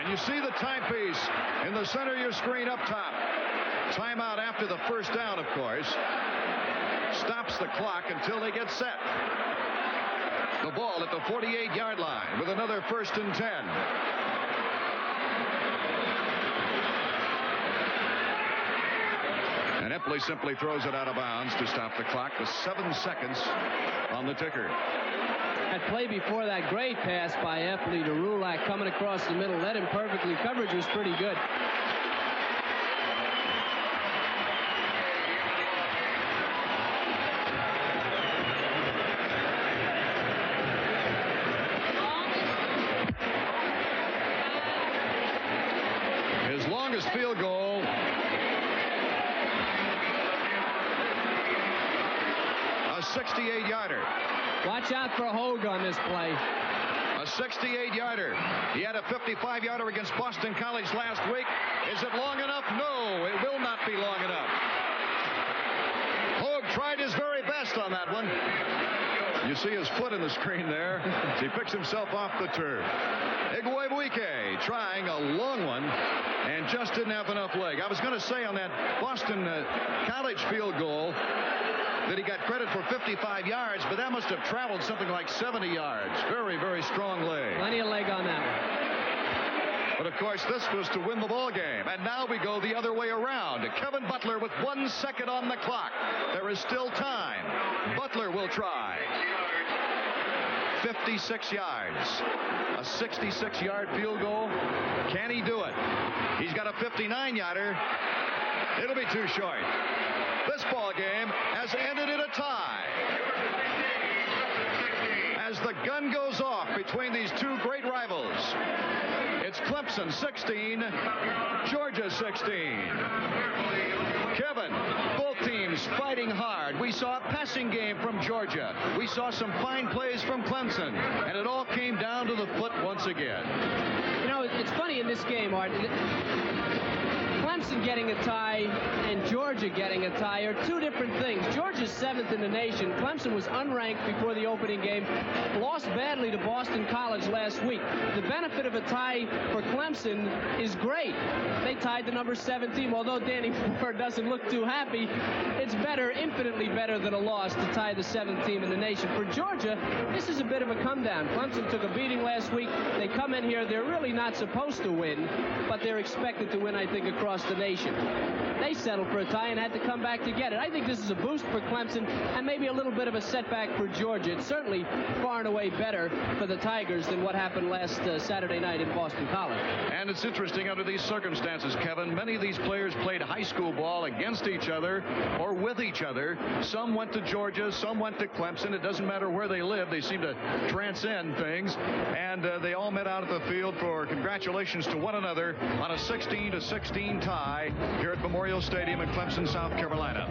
Speaker 1: And you see the timepiece in the center of your screen up top. Timeout after the first down, of course. Stops the clock until they get set. The ball at the 48-yard line with another 1st and 10. And Epley simply throws it out of bounds to stop the clock with 7 seconds on the ticker.
Speaker 3: That play before that, great pass by Epley to Rulak coming across the middle. Led him perfectly. Coverage was pretty good.
Speaker 1: His longest field goal. A 68-yarder.
Speaker 3: Watch out for Hogue on this play.
Speaker 1: A 68-yarder. He had a 55-yarder against Boston College last week. Is it long enough? No, it will not be long enough. Hogue tried his very best on that one. You see his foot in the screen there as he picks himself off the turf. Igwebuike trying a long one and just didn't have enough leg. I was going to say on that Boston College field goal that he got credit for 55 yards, but that must have traveled something like 70 yards. Very, very strong leg.
Speaker 3: Plenty of leg on that one.
Speaker 1: But, of course, this was to win the ball game. And now we go the other way around. Kevin Butler with 1 second on the clock. There is still time. Butler will try. 56 yards. A 66-yard field goal. Can he do it? He's got a 59-yarder. It'll be too short. This ball game has ended in a tie. As the gun goes off between these two great rivals, it's Clemson 16, Georgia 16. Kevin, both teams fighting hard. We saw a passing game from Georgia. We saw some fine plays from Clemson. And it all came down to the foot once again.
Speaker 3: You know, it's funny in this game, Art. Clemson getting a tie and Georgia getting a tie are two different things. Georgia's 7th in the nation. Clemson was unranked before the opening game, lost badly to Boston College last week. The benefit of a tie for Clemson is great. They tied the number 7 team. Although Danny Moore doesn't look too happy, it's better, infinitely better than a loss to tie the 7th team in the nation. For Georgia, this is a bit of a come down. Clemson took a beating last week. They come in here, they're really not supposed to win, but they're expected to win, I think, across the nation. They settled for a tie and had to come back to get it. I think this is a boost for Clemson and maybe a little bit of a setback for Georgia. It's certainly far and away better for the Tigers than what happened last Saturday night in Boston College.
Speaker 1: And it's interesting under these circumstances, Kevin. Many of these players played high school ball against each other or with each other. Some went to Georgia, some went to Clemson. It doesn't matter where they live. They seem to transcend things. And they all met out at the field for congratulations to one another on a 16-16 tie here at Memorial Stadium in Clemson, South Carolina.